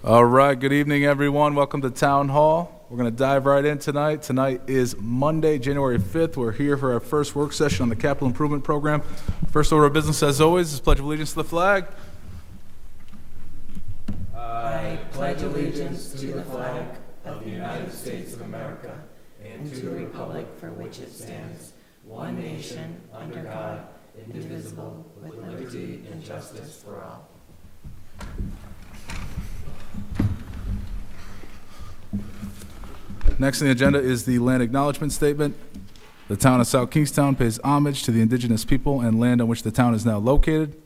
All right, good evening, everyone. Welcome to Town Hall. We're going to dive right in tonight. Tonight is Monday, January 5th. We're here for our first work session on the Capital Improvement Program. First order of business, as always, is Pledge of Allegiance to the flag. I pledge allegiance to the flag of the United States of America and to the republic for which it stands, one nation, under God, indivisible, with liberty and justice for all. Next on the agenda is the land acknowledgement statement. The town of South Kingstown pays homage to the indigenous people and land on which the town is now located.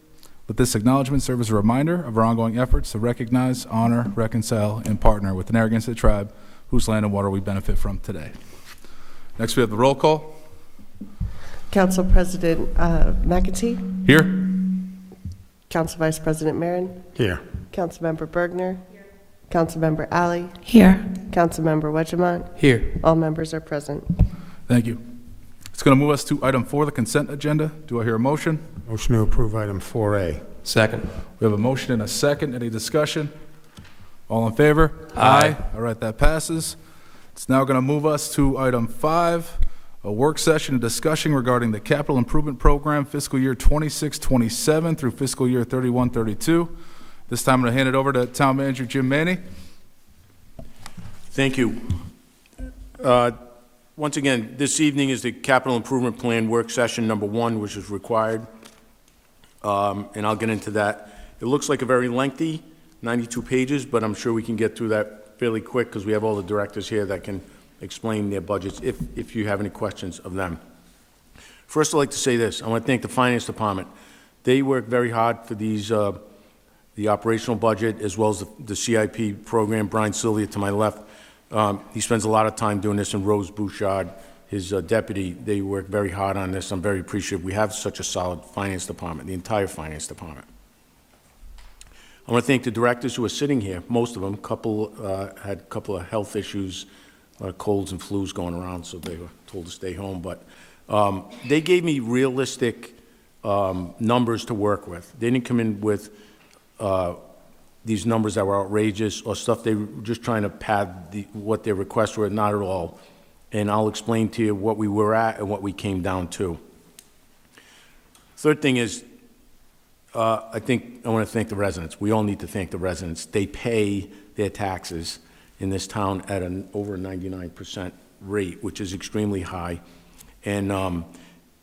Let this acknowledgement serve as a reminder of our ongoing efforts to recognize, honor, reconcile, and partner with the Narragansett tribe whose land and water we benefit from today. Next, we have the roll call. Council President McAtee. Here. Council Vice President Marin. Here. Councilmember Bergner. Councilmember Alley. Here. Councilmember Wedgemont. Here. All members are present. Thank you. It's going to move us to item 4, the consent agenda. Do I hear a motion? Motion to approve item 4A. Second. We have a motion and a second. Any discussion? All in favor? Aye. All right, that passes. It's now going to move us to item 5, a work session and discussion regarding the Capital Improvement Program fiscal year 26-27 through fiscal year 31-32. This time I'm going to hand it over to Town Manager Jim Maney. Thank you. Once again, this evening is the Capital Improvement Plan work session number 1, which is required, and I'll get into that. It looks like a very lengthy, 92 pages, but I'm sure we can get through that fairly quick because we have all the directors here that can explain their budgets if you have any questions of them. First, I'd like to say this. I want to thank the Finance Department. They work very hard for these the operational budget as well as the CIP program. Brian Sylvia to my left, he spends a lot of time doing this, and Rose Bouchard, his deputy, they work very hard on this. I'm very appreciative. We have such a solid Finance Department, the entire Finance Department. I want to thank the directors who are sitting here, most of them. Had a couple of health issues, a lot of colds and flus going around, so they were told to stay home. But they gave me realistic numbers to work with. They didn't come in with these numbers that were outrageous or stuff they were just trying to pad what their requests were, not at all. And I'll explain to you what we were at and what we came down to. Third thing is, I want to thank the residents. We all need to thank the residents. They pay their taxes in this town at an over 99% rate, which is extremely high. And all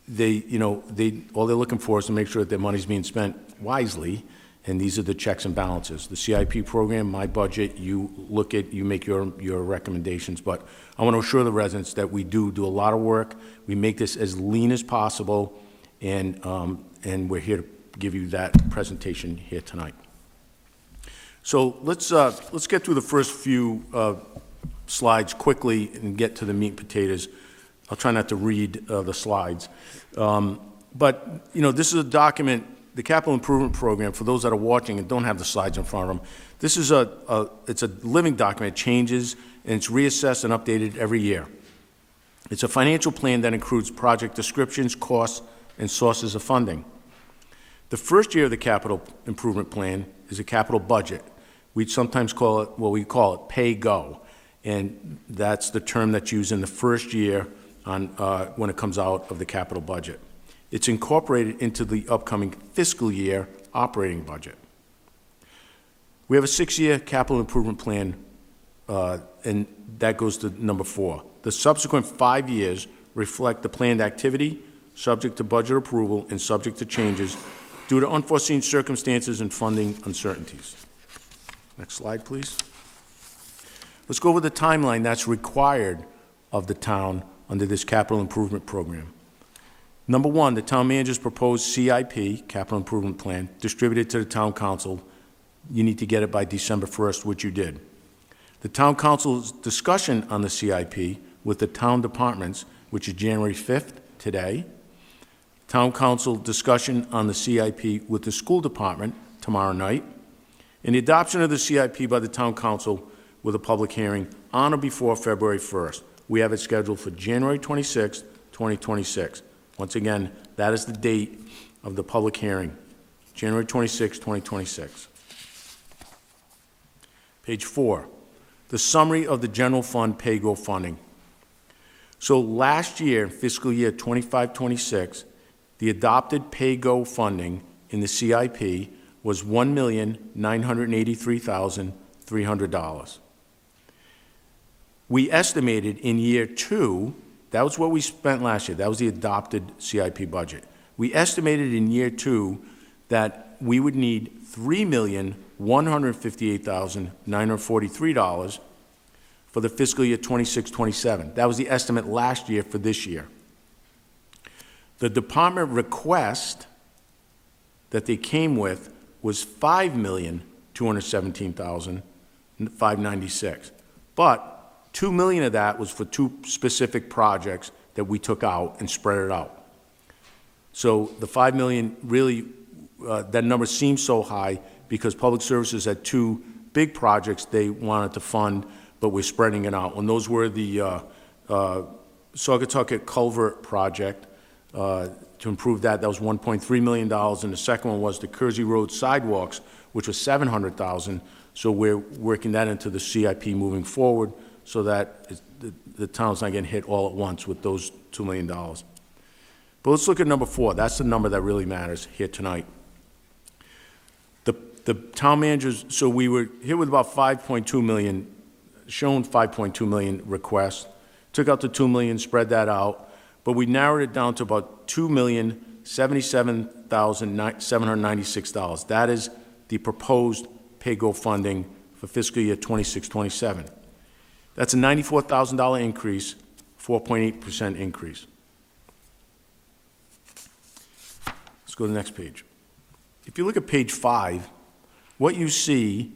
they're looking for is to make sure that their money's being spent wisely. And these are the checks and balances. The CIP program, my budget, you make your recommendations. But I want to assure the residents that we do a lot of work. We make this as lean as possible, and we're here to give you that presentation here tonight. So let's get through the first few slides quickly and get to the meat and potatoes. I'll try not to read the slides. But this is a document. The Capital Improvement Program, for those that are watching and don't have the slides in front of them, this is it's a living document. It changes, and it's reassessed and updated every year. It's a financial plan that includes project descriptions, costs, and sources of funding. The first year of the Capital Improvement Plan is a capital budget. We sometimes call it pay-go, and that's the term that's used in the first year when it comes out of the capital budget. It's incorporated into the upcoming fiscal year operating budget. We have a 6-year capital improvement plan, and that goes to number 4. The subsequent 5 years reflect the planned activity, subject to budget approval and subject to changes due to unforeseen circumstances and funding uncertainties. Next slide, please. Let's go over the timeline that's required of the town under this capital improvement program. Number 1, the town manager's proposed CIP, Capital Improvement Plan, distributed to the town council. You need to get it by December 1st, which you did. The town council's discussion on the CIP with the town departments, which is January 5th, today. Town council discussion on the CIP with the school department tomorrow night. And the adoption of the CIP by the town council with a public hearing on or before February 1st. We have it scheduled for January 26th, 2026. Once again, that is the date of the public hearing, January 26, 2026. Page 4, the summary of the general fund pay-go funding. So last year, fiscal year 25-26, the adopted pay-go funding in the CIP was $1,983,300. We estimated in year 2, that was what we spent last year, that was the adopted CIP budget. We estimated in year 2 that we would need $3,158,943 for the fiscal year 26-27. That was the estimate last year for this year. The department request that they came with was $5,217,596. But $2 million of that was for 2 specific projects that we took out and spread it out. So the $5 million really, that number seems so high because Public Services had 2 big projects they wanted to fund, but we're spreading it out. And those were the Saugatucket Culvert Project, to improve that, that was $1.3 million, and the second one was the Kersey Road sidewalks, which was $700,000. So we're working that into the CIP moving forward so that the town's not getting hit all at once with those $2 million. But let's look at number 4. That's the number that really matters here tonight. The town managers, so we were hit with about 5.2 million, shown 5.2 million requests, took out the 2 million, spread that out, but we narrowed it down to about $2,077,796. That is the proposed pay-go funding for fiscal year 26-27. That's a $94,000 increase, 4.8% increase. Let's go to the next page. If you look at page 5, what you see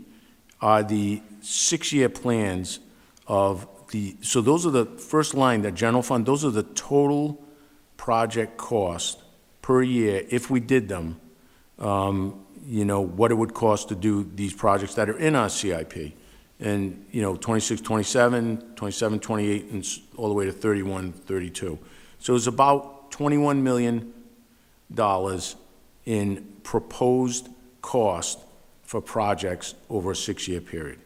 are the 6-year plans of the, so those are the first line, the general fund, those are the total project cost per year if we did them, you know, what it would cost to do these projects that are in our CIP. And, you know, 26, 27, 27, 28, and all the way to 31, 32. So it's about $21 million in proposed cost for projects over a 6-year period.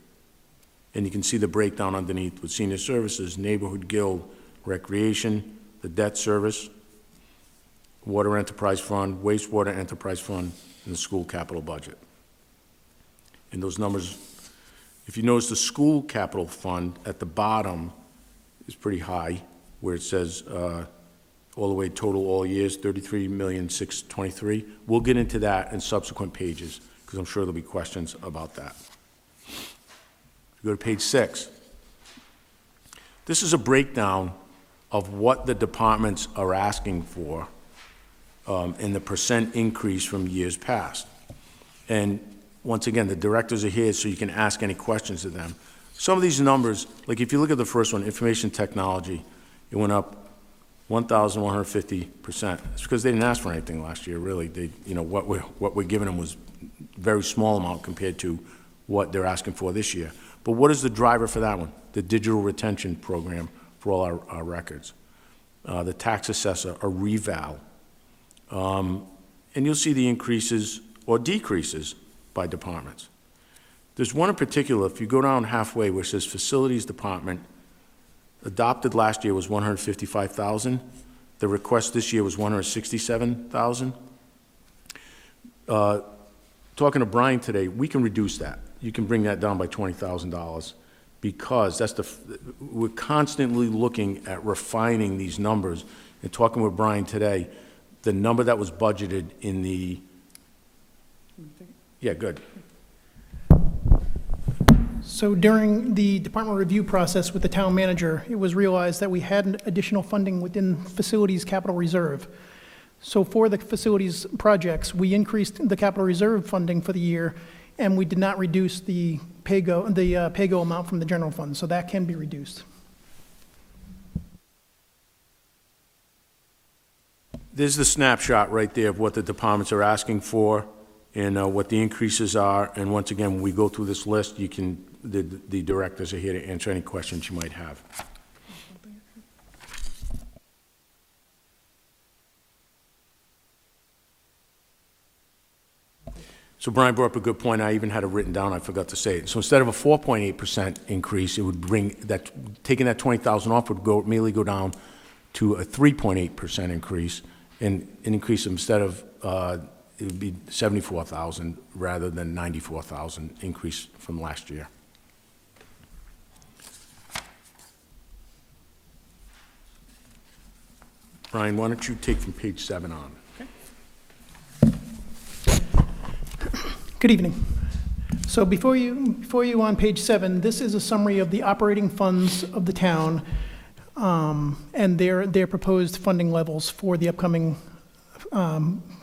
And you can see the breakdown underneath with senior services, neighborhood guild, recreation, the debt service, water enterprise fund, wastewater enterprise fund, and the school capital budget. And those numbers, if you notice the school capital fund at the bottom is pretty high, where it says all the way total all years, $33,623,000. We'll get into that in subsequent pages, because I'm sure there'll be questions about that. Go to page 6. This is a breakdown of what the departments are asking for and the percent increase from years past. And once again, the directors are here so you can ask any questions of them. Some of these numbers, like if you look at the first one, information technology, it went up 1,150%. It's because they didn't ask for anything last year, really. They, you know, what we're giving them was a very small amount compared to what they're asking for this year. But what is the driver for that one? The digital retention program for all our records. The tax assessor, a reval. And you'll see the increases or decreases by departments. There's one in particular, if you go down halfway where it says facilities department, adopted last year was $155,000. The request this year was $167,000. Talking to Brian today, we can reduce that. You can bring that down by $20,000 because we're constantly looking at refining these numbers. And talking with Brian today, the number that was budgeted in the, yeah, good. So during the department review process with the town manager, it was realized that we had additional funding within facilities capital reserve. So for the facilities projects, we increased the capital reserve funding for the year, and we did not reduce the pay-go amount from the general fund, so that can be reduced. There's the snapshot right there of what the departments are asking for and what the increases are. And once again, when we go through this list, you can, the directors are here to answer any questions you might have. So Brian brought up a good point. I even had it written down. I forgot to say it. So instead of a 4.8% increase, it would bring that, taking that 20,000 off would immediately go down to a 3.8% increase, and an increase instead of, it would be 74,000 rather than 94,000 increase from last year. Brian, why don't you take from page 7 on? Good evening. So before you on page 7, this is a summary of the operating funds of the town and their proposed funding levels for the upcoming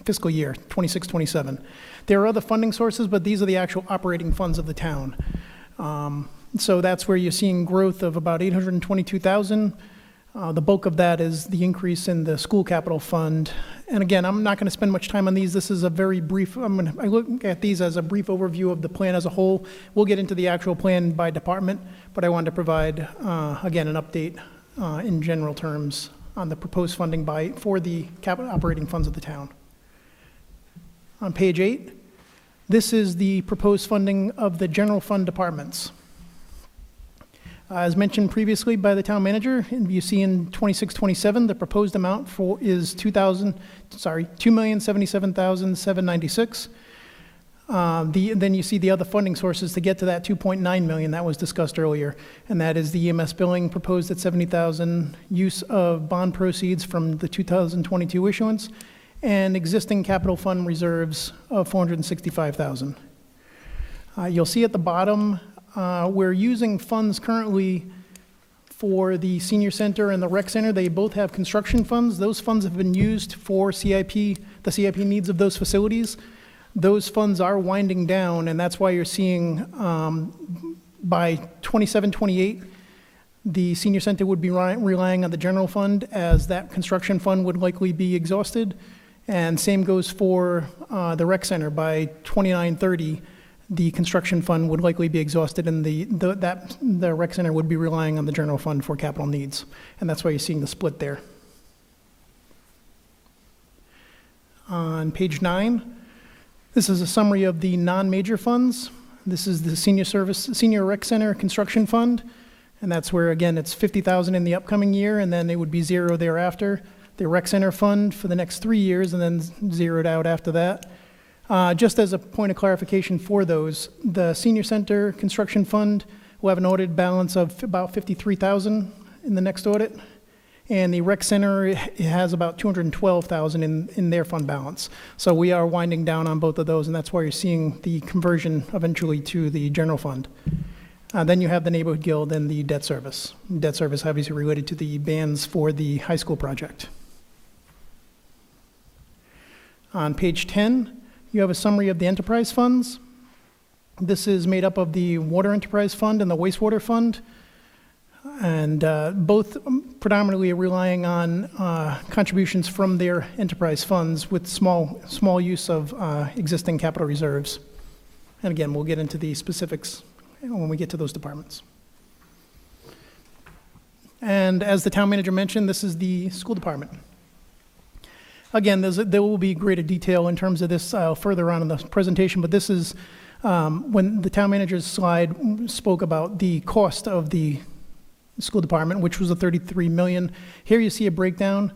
fiscal year, 26-27. There are other funding sources, but these are the actual operating funds of the town. So that's where you're seeing growth of about $822,000. The bulk of that is the increase in the school capital fund. And again, I'm not going to spend much time on these. This is a very brief, I look at these as a brief overview of the plan as a whole. We'll get into the actual plan by department, but I wanted to provide, again, an update in general terms on the proposed funding for the capital operating funds of the town. On page 8, this is the proposed funding of the general fund departments. As mentioned previously by the town manager, and you see in 26-27, the proposed amount is $2,077,796. Then you see the other funding sources to get to that $2.9 million that was discussed earlier, and that is the EMS billing proposed at $70,000, use of bond proceeds from the 2022 issuance, and existing capital fund reserves of $465,000. You'll see at the bottom, we're using funds currently for the senior center and the rec center. They both have construction funds. Those funds have been used for CIP, the CIP needs of those facilities. Those funds are winding down, and that's why you're seeing by 27-28, the senior center would be relying on the general fund, as that construction fund would likely be exhausted. And same goes for the rec center. By 29-30, the construction fund would likely be exhausted, and the rec center would be relying on the general fund for capital needs. And that's why you're seeing the split there. On page 9, this is a summary of the non-major funds. This is the senior rec center construction fund, and that's where, again, it's $50,000 in the upcoming year, and then it would be zero thereafter. The rec center fund for the next 3 years, and then zeroed out after that. Just as a point of clarification for those, the senior center construction fund will have an audited balance of about $53,000 in the next audit, and the rec center has about $212,000 in their fund balance. So we are winding down on both of those, and that's why you're seeing the conversion eventually to the general fund. Then you have the neighborhood guild and the debt service. Debt service obviously related to the bans for the high school project. On page 10, you have a summary of the enterprise funds. This is made up of the water enterprise fund and the wastewater fund, and both predominantly relying on contributions from their enterprise funds with small use of existing capital reserves. And again, we'll get into the specifics when we get to those departments. And as the town manager mentioned, this is the school department. Again, there will be greater detail in terms of this further on in the presentation, but this is when the town manager's slide spoke about the cost of the school department, which was the $33 million. Here you see a breakdown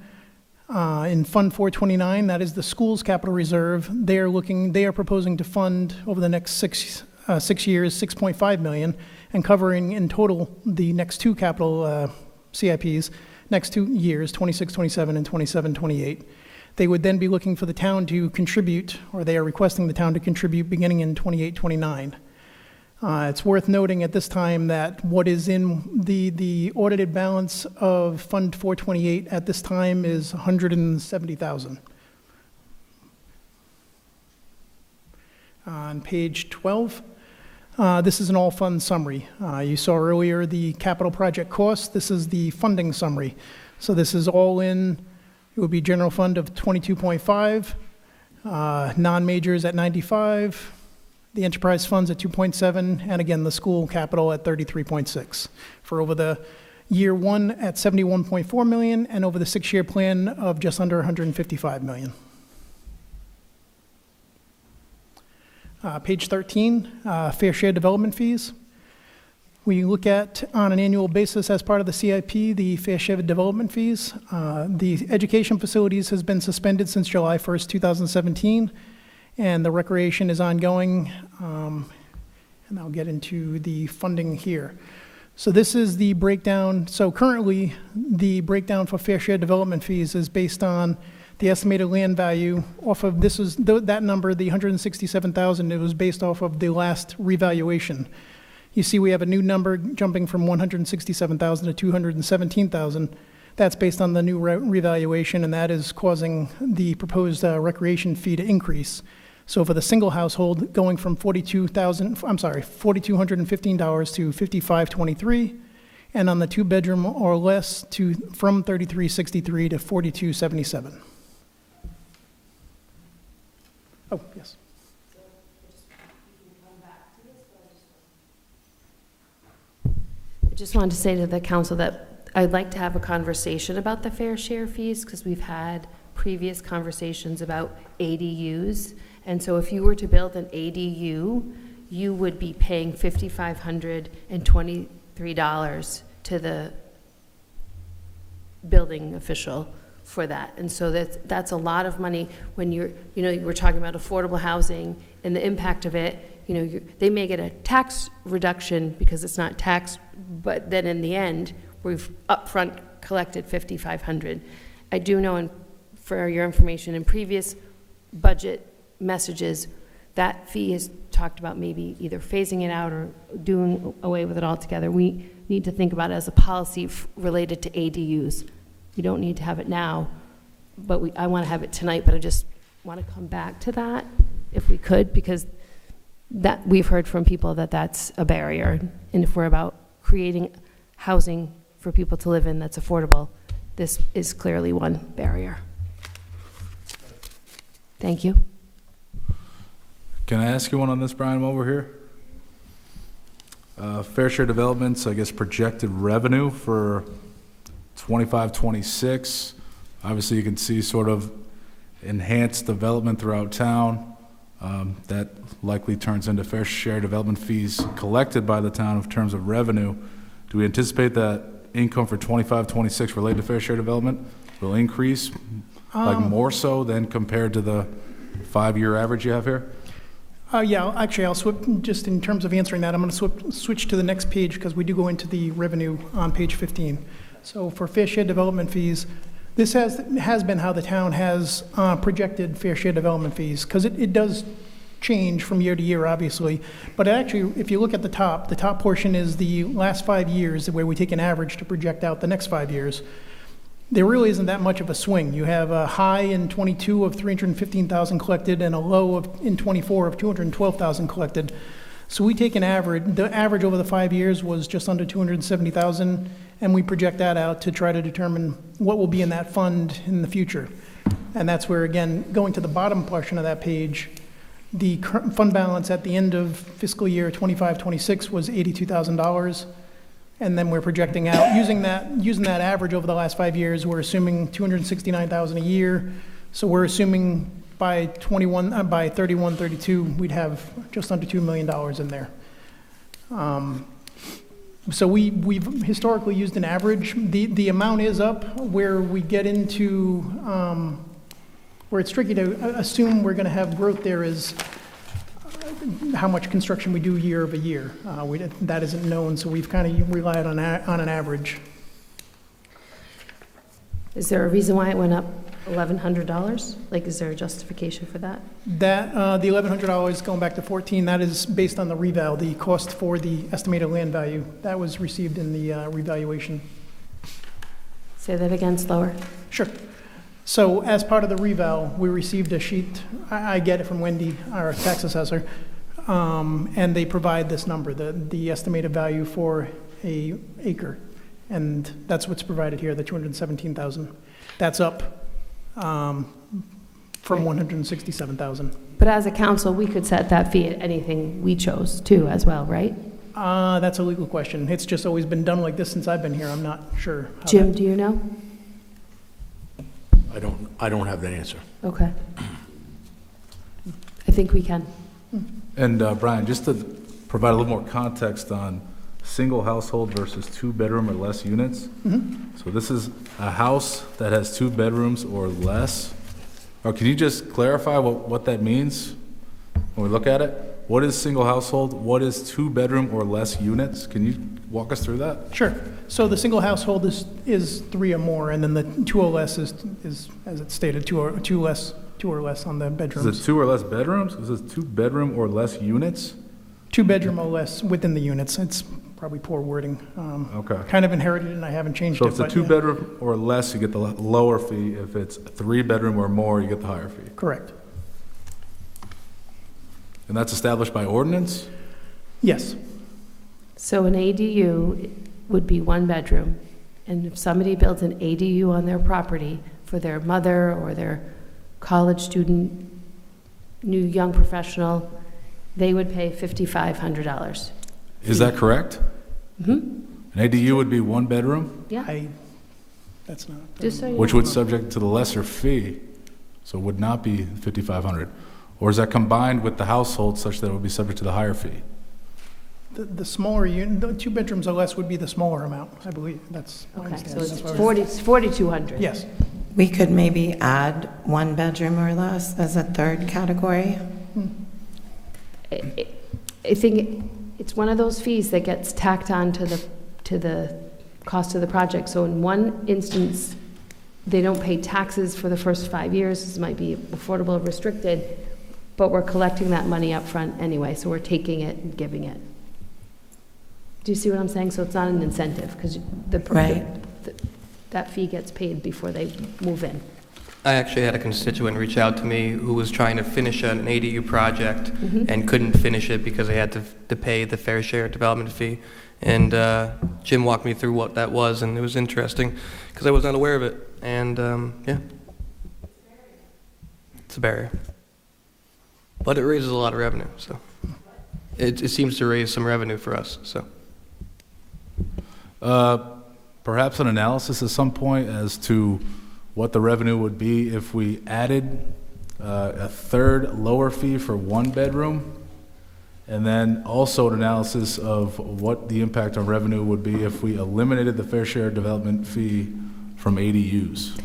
in Fund 429. That is the school's capital reserve. They are proposing to fund over the next 6 years, $6.5 million, and covering in total the next two capital CIPs, next 2 years, 26-27 and 27-28. They would then be looking for the town to contribute, or they are requesting the town to contribute beginning in 28-29. It's worth noting at this time that what is in the audited balance of Fund 428 at this time is $170,000. On page 12, this is an all-fund summary. You saw earlier the capital project cost. This is the funding summary. So this is all in. It would be general fund of 22.5, non-majors at 95, the enterprise funds at 2.7, and again, the school capital at 33.6. For over the year one at 71.4 million, and over the 6-year plan of just under 155 million. Page 13, fair share development fees. We look at, on an annual basis, as part of the CIP, the fair share development fees. The education facilities has been suspended since July 1st, 2017, and the recreation is ongoing. And I'll get into the funding here. So this is the breakdown. So currently, the breakdown for fair share development fees is based on the estimated land value off of, this is, that number, the 167,000, it was based off of the last revaluation. You see we have a new number jumping from 167,000 to 217,000. That's based on the new revaluation, and that is causing the proposed recreation fee to increase. So for the single household, going from $4,215 to $5,523, and on the two-bedroom or less from $3,363 to $4,277. Oh, yes. I just wanted to say to the council that I'd like to have a conversation about the fair share fees, because we've had previous conversations about ADUs. And so if you were to build an ADU, you would be paying $5,523 to the building official for that. And so that's a lot of money when we're talking about affordable housing and the impact of it. They may get a tax reduction because it's not taxed, but then in the end, we've upfront collected $5,500. I do know, and for your information, in previous budget messages, that fee is talked about maybe either phasing it out or doing away with it altogether. We need to think about it as a policy related to ADUs. We don't need to have it now, but I want to have it tonight, but I just want to come back to that if we could, because that we've heard from people that that's a barrier. And if we're about creating housing for people to live in that's affordable, this is clearly one barrier. Thank you. Can I ask you one on this, Brian, while we're here? Fair share developments, I guess, projected revenue for 25, 26. Obviously, you can see sort of enhanced development throughout town. That likely turns into fair share development fees collected by the town in terms of revenue. Do we anticipate that income for 25, 26 related to fair share development will increase, like more so than compared to the 5-year average you have here? Yeah, actually, I'll switch, just in terms of answering that, I'm going to switch to the next page because we do go into the revenue on page 15. So for fair share development fees, this has been how the town has projected fair share development fees, because it does change from year to year, obviously. But actually, if you look at the top portion is the last 5 years, where we take an average to project out the next 5 years. There really isn't that much of a swing. You have a high in 22 of 315,000 collected and a low in 24 of 212,000 collected. So we take an average. The average over the 5 years was just under 270,000, and we project that out to try to determine what will be in that fund in the future. And that's where, again, going to the bottom portion of that page, the current fund balance at the end of fiscal year 25-26 was $82,000. And then we're projecting out, using that average over the last 5 years, we're assuming $269,000 a year. So we're assuming by 31-32, we'd have just under $2 million in there. So we've historically used an average. The amount is up where we get into, where it's tricky to assume we're going to have growth there is how much construction we do year over year. That isn't known, so we've kind of relied on an average. Is there a reason why it went up $1,100? Like, is there a justification for that? That, the $1,100 going back to 14, that is based on the reval, the cost for the estimated land value. That was received in the revaluation. Say that again, slower. Sure. So as part of the reval, we received a sheet, I get it from Wendy, our tax assessor, and they provide this number, the estimated value for a acre. And that's what's provided here, the 217,000. That's up from 167,000. But as a council, we could set that fee at anything we chose too as well, right? That's a legal question. It's just always been done like this since I've been here. I'm not sure. Jim, do you know? I don't have that answer. Okay. I think we can. And Brian, just to provide a little more context on single household versus two-bedroom or less units. So this is a house that has two bedrooms or less. Or can you just clarify what that means when we look at it? What is single household? What is two-bedroom or less units? Can you walk us through that? Sure. So the single household is three or more, and then the two or less is as it stated, two or less on the Is bedrooms. it two or less bedrooms? Is it two-bedroom or less units? Two bedroom or less within the units. It's probably poor wording. Okay. Kind of inherited, and I haven't changed So it. if it's a but yeah. two-bedroom or less, you get the lower fee. If it's three-bedroom or more, you get the higher fee. Correct. And that's established by ordinance? Yes. So an ADU would be one bedroom, and if somebody builds an ADU on their property for their mother or their college student, new young professional, they would pay $5,500. Is that correct? Mm-hmm. An ADU would be one bedroom, Yeah, That's not. just so you which know. would subject to the lesser fee, so it would not be 5,500. Or is that combined with the household such that it would be subject to the higher fee? The smaller unit, the two bedrooms or less would be the smaller amount, I believe. That's my Okay, so understanding. it's That's what I was- 4,200. Yes. We could maybe add one bedroom or less as a third category. I think it's one of those fees that gets tacked on to the cost of the project. So in one instance, they don't pay taxes for the first 5 years. This might be affordable or restricted, but we're collecting that money up front anyway, so we're taking it and giving it. Do you see what I'm saying? So it's not an incentive, because Right. that fee gets paid before they move in. I actually had a constituent reach out to me who was trying to finish an ADU project Mhm. and couldn't finish it because they had to pay the fair share development fee. And Jim walked me through what that was, and it was interesting because I was not aware of it. And yeah, it's a barrier. But it raises a lot of revenue, so it seems to raise some revenue for us, so. Perhaps an analysis at some point as to what the revenue would be if we added a third lower fee for one bedroom, and then also an analysis of what the impact on revenue would be if we eliminated the fair share development fee from ADUs.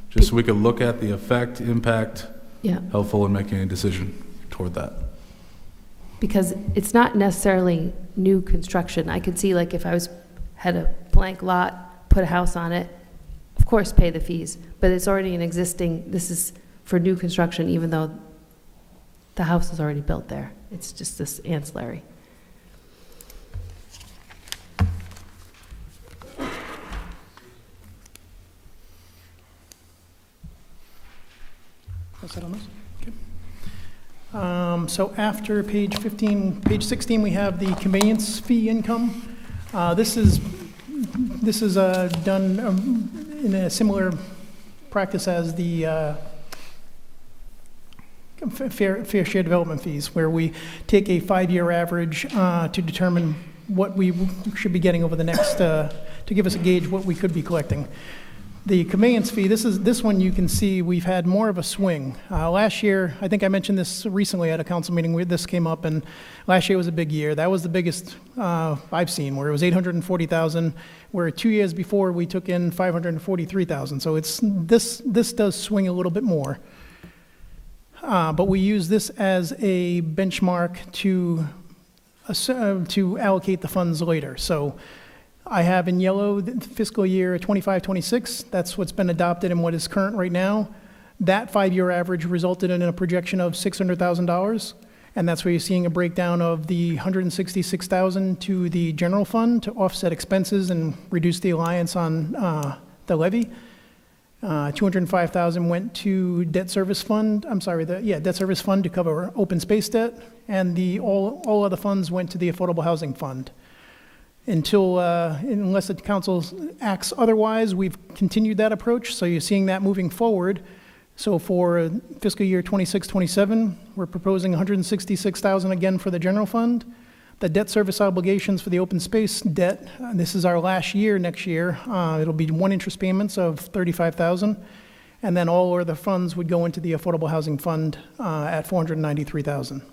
Just so we could look at the effect, impact, Yeah. helpful in making a decision toward that. Because it's not necessarily new construction. I could see, like, if I had a blank lot, put a house on it, of course, pay the fees, but it's already an existing, this is for new construction, even though the house is already built there. It's just this ancillary. What's that on this? Okay. So after page 15, page 16, we have the conveyance fee income. This is done in a similar practice as the fair share development fees, where we take a 5-year average to determine what we should be getting over the next, to give us a gauge what we could be collecting. The conveyance fee, this one you can see we've had more of a swing. Last year, I think I mentioned this recently at a council meeting where this came up, and last year was a big year. That was the biggest I've seen, where it was $840,000, where 2 years before we took in $543,000. So this does swing a little bit more. But we use this as a benchmark to allocate the funds later. So I have in yellow the fiscal year 25-26. That's what's been adopted and what is current right now. That 5-year average resulted in a projection of $600,000, and that's where you're seeing a breakdown of the $166,000 to the general fund to offset expenses and reduce the reliance on the levy. $205,000 went to debt service fund. Debt service fund to cover open space debt, and all other funds went to the affordable housing fund. Unless the council acts otherwise, we've continued that approach, so you're seeing that moving forward. So for fiscal year 26-27, we're proposing $166,000 again for the general fund. The debt service obligations for the open space debt, this is our last year next year. It'll be one interest payments of $35,000, and then all other funds would go into the affordable housing fund at $493,000.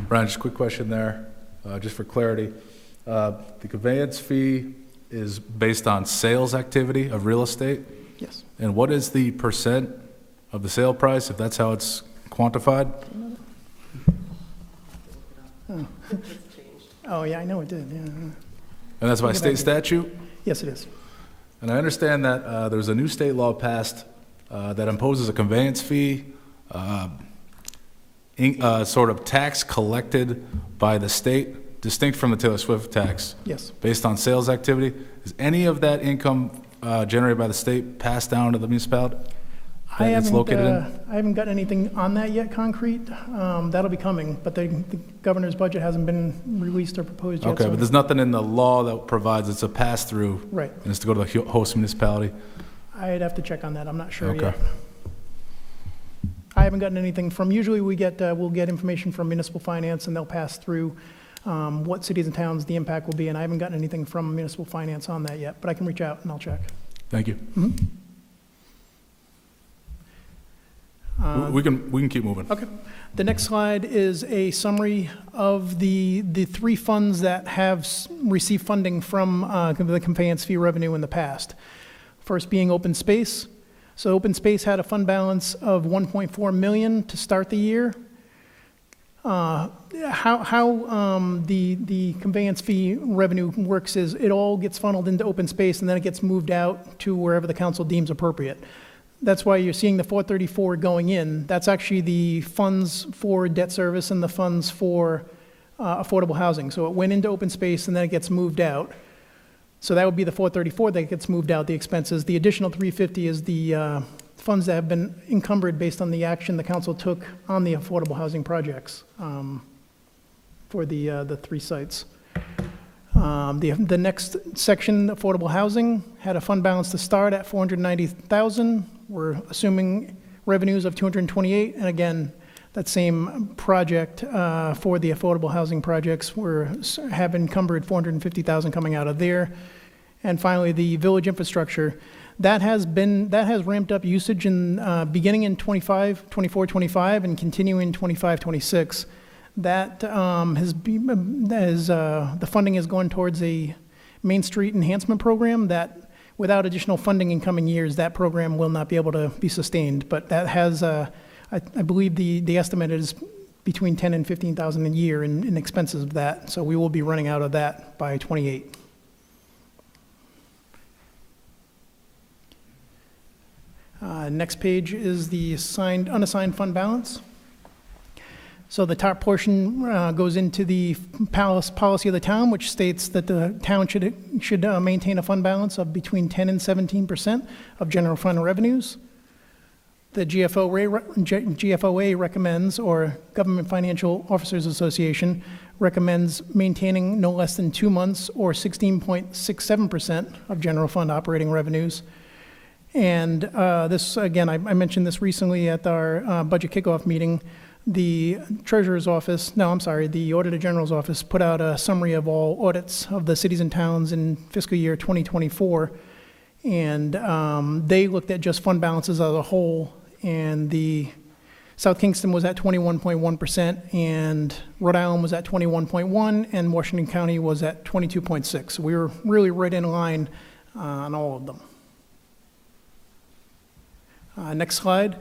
Brian, just a quick question there, just for clarity. The conveyance fee is based on sales activity of real estate? Yes. And what is the percent of the sale price, if that's how it's quantified? Oh, yeah, I know it did, yeah. And that's by state statute? Yes, it is. And I understand that there's a new state law passed that imposes a conveyance fee, sort of tax collected by the state, distinct from the Taylor Swift tax, Yes. based on sales activity. Is any of that income generated by the state passed down to the municipality that it's located in? I haven't gotten anything on that yet concrete. That'll be coming, but the governor's budget hasn't been released or proposed yet. Okay, so- but there's nothing in the law that provides it's a pass-through, Right. and it's to go to the host municipality? I'd have to check on that. I'm not sure Okay. yet. I haven't gotten anything from, usually we'll get information from municipal finance, and they'll pass through what cities and towns the impact will be, and I haven't gotten anything from municipal finance on that yet, but I can reach out and I'll check. Thank you. Uh, We can keep moving. Okay. The next slide is a summary of the three funds that have received funding from the conveyance fee revenue in the past. First being open space. So open space had a fund balance of $1.4 million to start the year. How the conveyance fee revenue works is it all gets funneled into open space and then it gets moved out to wherever the council deems appropriate. That's why you're seeing the 434 going in. That's actually the funds for debt service and the funds for affordable housing. So it went into open space and then it gets moved out. So that would be the 434 that gets moved out, the expenses. The additional 350 is the funds that have been encumbered based on the action the council took on the affordable housing projects for the three sites. The next section, affordable housing, had a fund balance to start at $490,000. We're assuming revenues of $228, and again, that same project for the affordable housing projects have encumbered $450,000 coming out of there. And finally, the village infrastructure, that has ramped up usage in beginning in 24, 25, and continuing in 25, 26. That the funding has gone towards a Main Street enhancement program that, without additional funding in coming years, that program will not be able to be sustained. But that has, I believe the estimate is between $10,000 and $15,000 a year in expenses of that. So we will be running out of that by 28. Next page is the unassigned fund balance. So the top portion goes into the policy of the town, which states that the town should maintain a fund balance of between 10 and 17% of general fund revenues. The GFOA recommends, or Government Financial Officers Association, recommends maintaining no less than 2 months or 16.67% of general fund operating revenues. And this, again, I mentioned this recently at our budget kickoff meeting. The Treasurer's Office, the Auditor General's Office put out a summary of all audits of the cities and towns in fiscal year 2024. And they looked at just fund balances as a whole, and the South Kingston was at 21.1%, and Rhode Island was at 21.1%, and Washington County was at 22.6%. So we were really right in line on all of them. Next slide.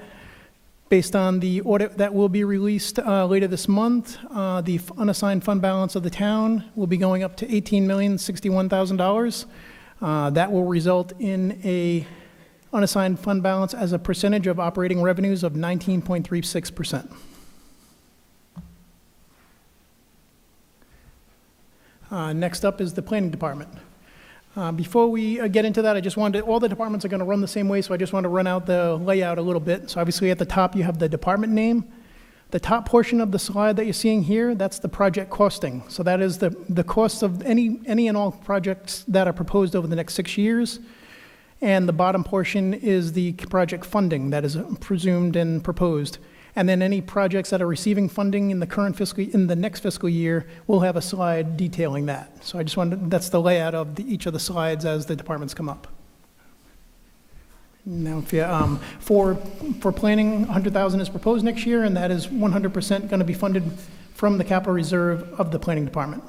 Based on the audit that will be released later this month, the unassigned fund balance of the town will be going up to $18,061,000. That will result in a unassigned fund balance as a percentage of operating revenues of 19.36%. Next up is the planning department. Before we get into that, I just wanted all the departments are going to run the same way, so I just want to run out the layout a little bit. So obviously at the top you have the department name. The top portion of the slide that you're seeing here, that's the project costing. So that is the cost of any and all projects that are proposed over the next 6 years. And the bottom portion is the project funding that is presumed and proposed. And then any projects that are receiving funding in the next fiscal year, we'll have a slide detailing that. So I just wanted, that's the layout of each of the slides as the departments come up. Now, if you, for planning, $100,000 is proposed next year, and that is 100% going to be funded from the capital reserve of the planning department.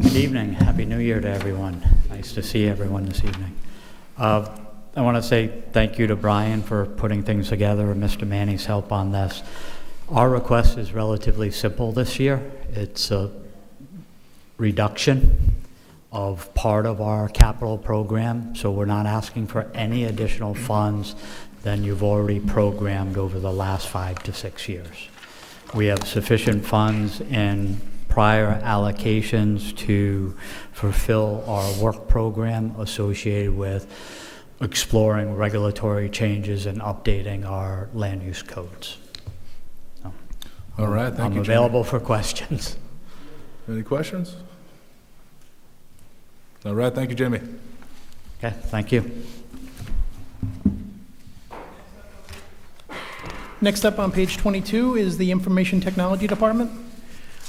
Good evening. Happy New Year to everyone. Nice to see everyone this evening. I want to say thank you to Brian for putting things together and Mr. Manny's help on this. Our request is relatively simple this year. It's a reduction of part of our capital program, so we're not asking for any additional funds than you've already programmed over the last 5 to 6 years. We have sufficient funds in prior allocations to fulfill our work program associated with exploring regulatory changes and updating our land use codes. So, All right, thank you, I'm Jimmy. available for questions. Any questions? All right, thank you, Jamie. Okay, thank you. Next up on page 22 is the Information Technology Department.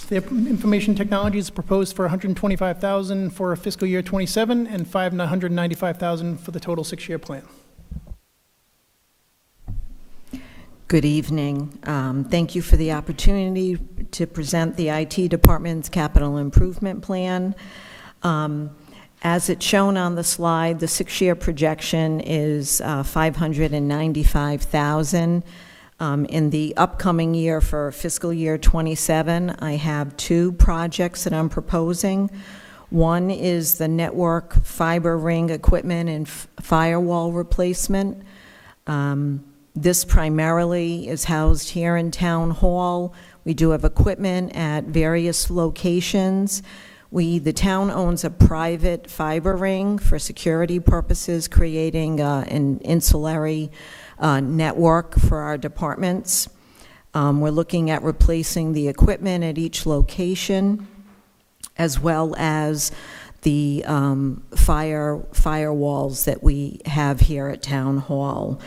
The Information Technology is proposed for $125,000 for fiscal year '27 and $195,000 for the total 6-year plan. Good evening. Thank you for the opportunity to present the IT Department's capital improvement plan. As it's shown on the slide, the 6-year projection is $595,000. In the upcoming year for fiscal year '27, I have 2 projects that I'm proposing. One is the network fiber ring equipment and firewall replacement. This primarily is housed here in Town Hall. We do have equipment at various locations. The town owns a private fiber ring for security purposes, creating an insulary network for our departments. We're looking at replacing the equipment at each location, as well as the firewalls that we have here at Town Hall.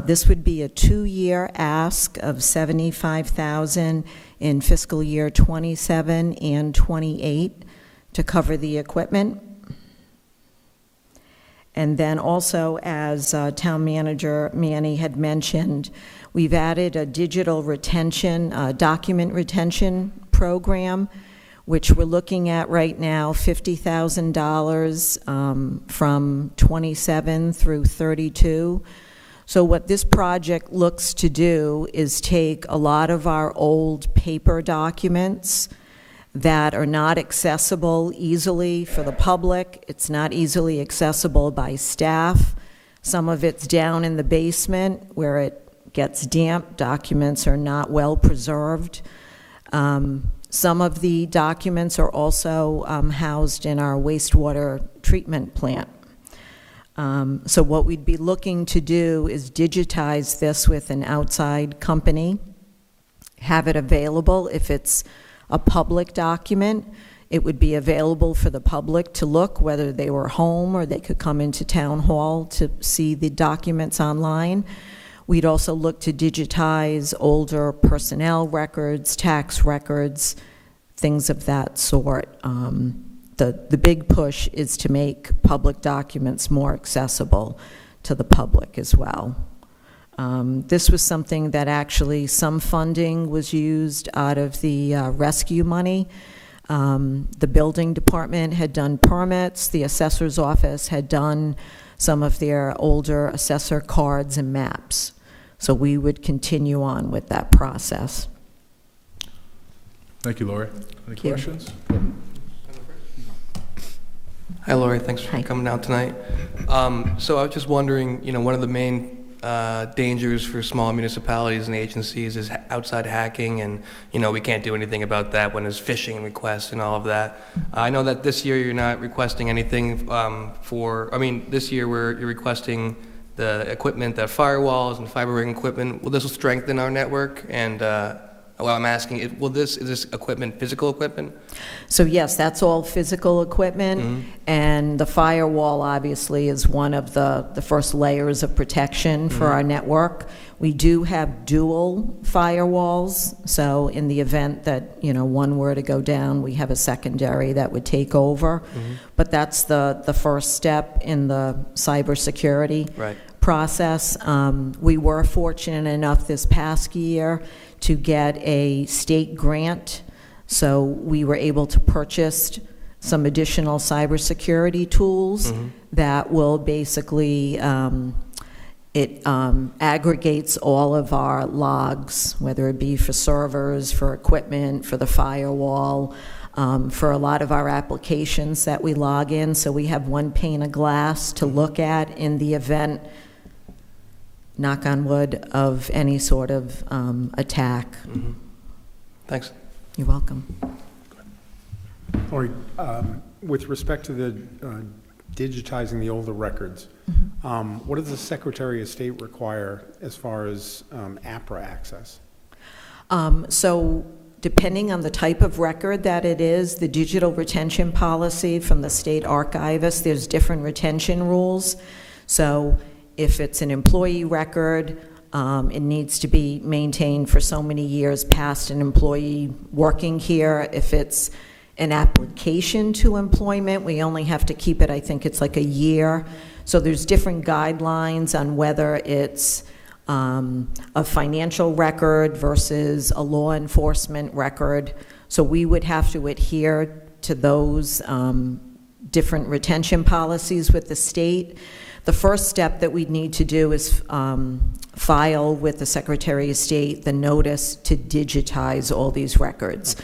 This would be a 2-year ask of $75,000 in fiscal year '27 and '28 to cover the equipment. And then also, as Town Manager Manny had mentioned, we've added a digital retention, document retention program, which we're looking at right now, $50,000 from '27 through '32. So what this project looks to do is take a lot of our old paper documents that are not accessible easily for the public. It's not easily accessible by staff. Some of it's down in the basement where it gets damp. Documents are not well preserved. Some of the documents are also housed in our wastewater treatment plant. So what we'd be looking to do is digitize this with an outside company, have it available. If it's a public document, it would be available for the public to look, whether they were home or they could come into Town Hall to see the documents online. We'd also look to digitize older personnel records, tax records, things of that sort. The big push is to make public documents more accessible to the public as well. This was something that actually some funding was used out of the rescue money. The building department had done permits. The assessor's office had done some of their older assessor cards and maps. So we would continue on with that process. Thank you, Lori. Any Thank you. questions? Hi, Lori. Thanks for Hi. coming out tonight. So I was just wondering, one of the main dangers for small municipalities and agencies is outside hacking, and, we can't do anything about that when there's phishing requests and all of that. I know that this year you're not requesting anything this year you're requesting the equipment, the firewalls and fiber ring equipment. Well, this will strengthen our network, and Well, I'm asking, is this equipment physical equipment? So yes, that's all physical equipment, and the firewall obviously is one of the first layers of protection for our network. We do have dual firewalls, so in the event that, one were to go down, we have a secondary that would take over. But that's the first step in the cybersecurity Right. process. We were fortunate enough this past year to get a state grant, so we were able to purchase some additional cybersecurity tools that will basically, it aggregates all of our logs, whether it be for servers, for equipment, for the firewall, for a lot of our applications that we log in. So we have one pane of glass to look at in the event, knock on wood, of any sort of attack. Thanks. You're welcome. Lori, with respect to the digitizing the older records, what does the Secretary of State require as far as APRA access? So depending on the type of record that it is, the digital retention policy from the state archivist, there's different retention rules. So if it's an employee record, it needs to be maintained for so many years past an employee working here. If it's an application to employment, we only have to keep it, I think it's like a year. So there's different guidelines on whether it's a financial record versus a law enforcement record. So we would have to adhere to those different retention policies with the state. The first step that we'd need to do is file with the Secretary of State the notice to digitize all these records.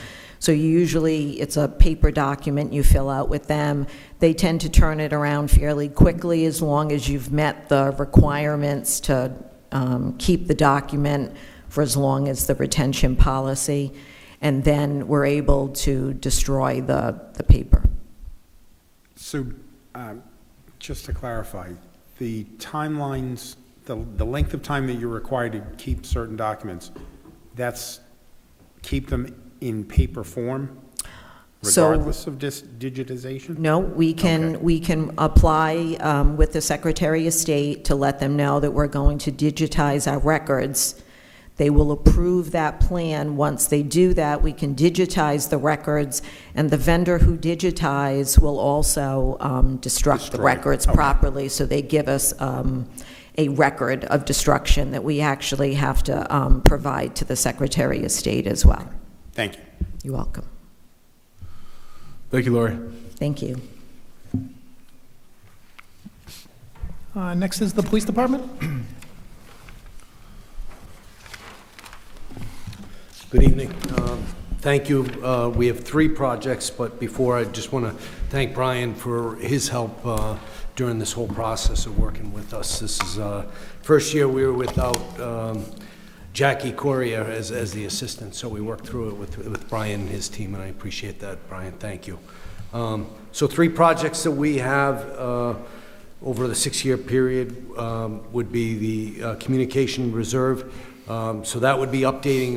So usually it's a paper document you fill out with them. They tend to turn it around fairly quickly as long as you've met the requirements to keep the document for as long as the retention policy, and then we're able to destroy the paper. So, just to clarify, the timelines, the length of time that you're required to keep certain documents, that's keep them in paper form, So- regardless of digitization? No, we can apply with the Secretary of State to let them know that we're going to digitize our records. They will approve that plan. Once they do that, we can digitize the records, and the vendor who digitize will also destruct the Destroy. records Okay. properly, so they give us a record of destruction that we actually have to provide to the Secretary of State as well. Thank you. You're welcome. Thank you, Lori. Thank you. Next is the Police Department. Good evening. Thank you. We have 3 projects, but before, I just want to thank Brian for his help during this whole process of working with us. This is first year we were without Jackie Correa as the assistant, so we worked through it with Brian and his team, and I appreciate that, Brian. Thank you. So 3 projects that we have over the 6-year period would be the communication reserve. So that would be updating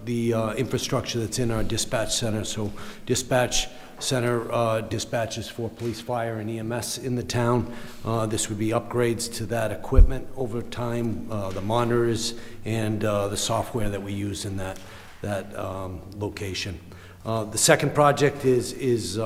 the infrastructure that's in our dispatch center. So dispatch center dispatches for police, fire, and EMS in the town. This would be upgrades to that equipment over time, the monitors, and the software that we use in that location. The second project is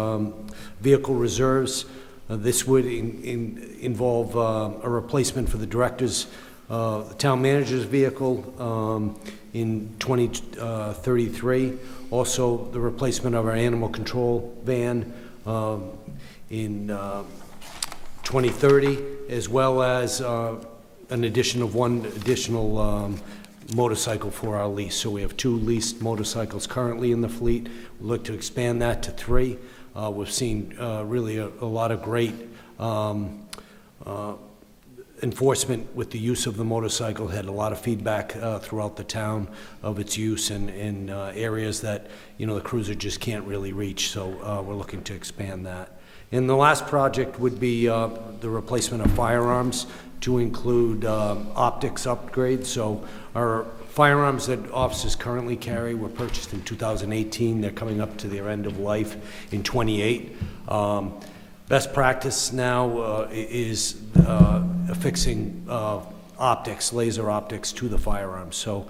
vehicle reserves. This would involve a replacement for the director's, the town manager's vehicle in 2033. Also, the replacement of our animal control van in 2030, as well as an addition of 1 additional motorcycle for our lease. So we have 2 leased motorcycles currently in the fleet. We look to expand that to 3. We've seen really a lot of great enforcement with the use of the motorcycle. Had a lot of feedback throughout the town of its use in areas that, the cruiser just can't really reach. So we're looking to expand that. And the last project would be the replacement of firearms to include optics upgrades. So our firearms that officers currently carry were purchased in 2018. They're coming up to their end of life in 28. Best practice now is affixing optics, laser optics to the firearms. So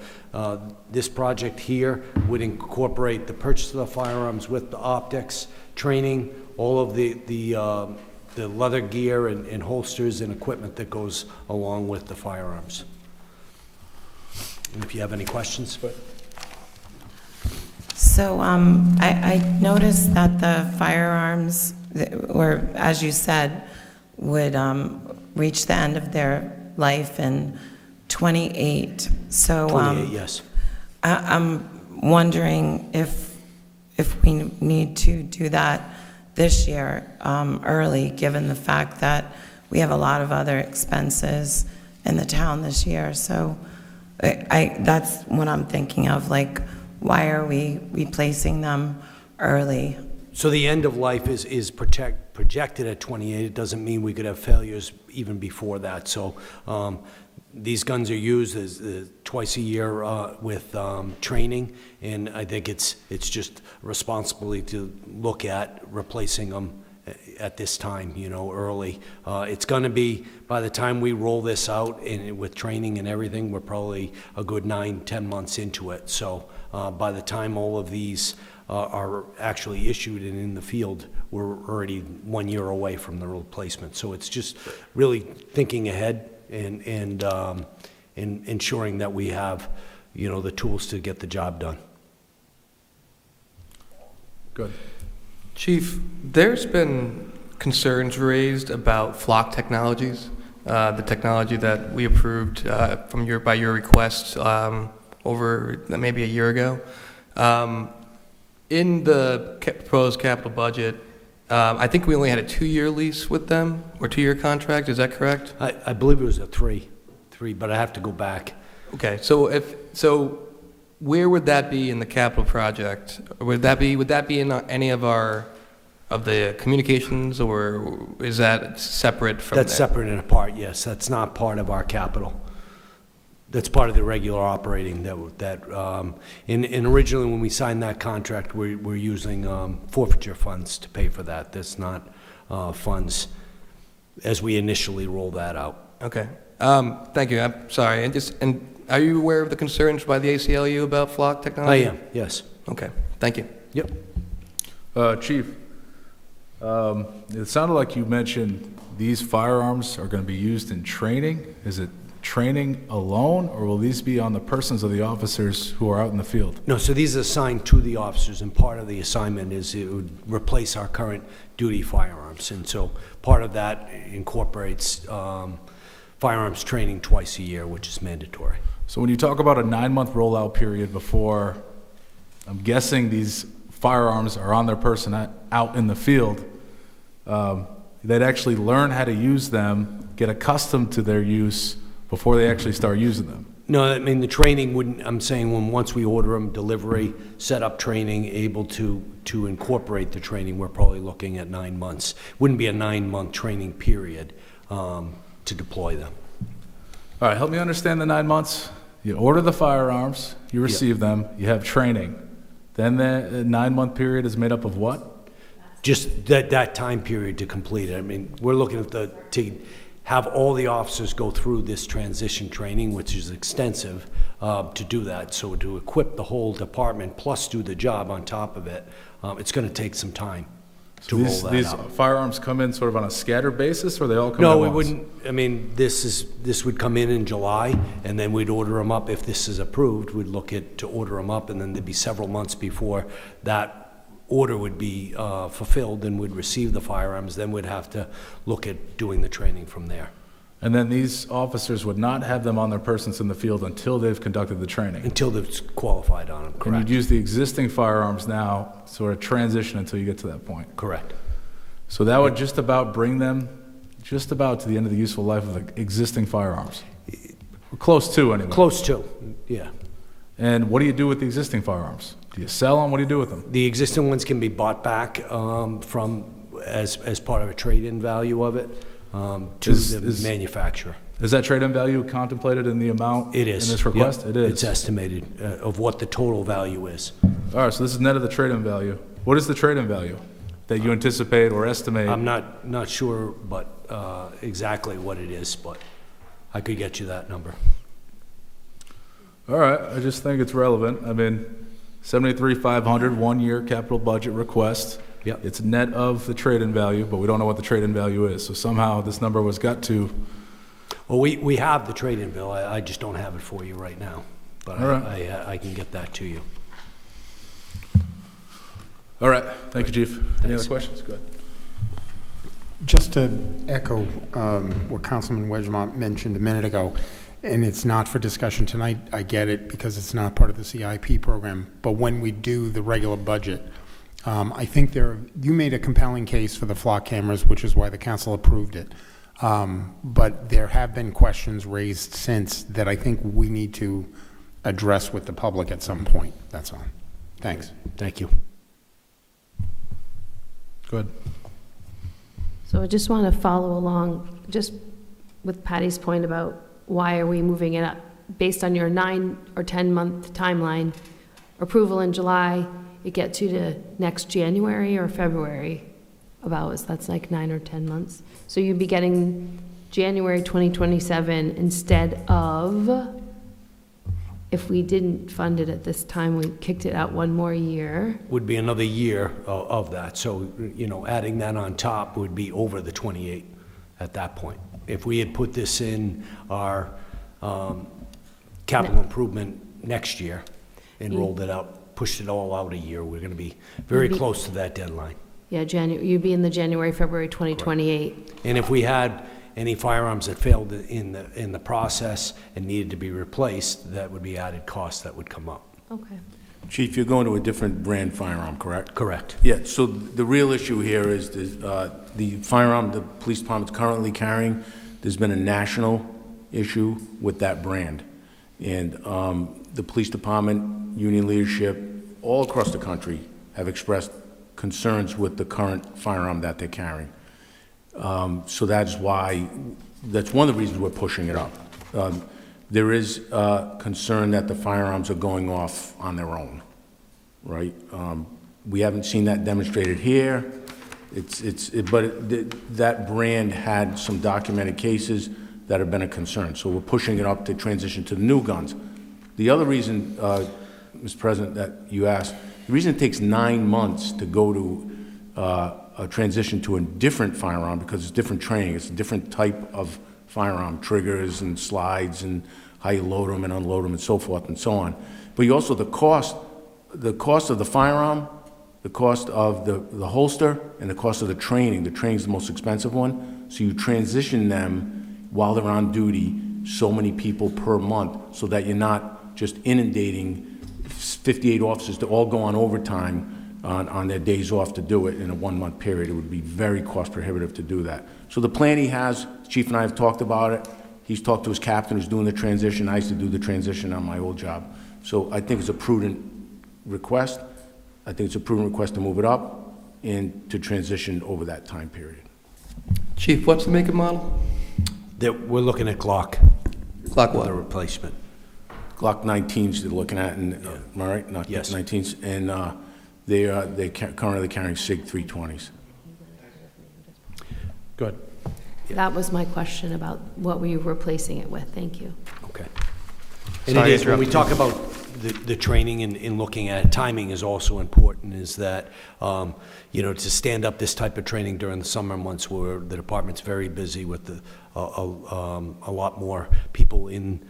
this project here would incorporate the purchase of the firearms with the optics, training, all of the leather gear and holsters and equipment that goes along with the firearms. And if you have any questions, but So I noticed that the firearms, or as you said, would reach the end of their life in 28. So 28, yes. I'm wondering if we need to do that this year early, given the fact that we have a lot of other expenses in the town this year. So that's what I'm thinking of, like, why are we replacing them early? So the end of life is projected at 28. It doesn't mean we could have failures even before that. So these guns are used as twice a year with training, and I think it's just a responsibility to look at replacing them at this time, early. It's going to be, by the time we roll this out and with training and everything, we're probably a good 9-10 months into it. So by the time all of these are actually issued and in the field, we're already 1 year away from the replacement. So it's just really thinking ahead and ensuring that we have, the tools to get the job done. Good. Chief, there's been concerns raised about flock technologies, the technology that we approved by your request over maybe a year ago. In the proposed capital budget, I think we only had a 2-year lease with them, or 2-year contract, is that correct? I believe it was a three, but I have to go back. Okay, so where would that be in the capital project? Would that be in any of the communications, or is that separate from That's that? separate and apart, yes. That's not part of our capital. That's part of the regular operating and originally when we signed that contract, we're using forfeiture funds to pay for that. That's not funds as we initially roll that out. Okay. Thank you. I'm sorry. And are you aware of the concerns by the ACLU about flock I technology? am, yes. Okay. Thank you. Yep. Chief, it sounded like you mentioned these firearms are going to be used in training. Is it training alone, or will these be on the persons of the officers who are out in the field? No, so these are assigned to the officers, and part of the assignment is it would replace our current duty firearms. And so part of that incorporates firearms training twice a year, which is mandatory. So when you talk about a 9-month rollout period before, I'm guessing these firearms are on their person out in the field, they'd actually learn how to use them, get accustomed to their use before they actually start using them. No, I mean, the training wouldn't, I'm saying once we order them, delivery, set up training, able to incorporate the training, we're probably looking at 9 months. Wouldn't be a 9-month training period to deploy them. All right, help me understand the 9 months. You order the firearms, you receive them, you have training. Then the 9-month period is made up of what? Just that time period to complete it. I mean, we're looking at to have all the officers go through this transition training, which is extensive, to do that. So to equip the whole department plus do the job on top of it, it's going to take some time to roll that These out. firearms come in sort of on a scattered basis, or they all come No, at we once? wouldn't. I mean, this would come in July, and then we'd order them up. If this is approved, we'd look to order them up, and then there'd be several months before that order would be fulfilled, and we'd receive the firearms. Then we'd have to look at doing the training from there. And then these officers would not have them on their persons in the field until they've conducted the training? Until they've qualified on them, And correct? you'd use the existing firearms now, sort of transition until you get to that point? Correct. So that would just about bring them just about to the end of the useful life of the existing firearms? Close to, anyway. Close to, yeah. And what do you do with the existing firearms? Do you sell them? What do you do with them? The existing ones can be bought back as part of a trade-in value of it to the manufacturer. Is that trade-in value contemplated in the amount? It is. In this request? Yep. It is. It's estimated of what the total value is. All right, so this is net of the trade-in value. What is the trade-in value that you anticipate or estimate? I'm not sure, but exactly what it is, but I could get you that number. All right, I just think it's relevant. I mean, 73,500 one-year capital budget request. Yep. It's net of the trade-in value, but we don't know what the trade-in value is. So somehow this number was got to. Well, we have the trade-in bill. I just don't have it for you right now, but All right. I can get that to you. All right, thank you, Chief. Any other Thanks. questions? Go ahead. Just to echo what Councilman Wedgemont mentioned a minute ago, and it's not for discussion tonight, I get it, because it's not part of the CIP program, but when we do the regular budget, I think you made a compelling case for the flock cameras, which is why the council approved it. But there have been questions raised since that I think we need to address with the public at some point. That's all. Thanks. Thank you. Go ahead. So I just want to follow along, just with Patty's point about why are we moving it up? Based on your 9 or 10-month timeline, approval in July, it gets you to next January or February, that's like 9 or 10 months. So you'd be getting January 2027 instead of, if we didn't fund it at this time, we kicked it out one more year. Would be another year of that. So, adding that on top would be over the 28 at that point. If we had put this in our capital improvement next year and rolled it up, pushed it all out a year, we're going to be very close to that deadline. Yeah, you'd be in the January, February 2028. And if we had any firearms that failed in the process and needed to be replaced, that would be added cost that would come up. Okay. Chief, you're going to a different brand firearm, correct? Correct. Yeah, so the real issue here is the firearm the police department's currently carrying, there's been a national issue with that brand. And the police department, union leadership, all across the country have expressed concerns with the current firearm that they're carrying. So that's one of the reasons we're pushing it up. There is concern that the firearms are going off on their own, right? We haven't seen that demonstrated here. That brand had some documented cases that have been a concern. So we're pushing it up to transition to the new guns. The other reason, Mr. President, that you asked, the reason it takes 9 months to go to a transition to a different firearm, because it's different training, it's a different type of firearm, triggers and slides and how you load them and unload them and so forth and so on. But you also, the cost of the firearm, the cost of the holster, and the cost of the training. The training is the most expensive one. So you transition them while they're on duty, so many people per month, so that you're not just inundating 58 officers to all go on overtime on their days off to do it in a 1-month period. It would be very cost prohibitive to do that. So the plan he has, Chief and I have talked about it. He's talked to his captain who's doing the transition. I used to do the transition on my old job. So I think it's a prudent request. I think it's a prudent request to move it up and to transition over that time period. Chief, what's the make and model? We're looking at Glock. Glock what? The replacement. Glock 19s they're looking at, and am I right? Not Yes. 19s, and they're currently carrying SIG 320s. Good. That was my question about what were you replacing it with? Thank you. Okay. And it is, when we talk about the training and looking at timing is also important, is that, to stand up this type of training during the summer months where the department's very busy with a lot more people in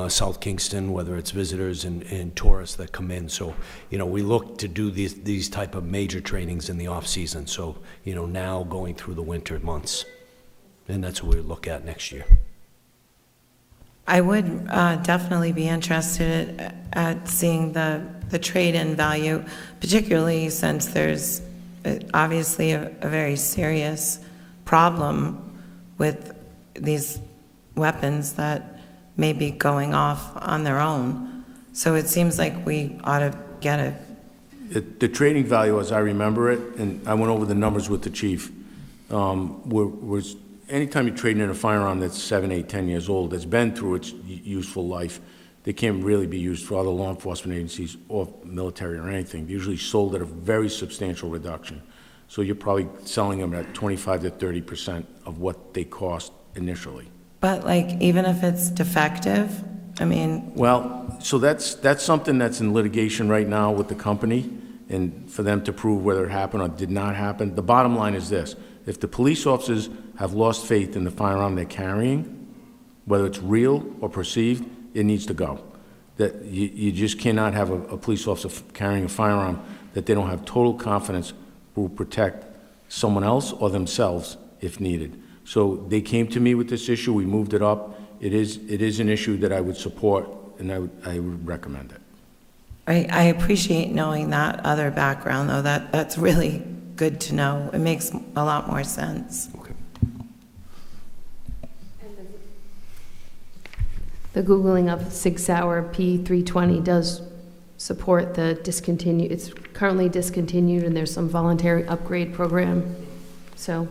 South Kingston, whether it's visitors and tourists that come in. So, we look to do these type of major trainings in the off-season. So, now going through the winter months. And that's what we look at next year. I would definitely be interested at seeing the trade-in value, particularly since there's obviously a very serious problem with these weapons that may be going off on their own. So it seems like we ought to get it. The trading value, as I remember it, and I went over the numbers with the chief, anytime you're trading in a firearm that's 7, 8, 10 years old, that's been through its useful life, they can't really be used for other law enforcement agencies or military or anything. They're usually sold at a very substantial reduction. So you're probably selling them at 25 to 30% of what they cost initially. But like, even if it's defective, I mean, Well, so that's something that's in litigation right now with the company, and for them to prove whether it happened or did not happen. The bottom line is this: if the police officers have lost faith in the firearm they're carrying, whether it's real or perceived, it needs to go. That you just cannot have a police officer carrying a firearm that they don't have total confidence will protect someone else or themselves if needed. So they came to me with this issue. We moved it up. It is an issue that I would support, and I would recommend it. I appreciate knowing that other background, though. That's really good to know. It makes a lot more sense. The Googling of Sig Sauer P320 does support the discontinued, it's currently discontinued, and there's some voluntary upgrade program, so.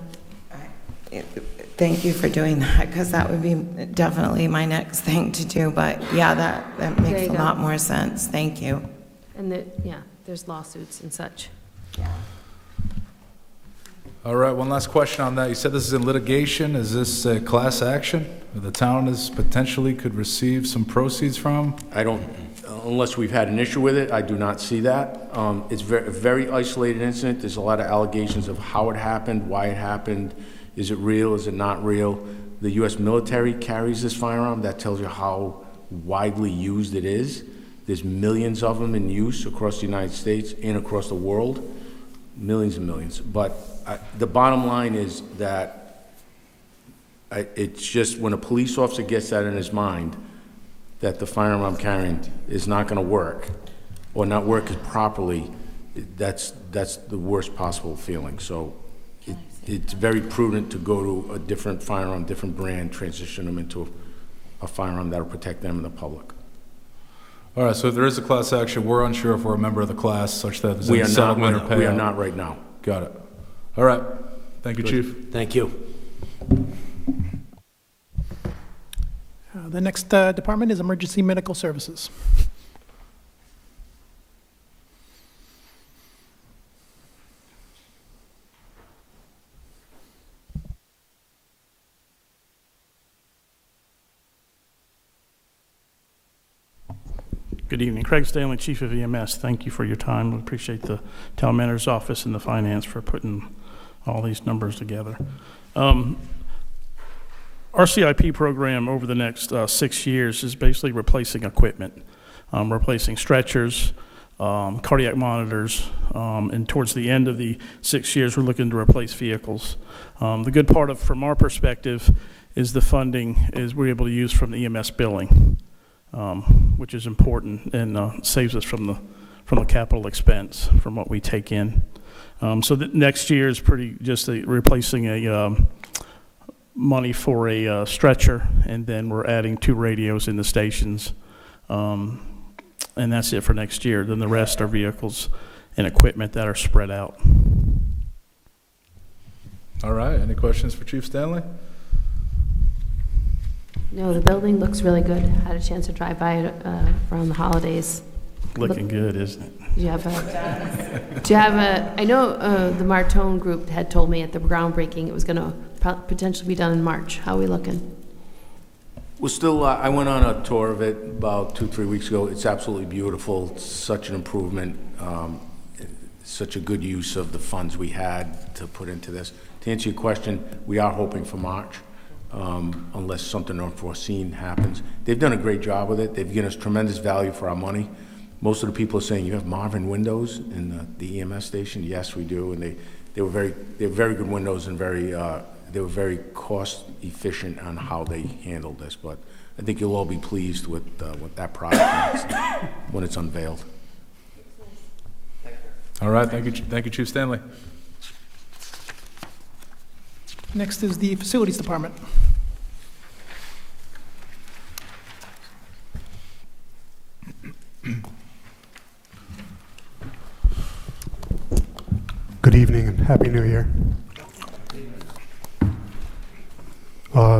Thank you for doing that, because that would be definitely my next thing to do. But yeah, that There makes you a go. lot more sense. Thank you. And yeah, there's lawsuits and such. All right, one last question on that. You said this is in litigation. Is this a class action that the town is potentially could receive some proceeds from? I don't, unless we've had an issue with it, I do not see that. It's a very isolated incident. There's a lot of allegations of how it happened, why it happened. Is it real? Is it not real? The U.S. military carries this firearm. That tells you how widely used it is. There's millions of them in use across the United States and across the world. Millions and millions. But the bottom line is that it's just when a police officer gets that in his mind, that the firearm I'm carrying is not going to work or not work as properly, that's the worst possible feeling. So it's very prudent to go to a different firearm, different brand, transition them into a firearm that'll protect them and the public. All right, so if there is a class action, we're unsure if we're a member of the class such that there's We any are not, settlement or payout. we are not right now. Got it. All right. Thank you, Chief. Thank you. The next department is Emergency Medical Services. Good evening. Craig Stanley, Chief of EMS. Thank you for your time. We appreciate the Town Manager's Office and the Finance for putting all these numbers together. Our CIP program over the next 6 years is basically replacing equipment, replacing stretchers, cardiac monitors, and towards the end of the 6 years, we're looking to replace vehicles. The good part from our perspective is the funding is we're able to use from the EMS billing. Which is important and saves us from the capital expense from what we take in. So the next year is replacing a money for a stretcher, and then we're adding 2 radios in the stations, and that's it for next year. Then the rest are vehicles and equipment that are spread out. All right, any questions for Chief Stanley? No, the building looks really good. Had a chance to drive by it around the holidays. Looking good, isn't it? Do you have I know the Martone group had told me at the groundbreaking it was going to potentially be done in March. How are we looking? Well, still, I went on a tour of it about 2-3 weeks ago. It's absolutely beautiful. It's such an improvement, such a good use of the funds we had to put into this. To answer your question, we are hoping for March. Unless something unforeseen happens. They've done a great job with it. They've given us tremendous value for our money. Most of the people are saying, you have Marvin windows in the EMS station? Yes, we do. And they were very good windows, and they were very cost efficient on how they handled this. But I think you'll all be pleased with that product when it's unveiled. All right, thank you, Chief Stanley. Next is the Facilities Department. Good evening and Happy New Year.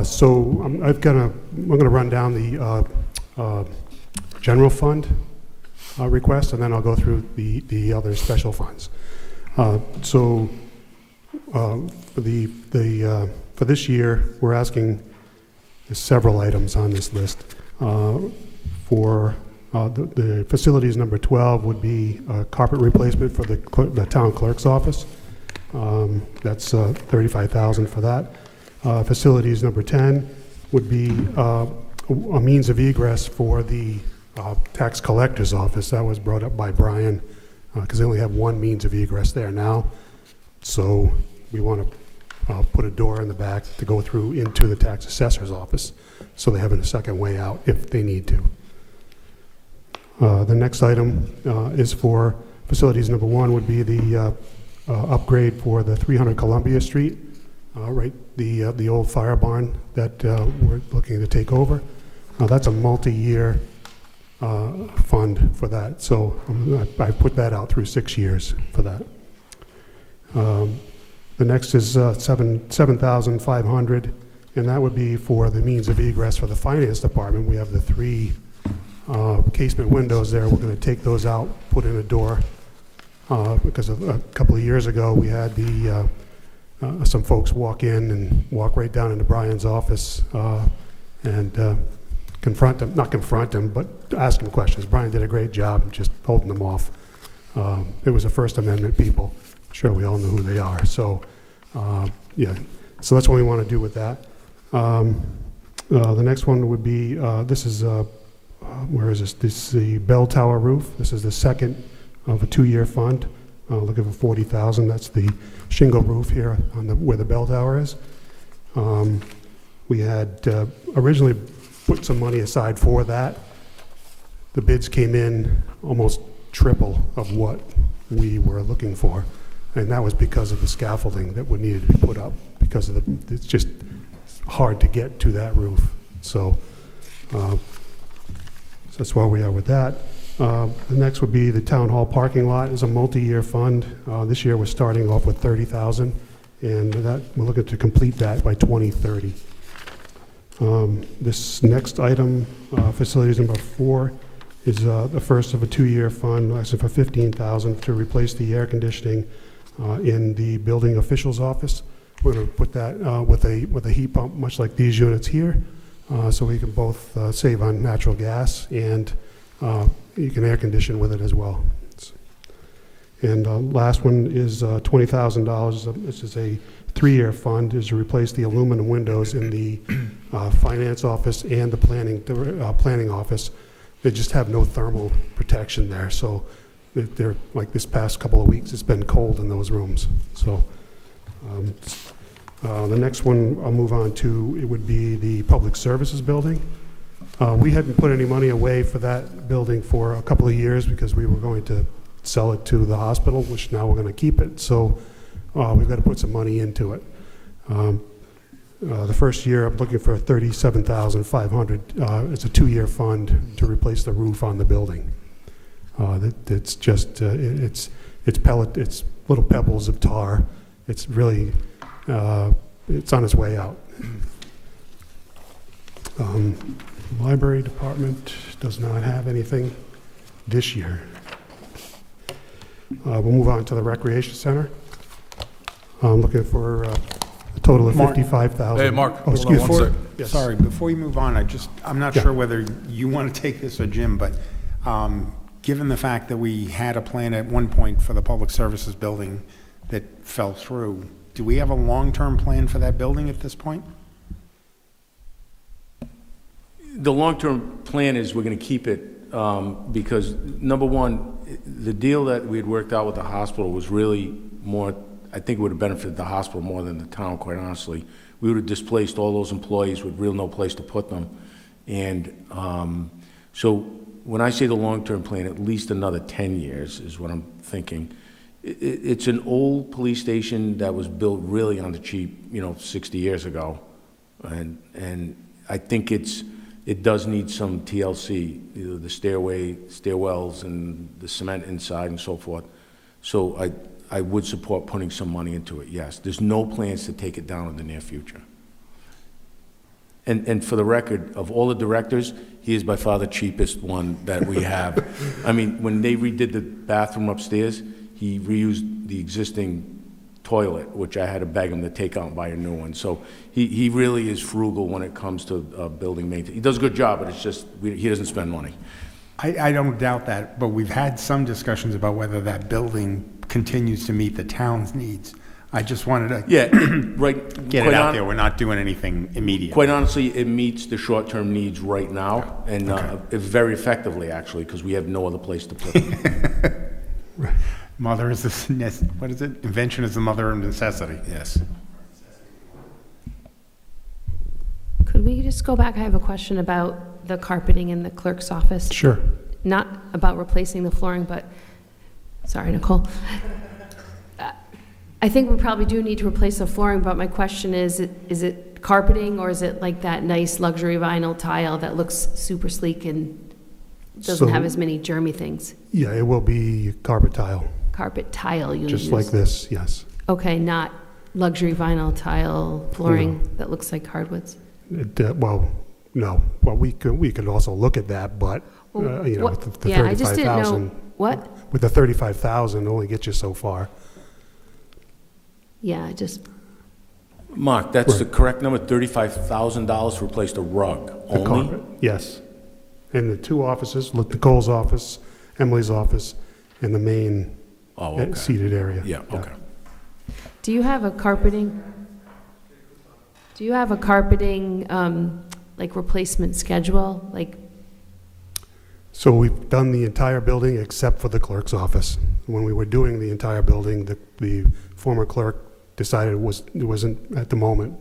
So I'm going to run down the general fund request, and then I'll go through the other special funds. So for this year, we're asking several items on this list. For the facilities number 12 would be carpet replacement for the town clerk's office. That's $35,000 for that. Facilities number 10 would be a means of egress for the tax collector's office. That was brought up by Brian because they only have one means of egress there now. So we want to put a door in the back to go through into the tax assessor's office so they have a second way out if they need to. The next item is for facilities number 1 would be the upgrade for the 300 Columbia Street, right, the old fire barn that we're looking to take over. That's a multi-year fund for that, so I put that out through 6 years for that. The next is $7,500, and that would be for the means of egress for the finance department. We have the 3 casement windows there. We're going to take those out, put in a door, because a couple of years ago we had some folks walk in and walk right down into Brian's office and not confront him, but ask him questions. Brian did a great job just holding them off. It was the First Amendment people. I'm sure we all know who they are. So, yeah. So that's what we want to do with that. The next one would be, this is, where is this? This is the bell tower roof. This is the second of a 2-year fund. Looking for $40,000. That's the shingle roof here on where the bell tower is. We had originally put some money aside for that. The bids came in almost triple of what we were looking for, and that was because of the scaffolding that would need to be put up because of it's just hard to get to that roof. So that's where we are with that. The next would be the town hall parking lot. It's a multi-year fund. This year we're starting off with $30,000, and that we're looking to complete that by 2030. This next item, facilities number 4, is the first of a 2-year fund, actually for $15,000 to replace the air conditioning in the building official's office. We're going to put that with a heat pump, much like these units here, so we can both save on natural gas and you can air condition with it as well. And last one is $20,000. This is a 3-year fund, is to replace the aluminum windows in the finance office and the planning office. They just have no thermal protection there. So they're like this past couple of weeks, it's been cold in those rooms. So the next one I'll move on to, it would be the public services building. We hadn't put any money away for that building for a couple of years because we were going to sell it to the hospital, which now we're going to keep it. So we've got to put some money into it. The first year, I'm looking for $37,500. It's a 2-year fund to replace the roof on the building. It's just it's little pebbles of tar. It's really it's on its way out. Library department does not have anything this year. We'll move on to the recreation center. I'm looking for a total of $55,000. Hey, Mark, Oh, hold on excuse one me. sec. Yes. Sorry, before you move on, I'm not sure whether you want to take this or Jim, but given the fact that we had a plan at one point for the public services building that fell through, do we have a long-term plan for that building at this point? The long-term plan is we're going to keep it because, number one, the deal that we had worked out with the hospital was really more, I think it would have benefited the hospital more than the town, quite honestly. We would have displaced all those employees with real no place to put them. And so when I say the long-term plan, at least another 10 years is what I'm thinking. It's an old police station that was built really on the cheap, 60 years ago. And I think it does need some TLC, either the stairwells and the cement inside and so forth. So I would support putting some money into it, yes. There's no plans to take it down in the near future. And for the record, of all the directors, he is by far the cheapest one that we have. I mean, when they redid the bathroom upstairs, he reused the existing toilet, which I had to beg him to take out and buy a new one. So he really is frugal when it comes to building maintenance. He does a good job, but it's just, he doesn't spend money. I don't doubt that, but we've had some discussions about whether that building continues to meet the town's needs. I just wanted to Yeah, right. get it out there. We're not doing anything immediate. Quite honestly, it meets the short-term needs right now, and very effectively, actually, because we have no other place to put it. Mother is the, what is it? Invention is the mother of necessity. Yes. Could we just go back? I have a question about the carpeting in the clerk's office. Sure. Not about replacing the flooring, but, sorry, Nicole. I think we probably do need to replace the flooring, but my question is it carpeting, or is it like that nice luxury vinyl tile that looks super sleek and doesn't have as many germy things? Yeah, it will be carpet tile, Carpet tile you'll just use? like this, yes. Okay, not luxury vinyl tile flooring that looks like hardwoods? Well, no. Well, we could also look at that, but, you know, with the Yeah, I just didn't know. 35,000. What? With the 35,000, only gets you so far. Yeah, just, Mark, that's Right. the correct number, $35,000 to replace the rug The only? carpet, yes. And the two offices, Nicole's office, Emily's office, and the main seated area. Yeah, okay. do you have a carpeting, like replacement schedule? Like, So we've done the entire building except for the clerk's office. When we were doing the entire building, the former clerk decided it wasn't at the moment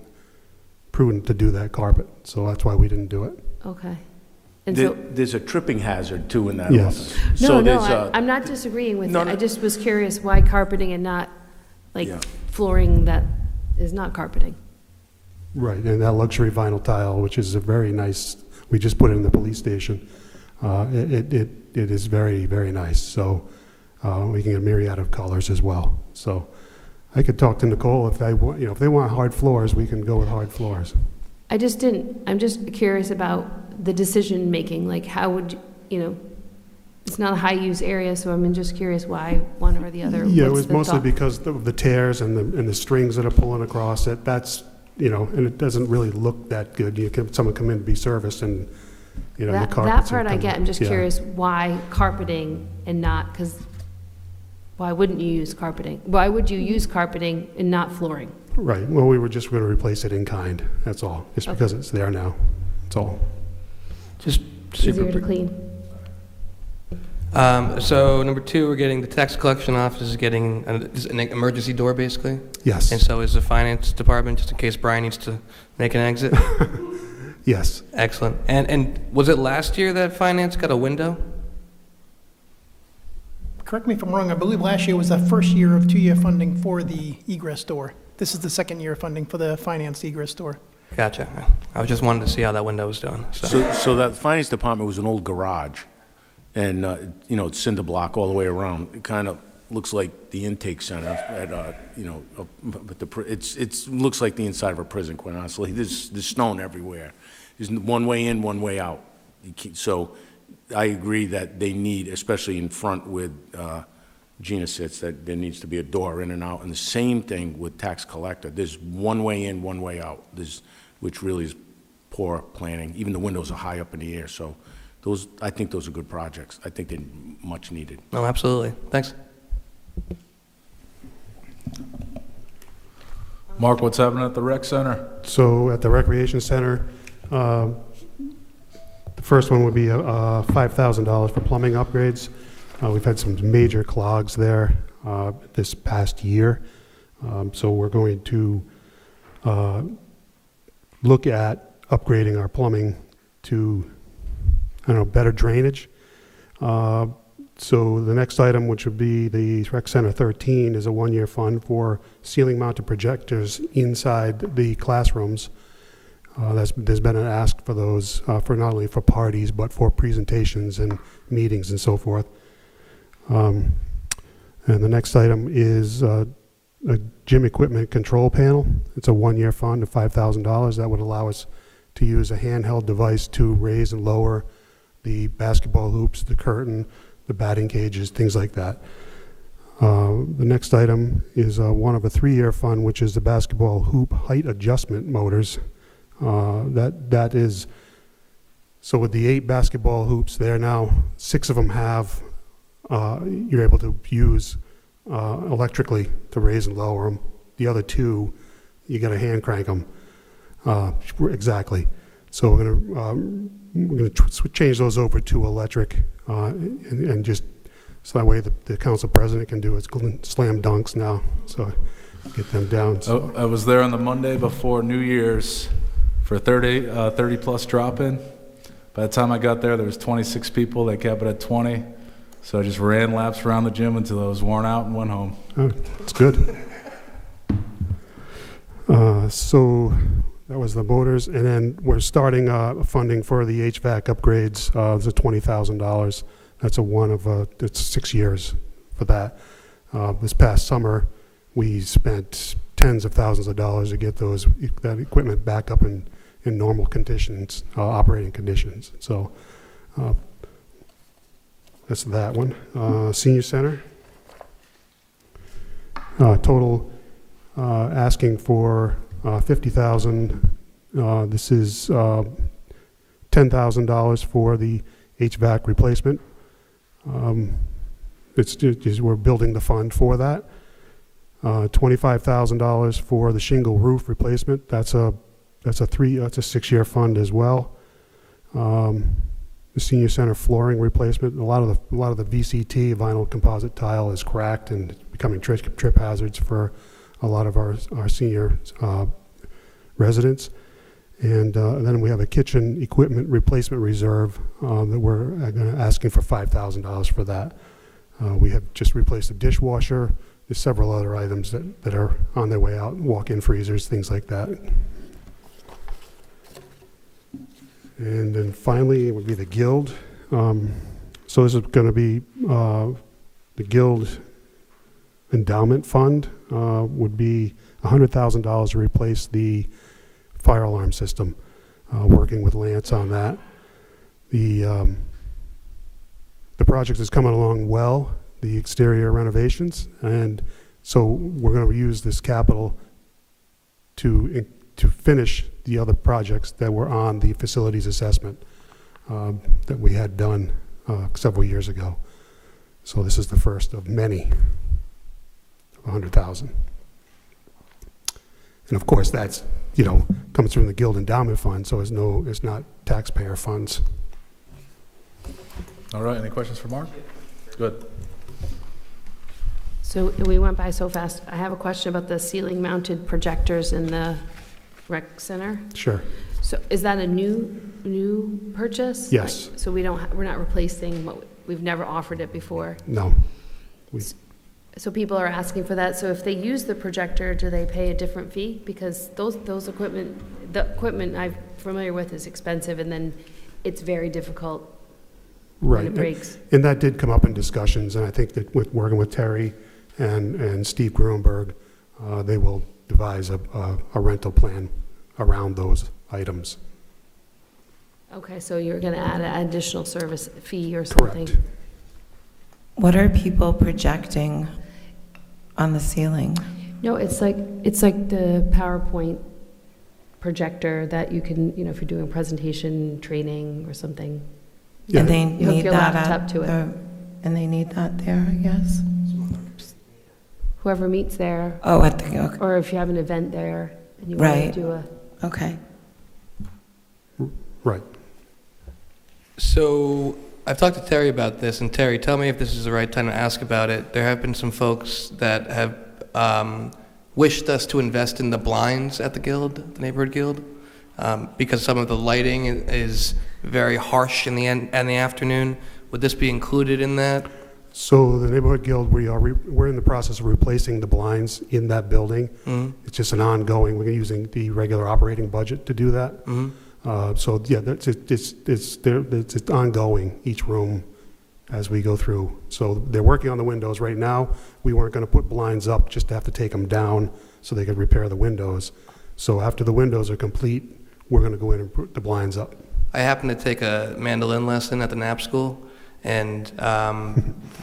prudent to do that carpet, so that's why we didn't do it. okay. And so, There's a tripping hazard too in that Yes. office. no, So no, there's I'm not disagreeing with No, it. no. I just was curious why carpeting and not like Yeah. flooring that is not carpeting. Right, and that luxury vinyl tile, which is a very nice, we just put it in the police station. It is very, very nice, so we can get a myriad of colors as well. So I could talk to Nicole if they want, if they want hard floors, we can go with hard floors. I'm just curious about the decision-making, like how would, it's not a high-use area, so I'm just curious why one or the other. Yeah, it What's was the mostly thought? because of the tears and the strings that are pulling across it. That's, and it doesn't really look that good. Someone come in to be serviced and, the That carpets are part I coming- get. I'm just yeah. curious why carpeting and not, because why wouldn't you use carpeting? Why would you use carpeting and not flooring? Right, well, we were just going to replace it in kind, that's all, just Okay. because it's there now, that's all. Just Easier to super. clean. So number two, we're getting, the tax collection office is getting an emergency door, basically? Yes. And so is the finance department, just in case Brian needs to make an exit? Yes. Excellent. And was it last year that finance got a window? Correct me if I'm wrong, I believe last year was the first year of two-year funding for the egress door. This is the second year of funding for the finance egress door. Gotcha. I was just wanted to see how that window was doing. So that finance department was an old garage, and, it's cinder block all the way around. It kind of looks like the intake center at, but it looks like the inside of a prison, quite honestly. There's stone everywhere. There's one way in, one way out. So I agree that they need, especially in front with Gina sits, that there needs to be a door in and out. And the same thing with tax collector. There's one way in, one way out, which really is poor planning. Even the windows are high up in the air. So I think those are good projects. I think they're much needed. Oh, absolutely. Thanks. Mark, what's happening at the rec center? So at the recreation center, the first one would be $5,000 for plumbing upgrades. We've had some major clogs there this past year. So we're going to look at upgrading our plumbing to, better drainage. So the next item, which would be the Rec Center 13, is a one-year fund for ceiling-mounted projectors inside the classrooms. There's been an ask for those, for not only for parties, but for presentations and meetings and so forth. And the next item is a gym equipment control panel. It's a one-year fund of $5,000. That would allow us to use a handheld device to raise and lower the basketball hoops, the curtain, the batting cages, things like that. The next item is one of a 3-year fund, which is the basketball hoop height adjustment motors. That is, so with the 8 basketball hoops there now, 6 of them have, you're able to use electrically to raise and lower them. The other 2, you got to hand crank them. Exactly. So we're going to change those over to electric, and just so that way the council president can do its slam dunks now. So get them down. So. I was there on the Monday before New Year's for 30 plus drop-in. By the time I got there was 26 people. They kept it at 20. So I just ran laps around the gym until I was worn out and went home. Oh, that's good. So that was the motors, and then we're starting funding for the HVAC upgrades. It's $20,000. That's it's 6 years for that. This past summer, we spent tens of thousands of dollars to get that equipment back up in normal conditions, operating conditions. So that's that one. Senior Center. Total asking for $50,000. This is $10,000 for the HVAC replacement. We're building the fund for that. $25,000 for the shingle roof replacement. That's a 6-year fund as well. The Senior Center flooring replacement. A lot of the VCT, vinyl composite tile, is cracked and becoming trip hazards for a lot of our senior residents. And then we have a kitchen equipment replacement reserve that we're asking for $5,000 for that. We have just replaced a dishwasher. There's several other items that are on their way out, walk-in freezers, things like that. And then finally, it would be the Guild. So this is going to be the Guild endowment fund would be $100,000 to replace the fire alarm system, working with Lance on that. The project is coming along well, the exterior renovations, and so we're going to use this capital to finish the other projects that were on the facilities assessment that we had done several years ago. So this is the first of many, 100,000. And of course, that's, comes from the Guild Endowment Fund, so it's not taxpayer funds. All right, any questions for Mark? Good. So we went by so fast. I have a question about the ceiling-mounted projectors in the rec center. Sure. So is that a new purchase? Yes. So we're not replacing we've never offered it before? No. So people are asking for that. So if they use the projector, do they pay a different fee? Because the equipment I'm familiar with is expensive, and then it's very difficult when it breaks. And that did come up in discussions, and I think that with working with Terry and Steve Gruenberg, they will devise a rental plan around those items. Okay, so you're going to add an additional service fee or something? Correct. What are people projecting on the ceiling? No, it's like the PowerPoint projector that you can, if you're doing a presentation, training or something. Yeah. And they You hook need your that laptop to it. and they need that there, I guess? Whoever meets there. Oh, okay. Or if you have an event there and you want Right. to do a. Okay. Right. So I've talked to Terry about this, and Terry, tell me if this is the right time to ask about it. There have been some folks that have wished us to invest in the blinds at the Guild, the Neighborhood Guild, because some of the lighting is very harsh in the afternoon. Would this be included in that? So the Neighborhood Guild, we're in the process of replacing the blinds in that building. Mm-hmm. It's just an ongoing, we're using the regular operating budget to do that. Mm-hmm. So yeah, it's ongoing, each room as we go through. So they're working on the windows right now. We weren't going to put blinds up just to have to take them down so they could repair the windows. So after the windows are complete, we're going to go in and put the blinds up. I happened to take a mandolin lesson at the Knapp School, and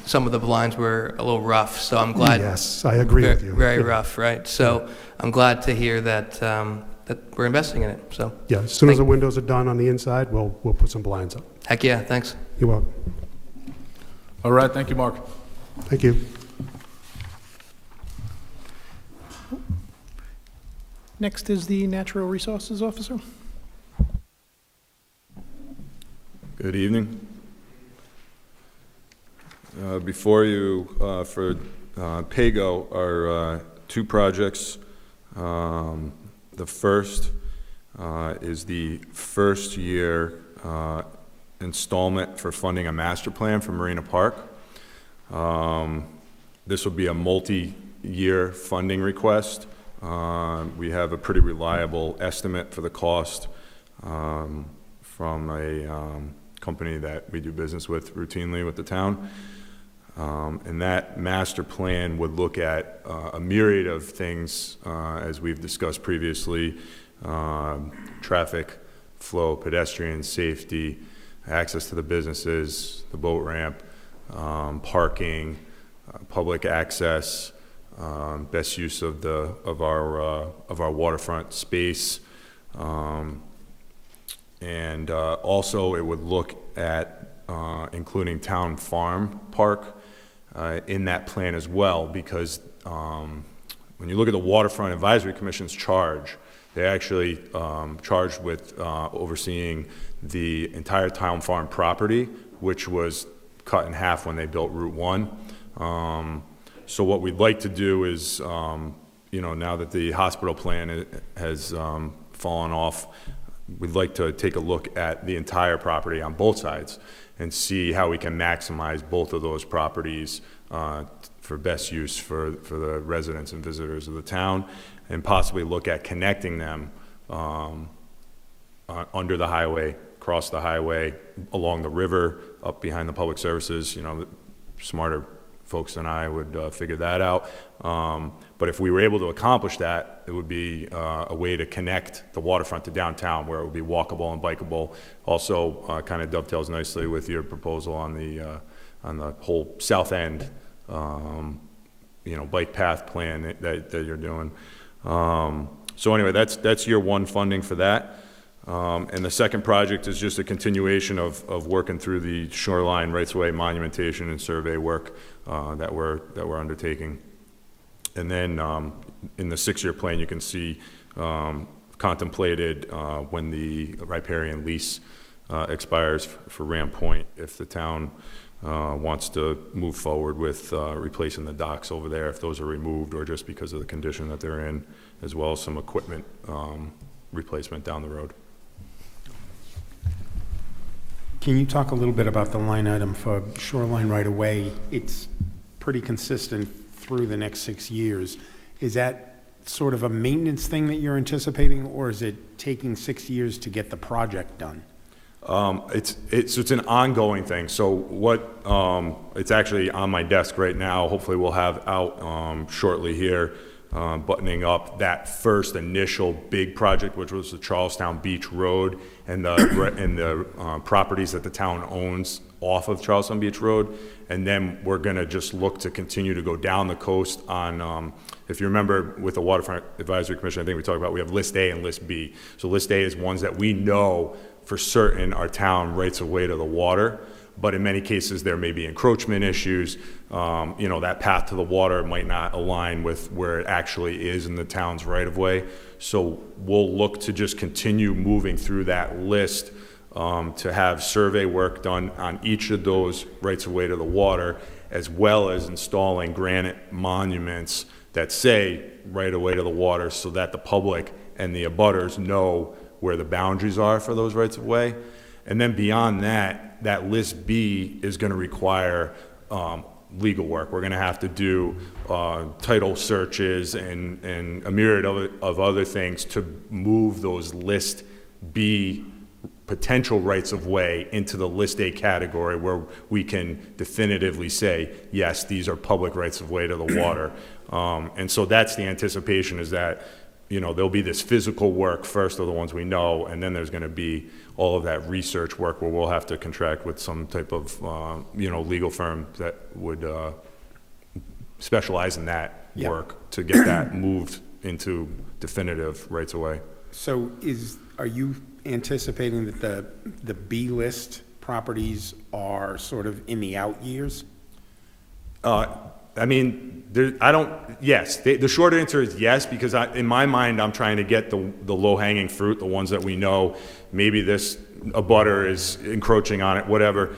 some of the blinds were a little rough, so I'm glad. Yes, I agree with you. Very Yeah. rough, right? So I'm glad to hear that, that we're investing in it, so. Yeah, as soon as the windows are done on the inside, we'll put some blinds up. Heck yeah, thanks. You're welcome. All right, thank you, Mark. Thank you. Next is the Natural Resources Officer. Good evening. Before you, for PAYGO, are two projects. The first is the first year installment for funding a master plan for Marina Park. This will be a multi-year funding request. We have a pretty reliable estimate for the cost from a company that we do business with routinely with the town. And that master plan would look at a myriad of things, as we've discussed previously, traffic flow, pedestrian safety, access to the businesses, the boat ramp, parking, public access, best use of our waterfront space, and also it would look at including Town Farm Park in that plan as well, because when you look at the Waterfront Advisory Commission's charge, they're actually charged with overseeing the entire Town Farm property, which was cut in half when they built Route 1. So what we'd like to do is, now that the hospital plan has fallen off, we'd like to take a look at the entire property on both sides and see how we can maximize both of those properties for best use for the residents and visitors of the town, and possibly look at connecting them under the highway, across the highway, along the river, up behind the public services. Smarter folks than I would figure that out. But if we were able to accomplish that, it would be a way to connect the waterfront to downtown, where it would be walkable and bikeable. Also, kind of dovetails nicely with your proposal on the whole south end, bike path plan that you're doing. So anyway, that's year one funding for that. And the second project is just a continuation of working through the shoreline rights-of-way monumentation and survey work that we're undertaking. And then in the 6-year plan, you can see contemplated when the riparian lease expires for Ram Point, if the town wants to move forward with replacing the docks over there, if those are removed, or just because of the condition that they're in, as well as some equipment replacement down the road. Can you talk a little bit about the line item for shoreline right-of-way? It's pretty consistent through the next 6 years. Is that sort of a maintenance thing that you're anticipating, or is it taking 6 years to get the project done? It's an ongoing thing. So it's actually on my desk right now. Hopefully we'll have out shortly here, buttoning up that first initial big project, which was the Charlestown Beach Road and the properties that the town owns off of Charlestown Beach Road. And then we're going to just look to continue to go down the coast on, if you remember with the Waterfront Advisory Commission, I think we talked about, we have List A and List B. So List A is ones that we know for certain are town rights of way to the water, but in many cases there may be encroachment issues. That path to the water might not align with where it actually is in the town's right of way. So we'll look to just continue moving through that list to have survey work done on each of those rights of way to the water, as well as installing granite monuments that say right of way to the water, so that the public and the abutters know where the boundaries are for those rights of way. And then beyond that, that List B is going to require legal work. We're going to have to do title searches and a myriad of other things to move those List B potential rights of way into the List A category, where we can definitively say, yes, these are public rights of way to the water. And so that's the anticipation, is that there'll be this physical work first of the ones we know, and then there's going to be all of that research work where we'll have to contract with some type of, legal firm that would specialize in that work to get that moved into definitive rights of way. So are you anticipating that the B list properties are sort of in the out years? Yes, the short answer is yes, because in my mind, I'm trying to get the low-hanging fruit, the ones that we know, maybe a butter is encroaching on it, whatever.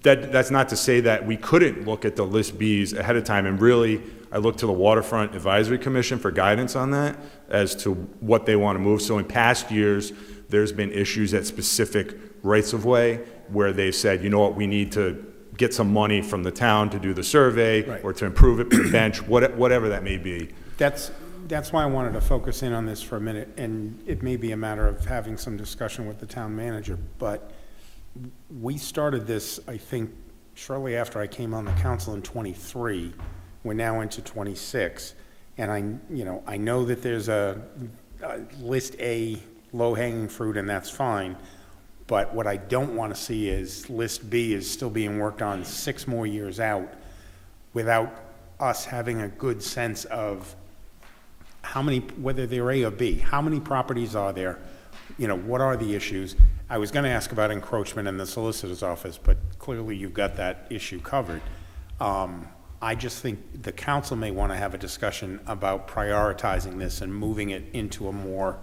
That's not to say that we couldn't look at the list Bs ahead of time, and really, I look to the Waterfront Advisory Commission for guidance on that as to what they want to move. So in past years, there's been issues at specific rights of way where they've said, you know what, we need to get some money from the town to do the survey or to improve it, put a bench, whatever that may be. That's why I wanted to focus in on this for a minute, and it may be a matter of having some discussion with the town manager, but we started this, I think, shortly after I came on the council in 23. We're now into 26, and I know that there's a list A low-hanging fruit, and that's fine. But what I don't want to see is list B is still being worked on 6 more years out without us having a good sense of how many, whether they're A or B, how many properties are there? What are the issues? I was going to ask about encroachment in the solicitor's office, but clearly you've got that issue covered. I just think the council may want to have a discussion about prioritizing this and moving it into a more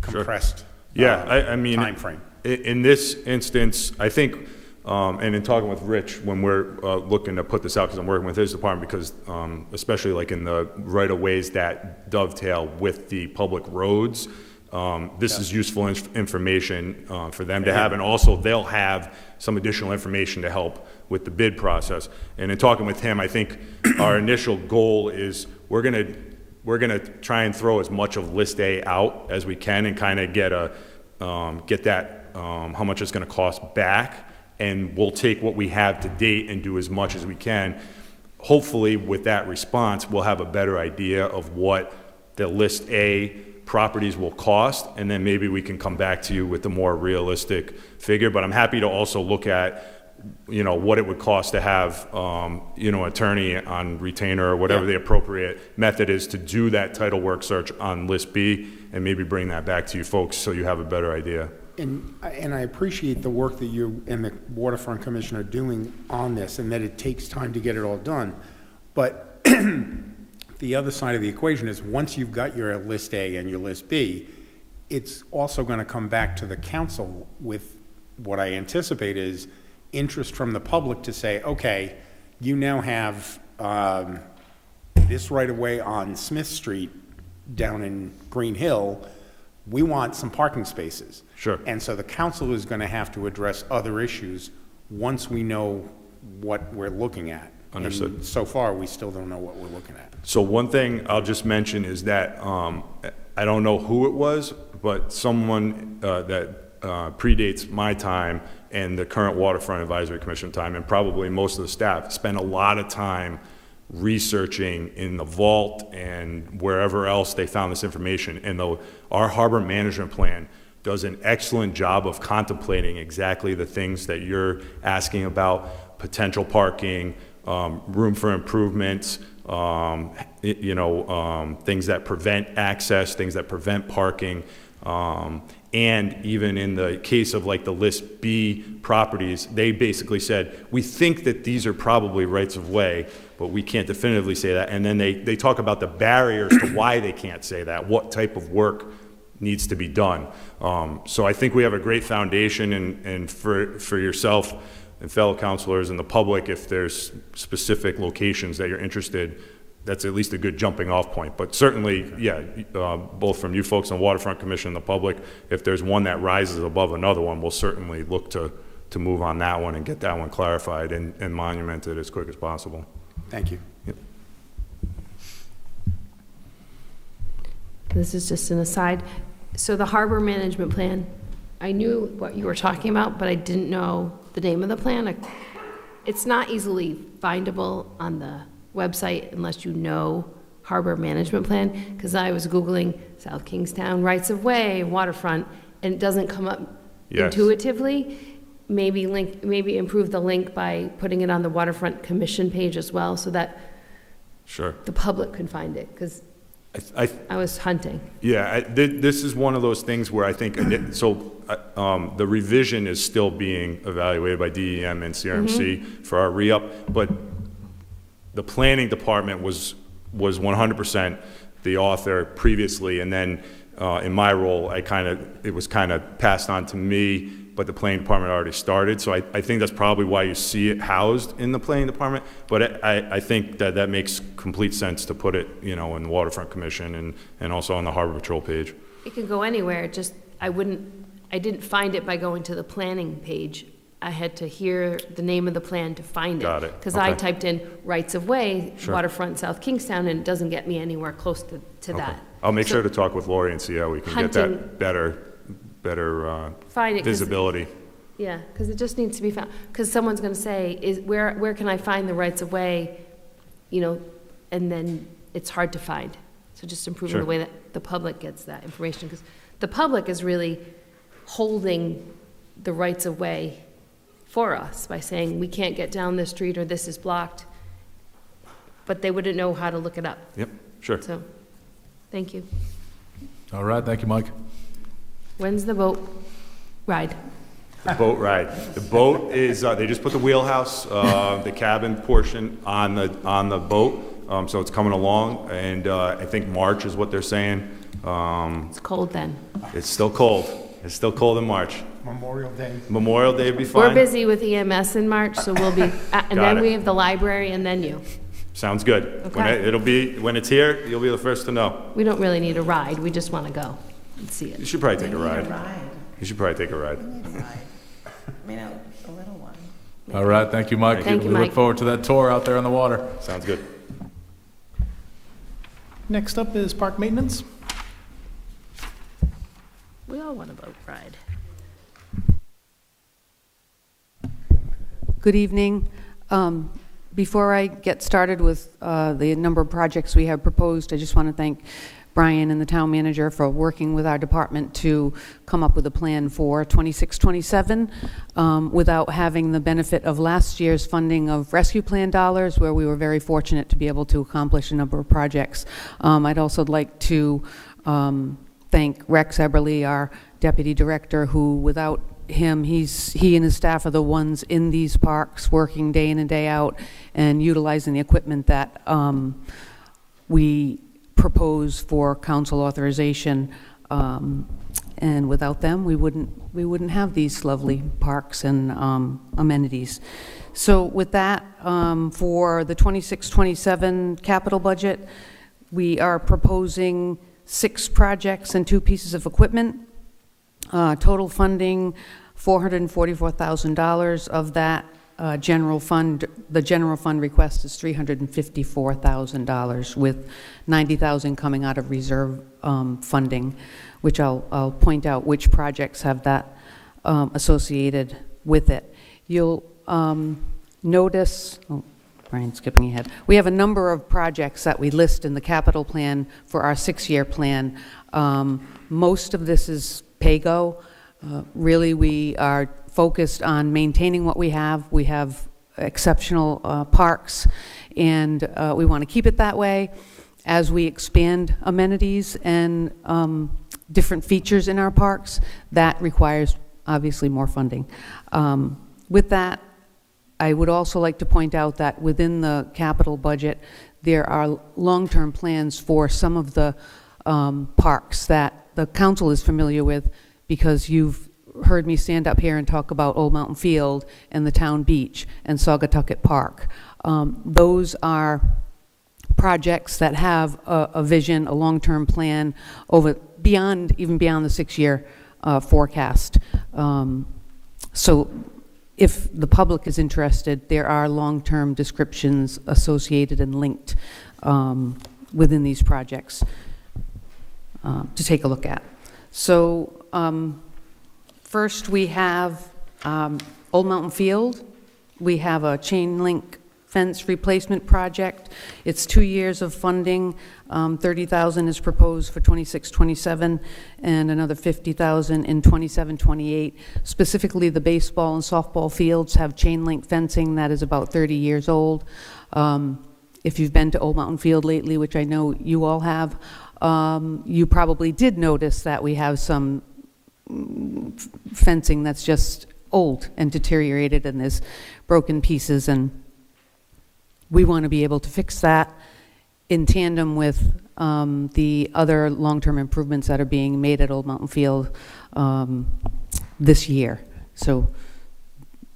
compressed time frame. In this instance, I think, and in talking with Rich, when we're looking to put this out, because I'm working with his department, because especially like in the right-of-ways that dovetail with the public roads, this is useful information for them to have, and also they'll have some additional information to help with the bid process. And in talking with him, I think our initial goal is we're gonna try and throw as much of list A out as we can and kind of get that how much it's going to cost back, and we'll take what we have to date and do as much as we can. Hopefully, with that response, we'll have a better idea of what the list A properties will cost, and then maybe we can come back to you with a more realistic figure. But I'm happy to also look at what it would cost to have attorney on retainer or whatever the appropriate method is to do that title work search on list B, and maybe bring that back to you folks so you have a better idea. And I appreciate the work that you and the Waterfront Commission are doing on this, and that it takes time to get it all done. But the other side of the equation is once you've got your list A and your list B, it's also going to come back to the council with what I anticipate is interest from the public to say, okay, you now have this right of way on Smith Street down in Green Hill. We want some parking spaces. Sure. And so the council is going to have to address other issues once we know what we're looking at. Understood. And so far, we still don't know what we're looking at. So one thing I'll just mention is that I don't know who it was, but someone that predates my time and the current Waterfront Advisory Commission time, and probably most of the staff, spent a lot of time researching in the vault and wherever else they found this information. And our harbor management plan does an excellent job of contemplating exactly the things that you're asking about: potential parking, room for improvements, things that prevent access, things that prevent parking. And even in the case of like the list B properties, they basically said, we think that these are probably rights of way, but we can't definitively say that. And then they talk about the barriers to why they can't say that, what type of work needs to be done. So I think we have a great foundation, and for yourself and fellow councilors and the public, if there's specific locations that you're interested, that's at least a good jumping off point. But certainly, both from you folks on Waterfront Commission and the public, if there's one that rises above another one, we'll certainly look to move on that one and get that one clarified and monumented as quick as possible. Thank you. Yep. This is just an aside. So the harbor management plan, I knew what you were talking about, but I didn't know the name of the plan. It's not easily findable on the website unless you know harbor management plan, because I was Googling South Kingstown rights-of-way, waterfront, and it doesn't come up Yes. intuitively. Maybe improve the link by putting it on the waterfront commission page as well, so that Sure. the public can find it, because I was hunting. Yeah, this is one of those things where I think, the revision is still being evaluated by DEM and CRMC for our re-up, but the planning department was 100% the author previously, and then in my role, it was kind of passed on to me, but the planning department already started, so I think that's probably why you see it housed in the planning department, but I think that makes complete sense to put it, in the Waterfront Commission and also on the Harbor Patrol page. It could go anywhere, just, I didn't find it by going to the planning page. I had to hear the name of the plan to find it. Got it. Because I Okay. typed in rights-of-way, Sure. waterfront, South Kingstown, and it doesn't get me anywhere close to Okay. that. I'll make So- sure to talk with Lori and see how we can get Hunting. that better Find it, 'cause- visibility. Yeah, because it just needs to be found, because someone's going to say, where can I find the rights-of-way, and then it's hard to find. So just improving Sure. the way that the public gets that information, because the public is really holding the rights-of-way for us by saying, we can't get down this street, or this is blocked, but they wouldn't know how to look it up. Yep, sure. So, thank you. All right, thank you, Mike. When's the boat ride? The boat ride. The boat is, they just put the wheelhouse, the cabin portion on the boat, so it's coming along, and I think March is what they're saying. It's cold then. It's still cold. It's still cold in March. Memorial Day. Memorial Day will be fine. We're busy with EMS in March, so we'll be, and Got then it. we have the library, and then you. Sounds good. Okay. When it's here, you'll be the first to know. We don't really need a ride, we just want to go and see You it. should probably take a ride. Ride. You should probably take a ride. I mean, a little one. All right, thank you, Mike. Thank you, We look Mike. forward to that tour out there on the water. Sounds good. Next up is park maintenance. We all want a boat ride. Good evening. Before I get started with the number of projects we have proposed, I just want to thank Brian and the town manager for working with our department to come up with a plan for 26-27 without having the benefit of last year's funding of rescue plan dollars, where we were very fortunate to be able to accomplish a number of projects. I'd also like to thank Rex Eberly, our deputy director, who without him, he and his staff are the ones in these parks working day in and day out and utilizing the equipment that we propose for council authorization, and without them, we wouldn't have these lovely parks and amenities. So with that, for the 26-27 capital budget, we are proposing 6 projects and 2 pieces of equipment. Total funding, $444,000. Of that, the general fund request is $354,000, with $90,000 coming out of reserve funding, which I'll point out which projects have that associated with it. You'll notice, Brian's skipping ahead. We have a number of projects that we list in the capital plan for our 6-year plan. Most of this is pay-go. Really, we are focused on maintaining what we have. We have exceptional parks, and we want to keep it that way. As we expand amenities and different features in our parks, that requires obviously more funding. With that, I would also like to point out that within the capital budget, there are long-term plans for some of the parks that the council is familiar with, because you've heard me stand up here and talk about Old Mountain Field and the town beach and Saugatucket Park. Those are projects that have a vision, a long-term plan even beyond the 6-year forecast. So if the public is interested, there are long-term descriptions associated and linked within these projects to take a look at. So first we have Old Mountain Field. We have a chain link fence replacement project. It's 2 years of funding. $30,000 is proposed for 26-27, and another $50,000 in 27-28. Specifically, the baseball and softball fields have chain link fencing that is about 30 years old. If you've been to Old Mountain Field lately, which I know you all have, you probably did notice that we have some fencing that's just old and deteriorated, and there's broken pieces, and we want to be able to fix that in tandem with the other long-term improvements that are being made at Old Mountain Field this year. So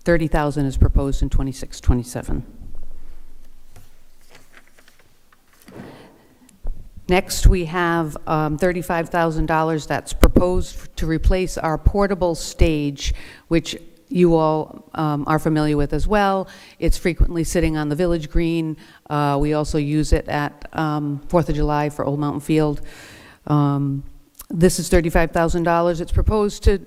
$30,000 is proposed in 26-27. Next, we have $35,000 that's proposed to replace our portable stage, which you all are familiar with as well. It's frequently sitting on the village green. We also use it at 4th of July for Old Mountain Field. This is $35,000. It's proposed to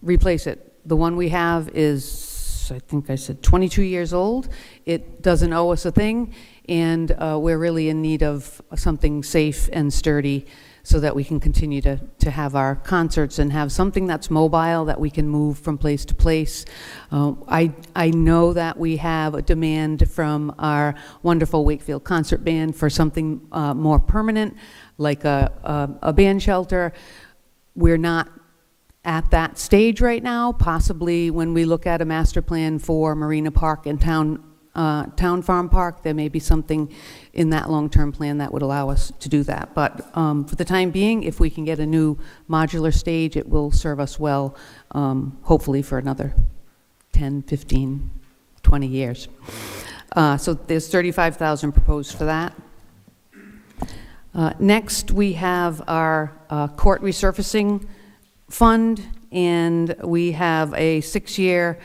replace it. The one we have is, I think I said 22 years old. It doesn't owe us a thing, and we're really in need of something safe and sturdy so that we can continue to have our concerts and have something that's mobile that we can move from place to place. I know that we have a demand from our wonderful Wakefield Concert Band for something more permanent, like a band shelter. We're not at that stage right now. Possibly when we look at a master plan for Marina Park and Town Farm Park, there may be something in that long-term plan that would allow us to do that. But for the time being, if we can get a new modular stage, it will serve us well, hopefully for another 10, 15, 20 years. So there's $35,000 proposed for that. Next, we have our court resurfacing fund, and we have a 6-year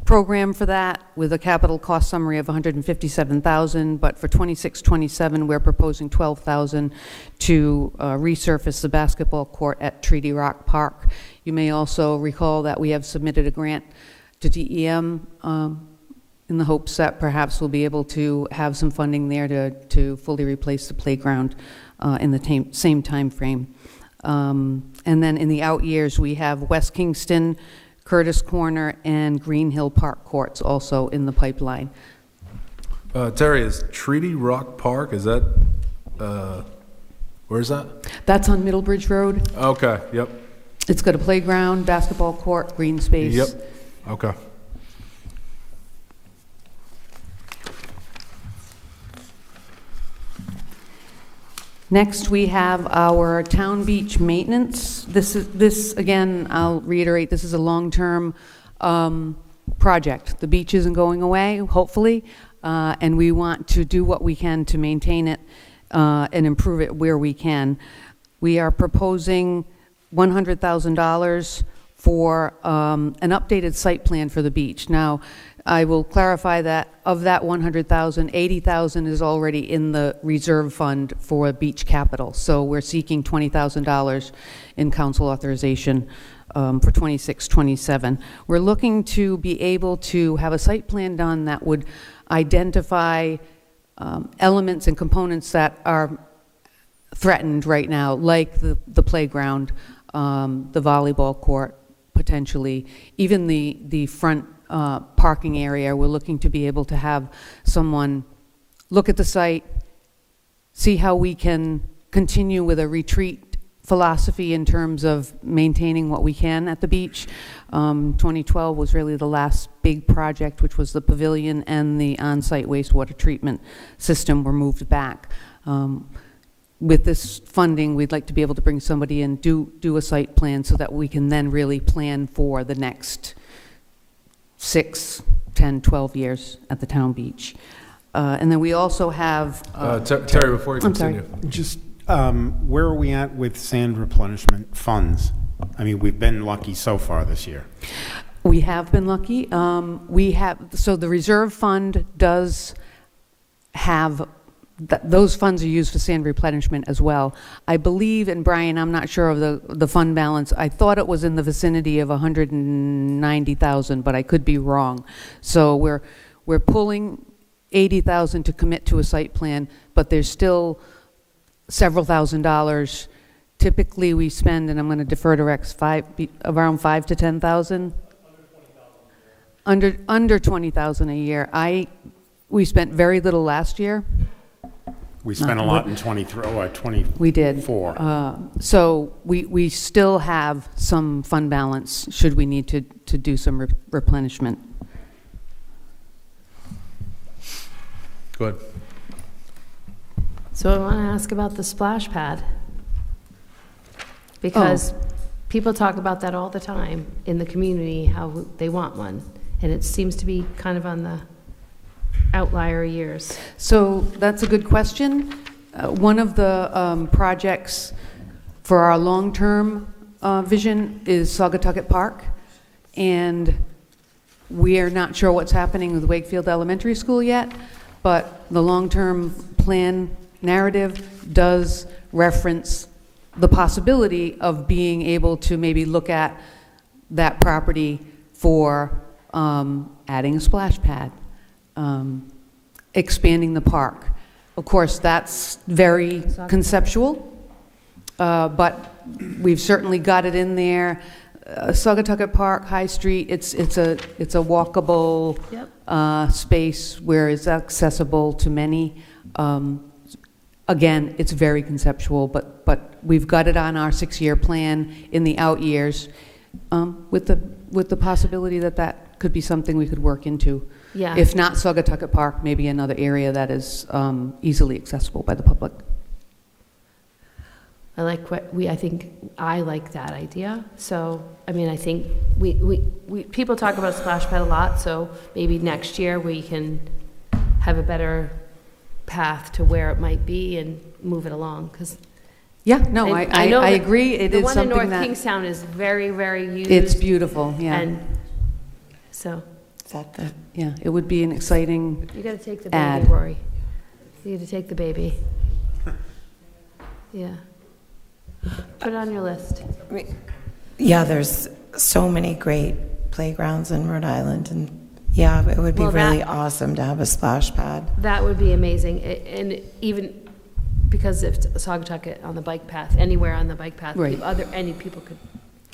program for that with a capital cost summary of $157,000, but for 26-27 we're proposing $12,000 to resurface the basketball court at Treaty Rock Park. You may also recall that we have submitted a grant to DEM in the hopes that perhaps we'll be able to have some funding there to fully replace the playground in the same time frame. And then in the out years we have West Kingston, Curtis Corner, and Green Hill Park courts also in the pipeline. Terry, is Treaty Rock Park, is that, where is that? That's on Middlebridge Road. Okay, yep. It's got a playground, basketball court, green space. Yep, okay. Next, we have our town beach maintenance. This again, I'll reiterate, this is a long-term project. The beach isn't going away, hopefully, and we want to do what we can to maintain it and improve it where we can. We are proposing $100,000 for an updated site plan for the beach. Now, I will clarify that of that $100,000, $80,000 is already in the reserve fund for beach capital. So we're seeking $20,000 in council authorization for 26-27. We're looking to be able to have a site plan done that would identify elements and components that are threatened right now, like the playground, the volleyball court, potentially, even the front parking area. We're looking to be able to have someone look at the site, see how we can continue with a retreat philosophy in terms of maintaining what we can at the beach. 2012 was really the last big project, which was the pavilion and the on-site wastewater treatment system were moved back. With this funding, we'd like to be able to bring somebody in, do a site plan so that we can then really plan for the next 6, 10, 12 years at the town beach. And then we also have... Terry, before you continue. I'm sorry. Just, where are we at with sand replenishment funds? I mean, we've been lucky so far this year. We have been lucky. So the reserve fund does have those funds are used for sand replenishment as well. I believe, and Brian, I'm not sure of the fund balance, I thought it was in the vicinity of 190,000, but I could be wrong. So we're pulling 80,000 to commit to a site plan, but there's still several $1,000s. Typically, we spend, and I'm going to defer to Rex, around 5 to 10,000. Under 20,000 a year. We spent very little last year. We spent a lot in 23, or 24. We did. So we still have some fund balance should we need to do some replenishment. Good. So I want to ask about the splash pad. Because people talk about that all the time in the community, how they want one. And it seems to be kind of on the outlier years. So that's a good question. One of the projects for our long-term vision is Saugatucket Park. And we are not sure what's happening with Wakefield Elementary School yet, but the long-term plan narrative does reference the possibility of being able to maybe look at that property for adding a splash pad, expanding the park. Of course, that's very conceptual, but we've certainly got it in there. Saugatucket Park, High Street, it's a walkable space where it's accessible to many. Again, it's very conceptual, but we've got it on our 6-year plan in the out years, with the possibility that could be something we could work into. Yeah. If not Saugatucket Park, maybe another area that is easily accessible by the public. I think I like that idea. So, I mean, I think people talk about splash pad a lot, so maybe next year we can have a better path to where it might be and move it along, because yeah, no, I agree. It is something the one in North that Kingstown is very, very used. It's beautiful, yeah. And so yeah, it would be an exciting you got to take the ad. baby, Rory. You got to take the baby. Yeah. Put it on your list. Yeah, there's so many great playgrounds in Rhode Island, and yeah, it would be really awesome to have a splash pad. That would be amazing, and even because if Saugatucket on the bike path, anywhere on the bike path, Right. any people could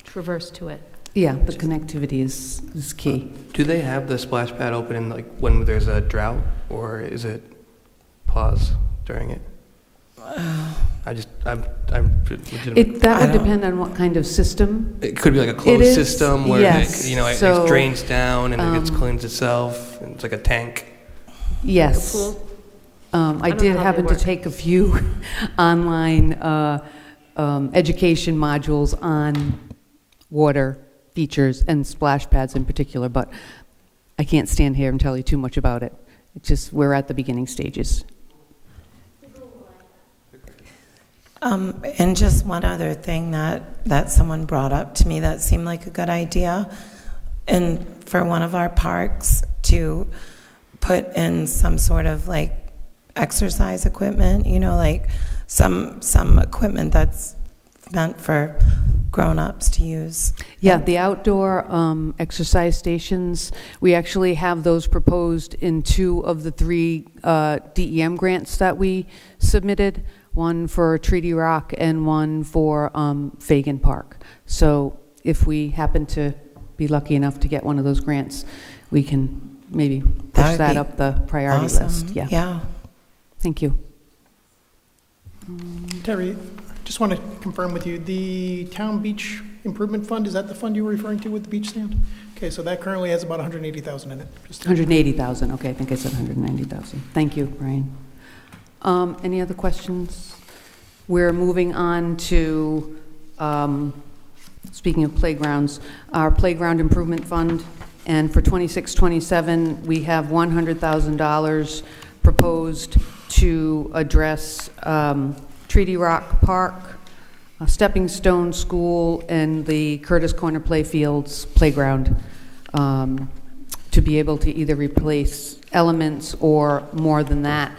traverse to it. Yeah, the connectivity is key. Do they have the splash pad open in like when there's a drought, or is it pause during it? I'm legitimately. That would depend on what kind of system. It could be like a closed system where yes. it drains down and it cleans itself. And it's like a tank. Yes. Like a pool? I don't did know how happen they to work. take a few online education modules on water features and splash pads in particular, but I can't stand here and tell you too much about it. It's just we're at the beginning stages. And just one other thing that someone brought up to me that seemed like a good idea, and for one of our parks to put in some sort of like exercise equipment, like some equipment that's meant for grown-ups to use. Yeah, the outdoor exercise stations, we actually have those proposed in 2 of the 3 DEM grants that we submitted, one for Treaty Rock and one for Fagan Park. So if we happen to be lucky enough to get one of those grants, we can maybe push that up the priority list. Yeah. Thank you. Terry, just want to confirm with you, the Town Beach Improvement Fund, is that the fund you were referring to with the beach stand? Okay, so that currently has about 180,000 in it. 180,000, okay, I think I said 190,000. Thank you, Brian. Any other questions? We're moving on to, speaking of playgrounds, our Playground Improvement Fund, and for 26-27, we have $100,000 proposed to address Treaty Rock Park, Stepping Stone School, and the Curtis Corner Playfields Playground, to be able to either replace elements or more than that.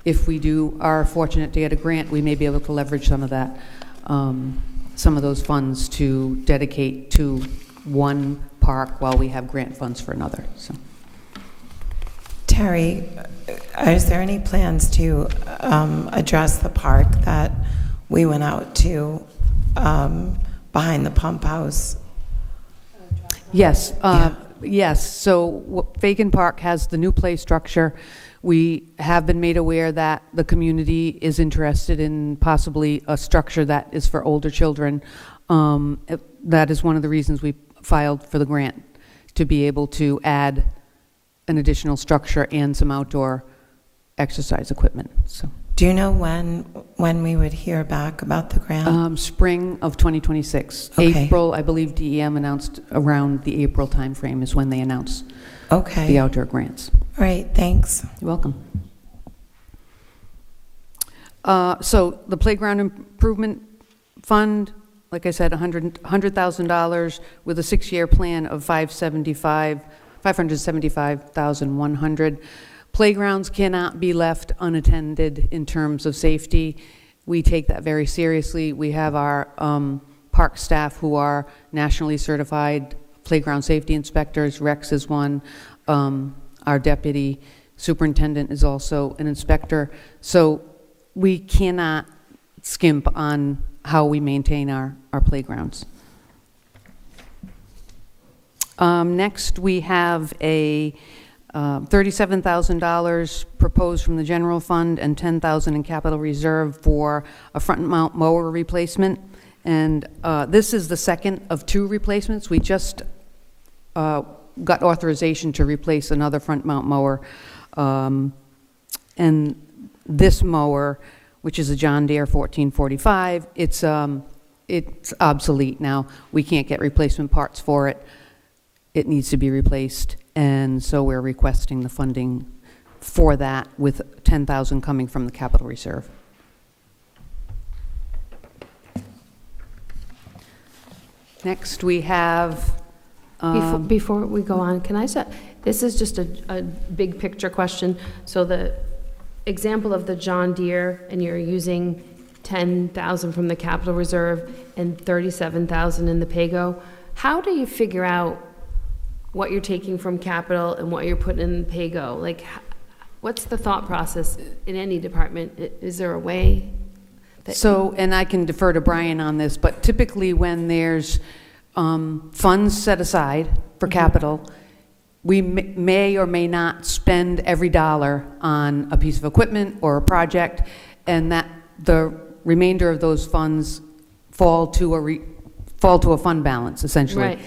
if we are fortunate to get a grant, we may be able to leverage some of that, some of those funds to dedicate to one park while we have grant funds for another, so. Terry, is there any plans to address the park that we went out to behind the pump house? Yes, yes. So Fagan Park has the new play structure. We have been made aware that the community is interested in possibly a structure that is for older children. That is one of the reasons we filed for the grant, to be able to add an additional structure and some outdoor exercise equipment. So, do you know when we would hear back about the grant? Spring of 2026. Okay. April, I believe DEM announced around the April timeframe is when they announce the outdoor grants. All right, thanks. You're welcome. So the playground improvement fund, like I said, $100,000 with a 6-year plan of $575,100. Playgrounds cannot be left unattended in terms of safety. We take that very seriously. We have our park staff who are nationally certified playground safety inspectors. Rex is one. Our deputy superintendent is also an inspector. So we cannot skimp on how we maintain our playgrounds. Next, we have a $37,000 proposed from the general fund and $10,000 in capital reserve for a front mount mower replacement. And this is the second of 2 replacements. We just got authorization to replace another front mount mower. And this mower, which is a John Deere 1445, it's obsolete now. We can't get replacement parts for it. It needs to be replaced, and so we're requesting the funding for that, with $10,000 coming from the capital reserve. Next, we have Before we go on, can I say, this is just a big picture question. So the example of the John Deere, and you're using $10,000 from the capital reserve and $37,000 in the PAYGO, how do you figure out what you're taking from capital and what you're putting in PAYGO? Like, what's the thought process in any department? Is there a way? So, and I can defer to Brian on this, but typically when there's funds set aside for capital, we may or may not spend every dollar on a piece of equipment or a project, and that the remainder of those funds fall to a fund balance, essentially. Right.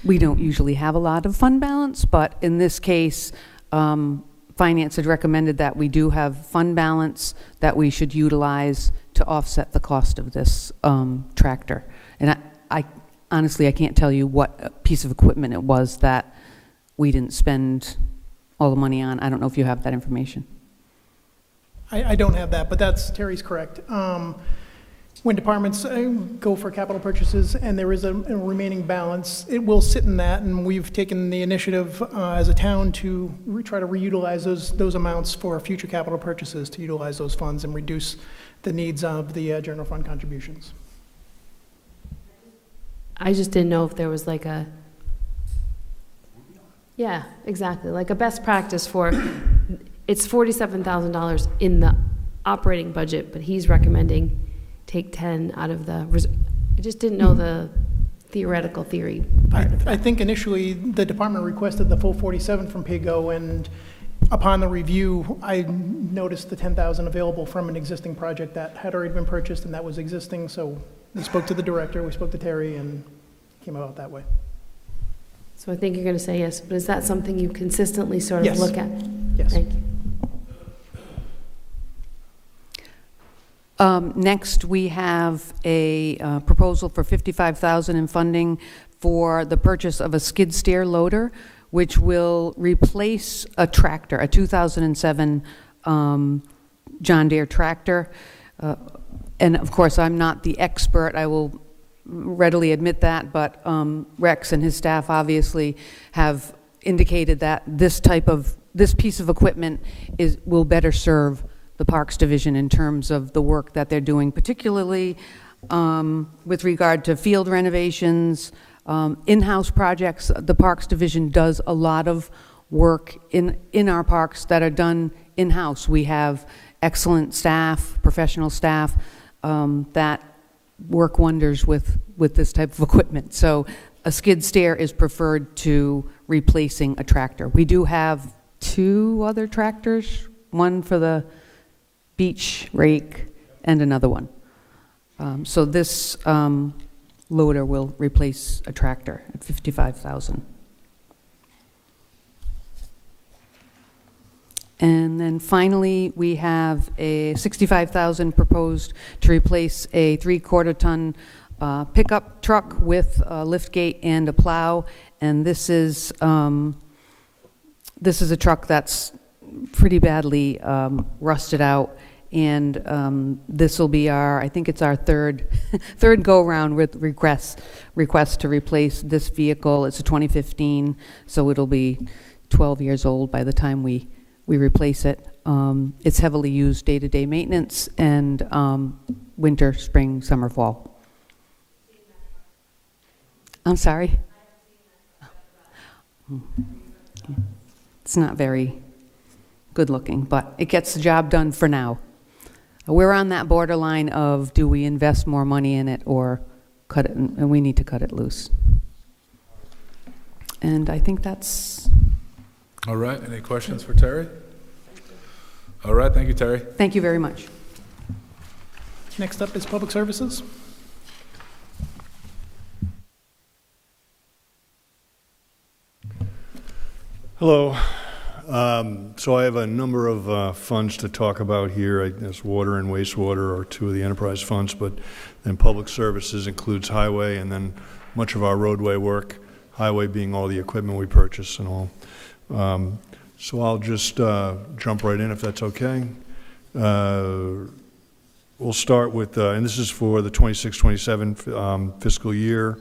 We don't usually have a lot of fund balance, but in this case, Finance had recommended that we do have fund balance that we should utilize to offset the cost of this tractor. And I honestly, I can't tell you what piece of equipment it was that we didn't spend all the money on. I don't know if you have that information. I don't have that, but Terry's correct. When departments go for capital purchases and there is a remaining balance, it will sit in that, and we've taken the initiative as a town to try to reutilize those amounts for future capital purchases, to utilize those funds and reduce the needs of the general fund contributions. I just didn't know if there was like a, yeah, exactly, like a best practice for, it's $47,000 in the operating budget, but he's recommending take 10 out of the, I just didn't know the theoretical theory part of that. I think initially the department requested the full 47 from PAYGO, and upon the review, I noticed the 10,000 available from an existing project that had already been purchased and that was existing, so we spoke to the director, we spoke to Terry, and came about that way. So I think you're going to say yes, but is that something you consistently sort of look at? Yes. Thank you. Next, we have a proposal for $55,000 in funding for the purchase of a skid steer loader, which will replace a tractor, a 2007 John Deere tractor. And of course, I'm not the expert, I will readily admit that, but Rex and his staff obviously have indicated that this piece of equipment will better serve the Parks Division in terms of the work that they're doing, particularly with regard to field renovations, in-house projects. The Parks Division does a lot of work in our parks that are done in-house. We have excellent staff, professional staff, that work wonders with this type of equipment. So a skid steer is preferred to replacing a tractor. We do have 2 other tractors, one for the beach rake and another one. So this loader will replace a tractor at $55,000. And then finally, we have a $65,000 proposed to replace a 3/4 ton pickup truck with a lift gate and a plow. And this is a truck that's pretty badly rusted out. And this will be I think it's our third go-around with requests to replace this vehicle. It's a 2015, so it'll be 12 years old by the time we replace it. It's heavily used day-to-day maintenance and winter, spring, summer, fall. I'm sorry? It's not very good looking, but it gets the job done for now. We're on that borderline of, do we invest more money in it or cut it, and we need to cut it loose. And I think that's... All right, any questions for Terry? All right, thank you, Terry. Thank you very much. Next up is Public Services. Hello. So I have a number of funds to talk about here. I guess water and wastewater are 2 of the enterprise funds, but then public services includes highway and then much of our roadway work, highway being all the equipment we purchase and all. So I'll just jump right in if that's okay. We'll start with, and this is for the 26-27 fiscal year.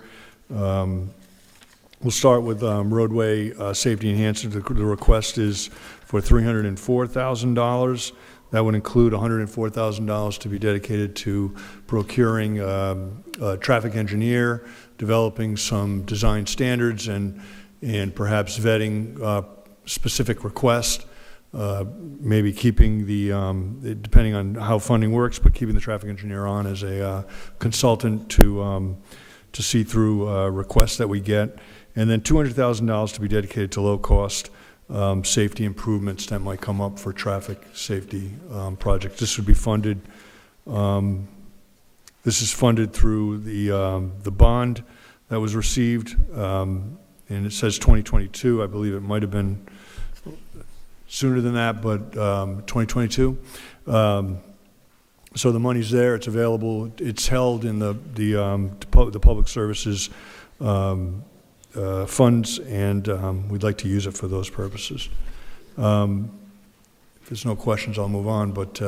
We'll start with roadway safety enhancement. The request is for $304,000. That would include $104,000 to be dedicated to procuring a traffic engineer, developing some design standards, and perhaps vetting specific requests. Maybe keeping depending on how funding works, but keeping the traffic engineer on as a consultant to see through requests that we get. And then $200,000 to be dedicated to low-cost safety improvements that might come up for traffic safety projects. This would be funded. This is funded through the bond that was received, and it says 2022. I believe it might have been sooner than that, but 2022. So the money's there. It's available. It's held in the public services funds, and we'd like to use it for those purposes. If there's no questions, I'll move on. But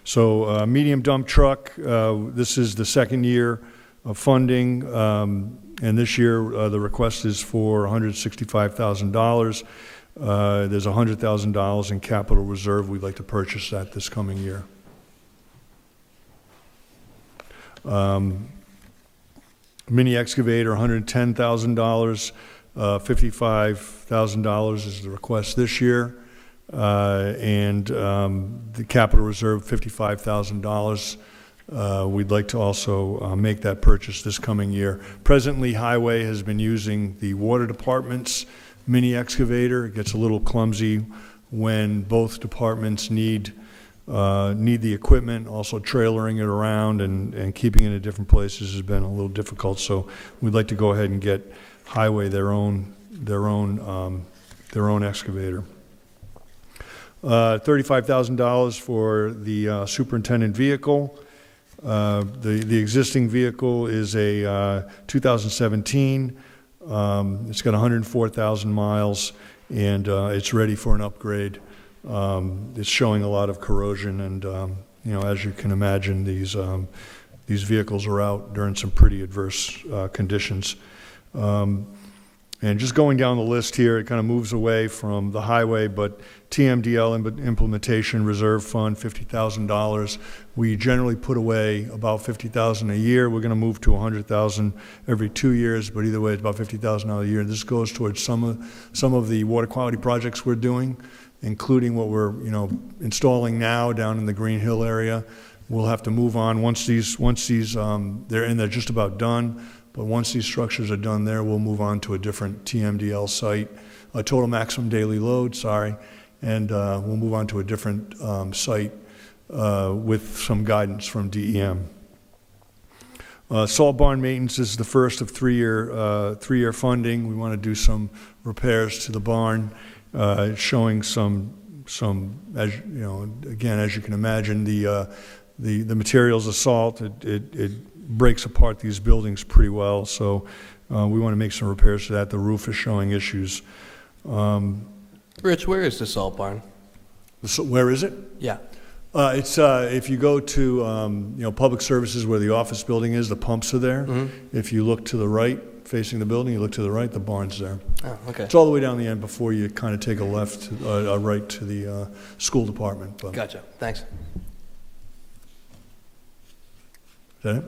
so medium dump truck, this is the second year of funding, and this year the request is for $165,000. There's $100,000 in capital reserve. We'd like to purchase that this coming year. Mini excavator, $110,000. $55,000 is the request this year. And the capital reserve, $55,000. We'd like to also make that purchase this coming year. Presently, Highway has been using the water department's mini excavator. It gets a little clumsy when both departments need the equipment. Also trailering it around and keeping it in different places has been a little difficult. So we'd like to go ahead and get Highway their own excavator. $35,000 for the superintendent vehicle. The existing vehicle is a 2017. It's got 104,000 miles, and it's ready for an upgrade. It's showing a lot of corrosion, and as you can imagine, these vehicles are out during some pretty adverse conditions. And just going down the list here, it kind of moves away from the highway, but TMDL implementation reserve fund, $50,000. We generally put away about $50,000 a year. We're going to move to $100,000 every 2 years, but either way, it's about $50,000 a year. This goes towards some of the water quality projects we're doing, including what we're installing now down in the Green Hill area. We'll have to move on once these they're just about done. But once these structures are done there, we'll move on to a different TMDL site, a total maximum daily load, and we'll move on to a different site with some guidance from DEM. Salt barn maintenance is the first of three-year funding. We want to do some repairs to the barn, showing some as you can imagine, the materials of salt, it breaks apart these buildings pretty well, so we want to make some repairs to that. The roof is showing issues. Rich, where is the salt barn? Where is it? Yeah. It's if you go to public services where the office building is, the pumps are there. Mm-hmm. If you look to the right, facing the building, you look to the right, the barn's there. Oh, okay. It's all the way down the end before you kind of take a right to the school department. But. Gotcha. Thanks. Is that it?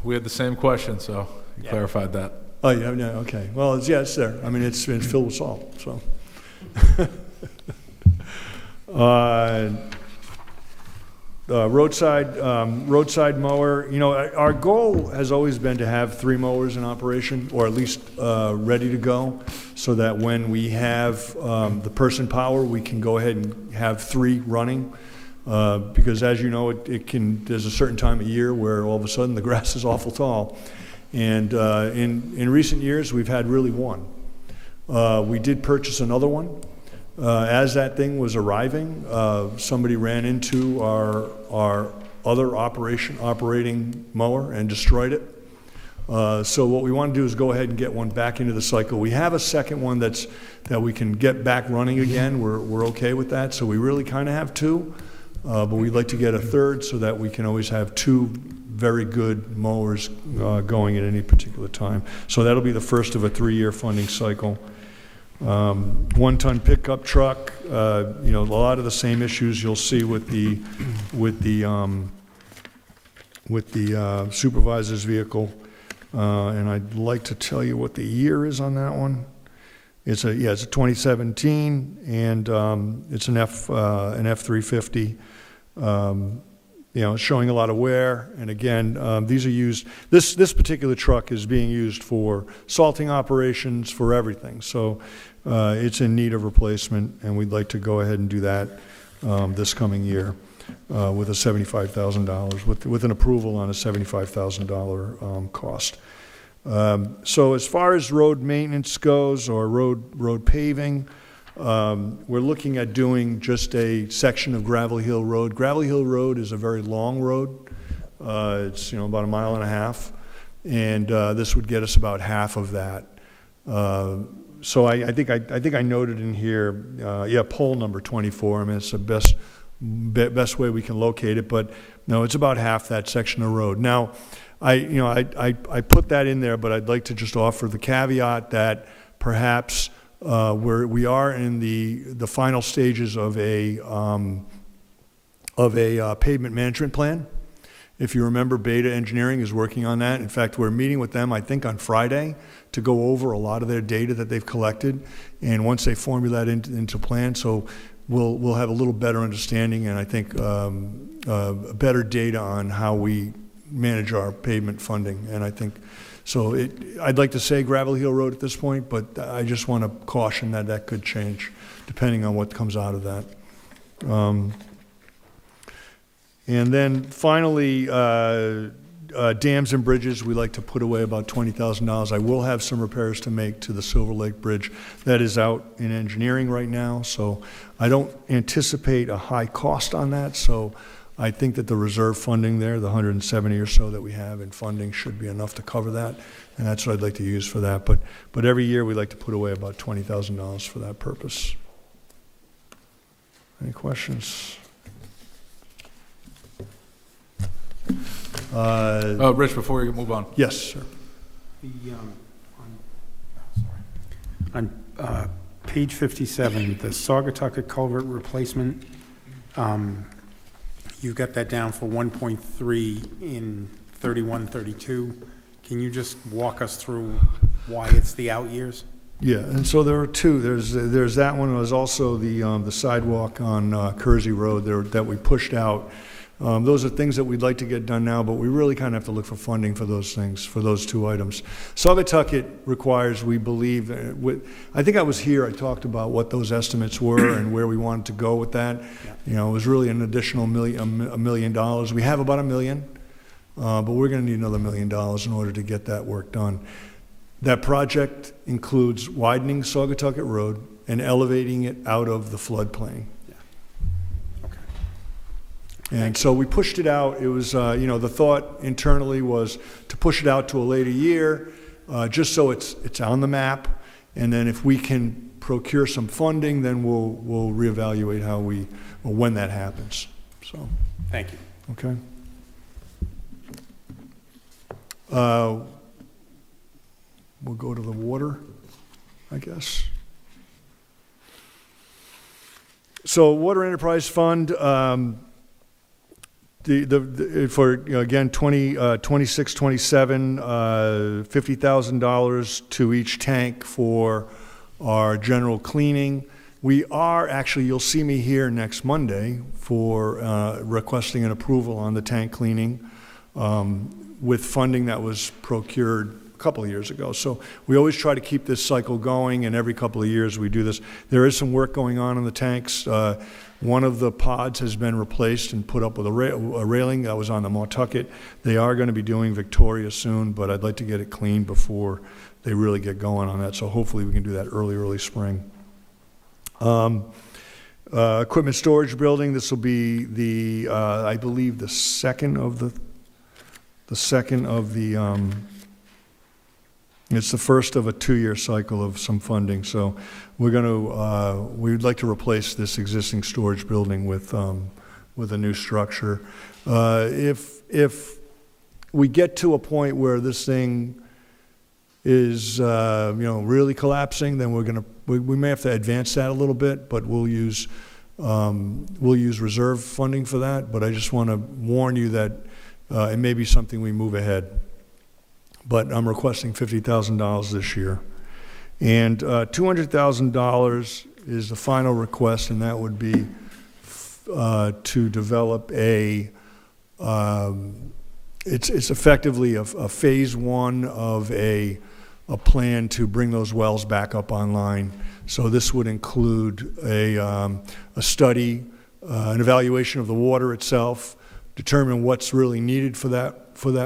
We had the same question, so you clarified that. Oh, yeah, okay. Well, it's there. I mean, it's filled with salt, so. Roadside mower, our goal has always been to have 3 mowers in operation, or at least ready to go, so that when we have the person power, we can go ahead and have 3 running. Because as you know, there's a certain time of year where all of a sudden the grass is awful tall. And in recent years, we've had really 1. We did purchase another one. As that thing was arriving, somebody ran into our other operating mower and destroyed it. So what we want to do is go ahead and get one back into the cycle. We have a second one that we can get back running again. We're okay with that. So we really kind of have 2. But we'd like to get a third so that we can always have 2 very good mowers going at any particular time. So that'll be the first of a 3-year funding cycle. 1-ton pickup truck, a lot of the same issues you'll see with the supervisor's vehicle. And I'd like to tell you what the year is on that one. It's a 2017, and it's an F350. It's showing a lot of wear, and again, these are used. This particular truck is being used for salting operations, for everything. So it's in need of replacement, and we'd like to go ahead and do that this coming year with a $75,000 with an approval on a $75,000 cost. So as far as road maintenance goes, or road paving, we're looking at doing just a section of Gravel Hill Road. Gravel Hill Road is a very long road. It's about 1.5 miles, and this would get us about half of that. So I think I noted in here, pole number 24. I mean, it's the best way we can locate it, but no, it's about half that section of road. Now, I put that in there, but I'd like to just offer the caveat that perhaps we are in the final stages of a pavement management plan. If you remember, Beta Engineering is working on that. In fact, we're meeting with them, I think, on Friday to go over a lot of their data that they've collected. And once they formulate that into plan, so we'll have a little better understanding, and I think better data on how we manage our pavement funding. And I think, so I'd like to say Gravel Hill Road at this point, but I just want to caution that could change depending on what comes out of that. And then finally, dams and bridges, we like to put away about $20,000. I will have some repairs to make to the Silver Lake Bridge. That is out in engineering right now, so I don't anticipate a high cost on that. So I think that the reserve funding there, the 170 or so that we have in funding, should be enough to cover that, and that's what I'd like to use for that. But every year we like to put away about $20,000 for that purpose. Any questions? Rich, before we move on. Yes, sir. On page 57, the Saugatucket culvert replacement, you got that down for 1.3 in 31, 32. Can you just walk us through why it's the out years? Yeah, and so there are two. There's that one. There's also the sidewalk on Kersey Road there that we pushed out. Those are things that we'd like to get done now, but we really kind of have to look for funding for those things, for those two items. Saugatucket requires, we believe, I think I was here, I talked about what those estimates were and where we wanted to go with that. You know, it was really an additional $1 million. We have about $1 million, but we're going to need another $1 million in order to get that work done. That project includes widening Saugatucket Road and elevating it out of the floodplain. And so we pushed it out. It was, you know, the thought internally was to push it out to a later year, just so it's on the map. And then if we can procure some funding, then we'll reevaluate how or when that happens. So. Thank you. Okay. We'll go to the water, I guess. So Water Enterprise Fund, for, again, 26, 27, $50,000 to each tank for our general cleaning. We are actually, you'll see me here next Monday for requesting an approval on the tank cleaning with funding that was procured a couple of years ago. So we always try to keep this cycle going, and every couple of years we do this. There is some work going on in the tanks. One of the pods has been replaced and put up with a railing that was on the Mawtucket. They are going to be doing Victoria soon, but I'd like to get it cleaned before they really get going on that. So hopefully we can do that early spring. Equipment storage building. This will be the, I believe, the second of the. It's the first of a 2-year cycle of some funding. So we're going to, we'd like to replace this existing storage building with a new structure. If we get to a point where this thing is, you know, really collapsing, then we may have to advance that a little bit, but we'll use reserve funding for that. But I just want to warn you that it may be something we move ahead. But I'm requesting $50,000 this year. And $200,000 is the final request, and that would be to develop it's effectively a phase one of a plan to bring those wells back up online. So this would include a study, an evaluation of the water itself, determine what's really needed for that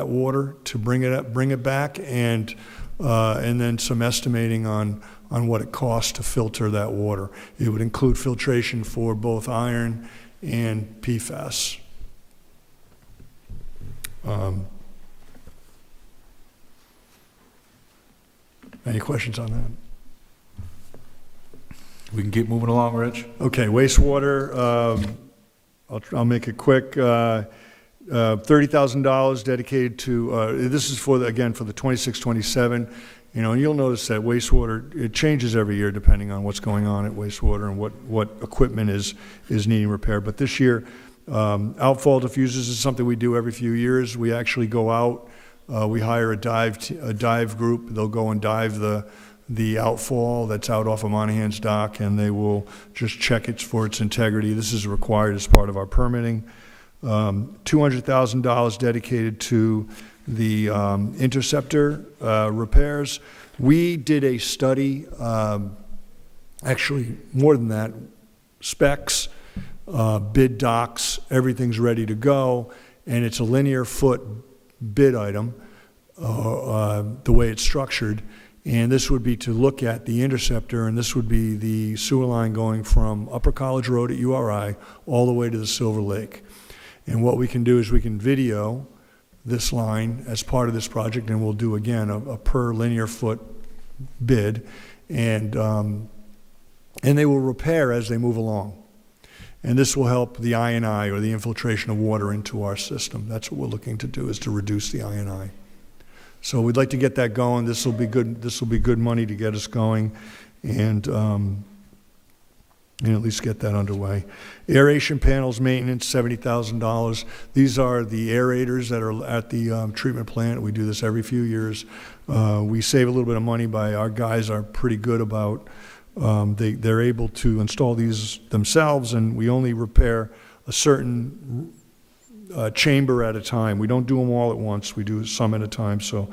water to bring it back, and then some estimating on what it costs to filter that water. It would include filtration for both iron and PFAS. Any questions on that? We can keep moving along, Rich. Okay, wastewater. I'll make it quick. $30,000 dedicated to, this is for the 26, 27. You know, and you'll notice that wastewater, it changes every year depending on what's going on at wastewater and what equipment is needing repair. But this year, outfall diffusers is something we do every few years. We actually go out, we hire a dive group. They'll go and dive the outfall that's out off of Monahan's dock, and they will just check it for its integrity. This is required as part of our permitting. $200,000 dedicated to the interceptor repairs. We did a study, actually more than that, specs, bid docs, everything's ready to go, and it's a linear foot bid item, the way it's structured. And this would be to look at the interceptor, and this would be the sewer line going from Upper College Road at URI all the way to the Silver Lake. And what we can do is we can video this line as part of this project, and we'll do, again, a per linear foot bid, and they will repair as they move along. And this will help the I&I, or the infiltration of water into our system. That's what we're looking to do, is to reduce the I&I. So we'd like to get that going. This will be good. This will be good money to get us going. and at least get that underway. Aeration panels maintenance, $70,000. These are the aerators that are at the treatment plant. We do this every few years. We save a little bit of money by, our guys are pretty good about, they're able to install these themselves, and we only repair a certain chamber at a time. We don't do them all at once. We do some at a time, so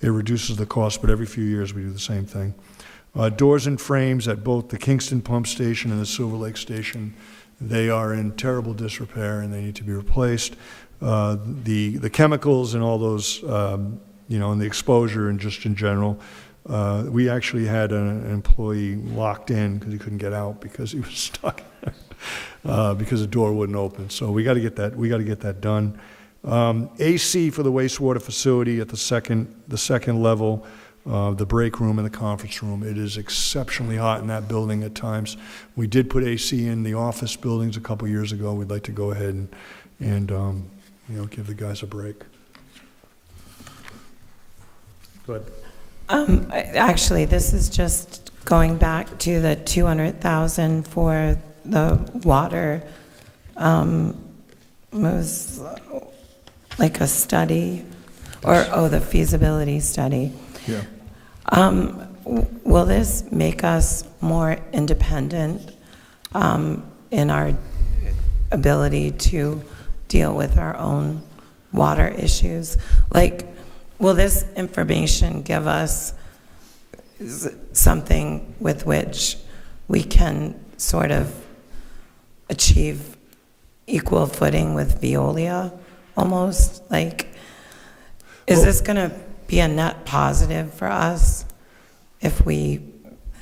it reduces the cost, but every few years we do the same thing. Doors and frames at both the Kingston Pump Station and the Silver Lake Station, they are in terrible disrepair and they need to be replaced. The chemicals and all those, and the exposure and just in general, we actually had an employee locked in because he couldn't get out because he was stuck because the door wouldn't open. So we got to get that done. AC for the wastewater facility at the second level. The break room and the conference room. It is exceptionally hot in that building at times. We did put AC in the office buildings a couple years ago. We'd like to go ahead and give the guys a break. Go ahead. Actually, this is just going back to the 200,000 for the water. Was like a study, or the feasibility study. Yeah. Will this make us more independent in our ability to deal with our own water issues? Like, will this information give us something with which we can sort of achieve equal footing with Veolia, almost? Like, is this going to be a net positive for us if we...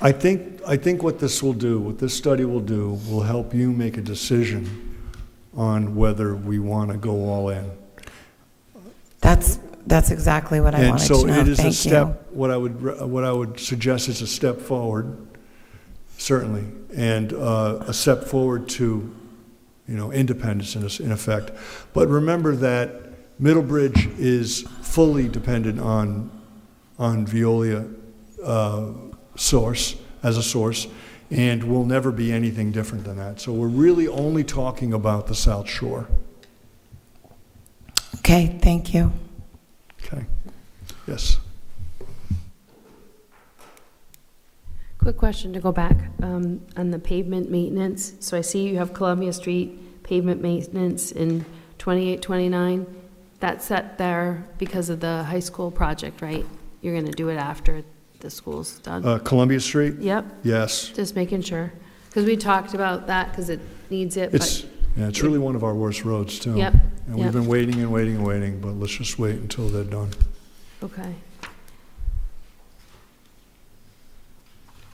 I think what this study will do, will help you make a decision on whether we want to go all in. That's exactly what I wanted to know. And so it is Thank a step, what I would suggest is a step forward, certainly, and a step forward to, independence in effect. But remember that Middlebridge is fully dependent on Veolia source, and will never be anything different than that. So we're really only talking about the South Shore. Okay, thank you. Okay. Yes. Quick question to go back on the pavement maintenance. So I see you have Columbia Street pavement maintenance in 28, 29. That's set there because of the high school project, right? You're going to do it after the school's done? Columbia Street? Yep. Yes. Just making sure. Because we talked about that because it needs it. It's really one of our worst roads, too. Yep. And we've been waiting and waiting and waiting, but let's just wait until they're done. Okay.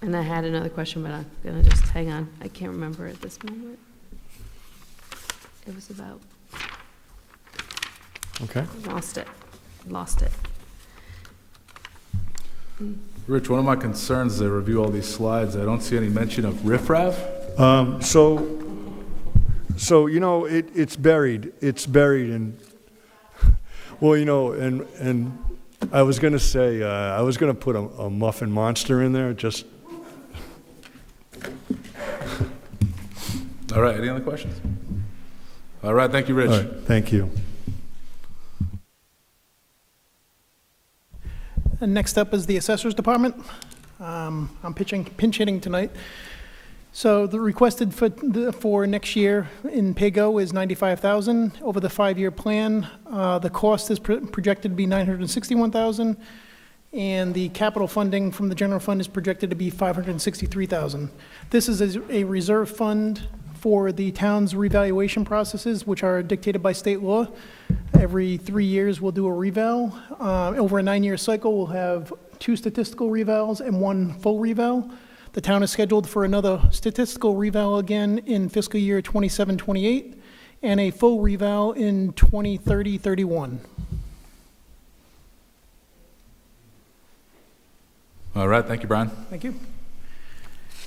And I had another question, but I'm going to just hang on. I can't remember at this moment. It was about... Okay. Lost it. Rich, one of my concerns as I review all these slides, I don't see any mention of riffraff. It's buried. It's buried in. Well, and I was going to say I was going to put a muffin monster in there. Just. All right. Any other questions? All right. Thank you, Rich. All right, thank you. And next up is the Assessor's Department. I'm pinch hitting tonight. So the requested for next year in PAYGO is $95,000. Over the 5-year plan, the cost is projected to be $961,000, and the capital funding from the general fund is projected to be $563,000. This is a reserve fund for the town's revaluation processes, which are dictated by state law. Every 3 years, we'll do a reval. Over a 9-year cycle, we'll have 2 statistical revals and 1 full reval. The town is scheduled for another statistical reval again in fiscal year 27-28, and a full reval in 2030-31. All right. Thank you, Brian. Thank you.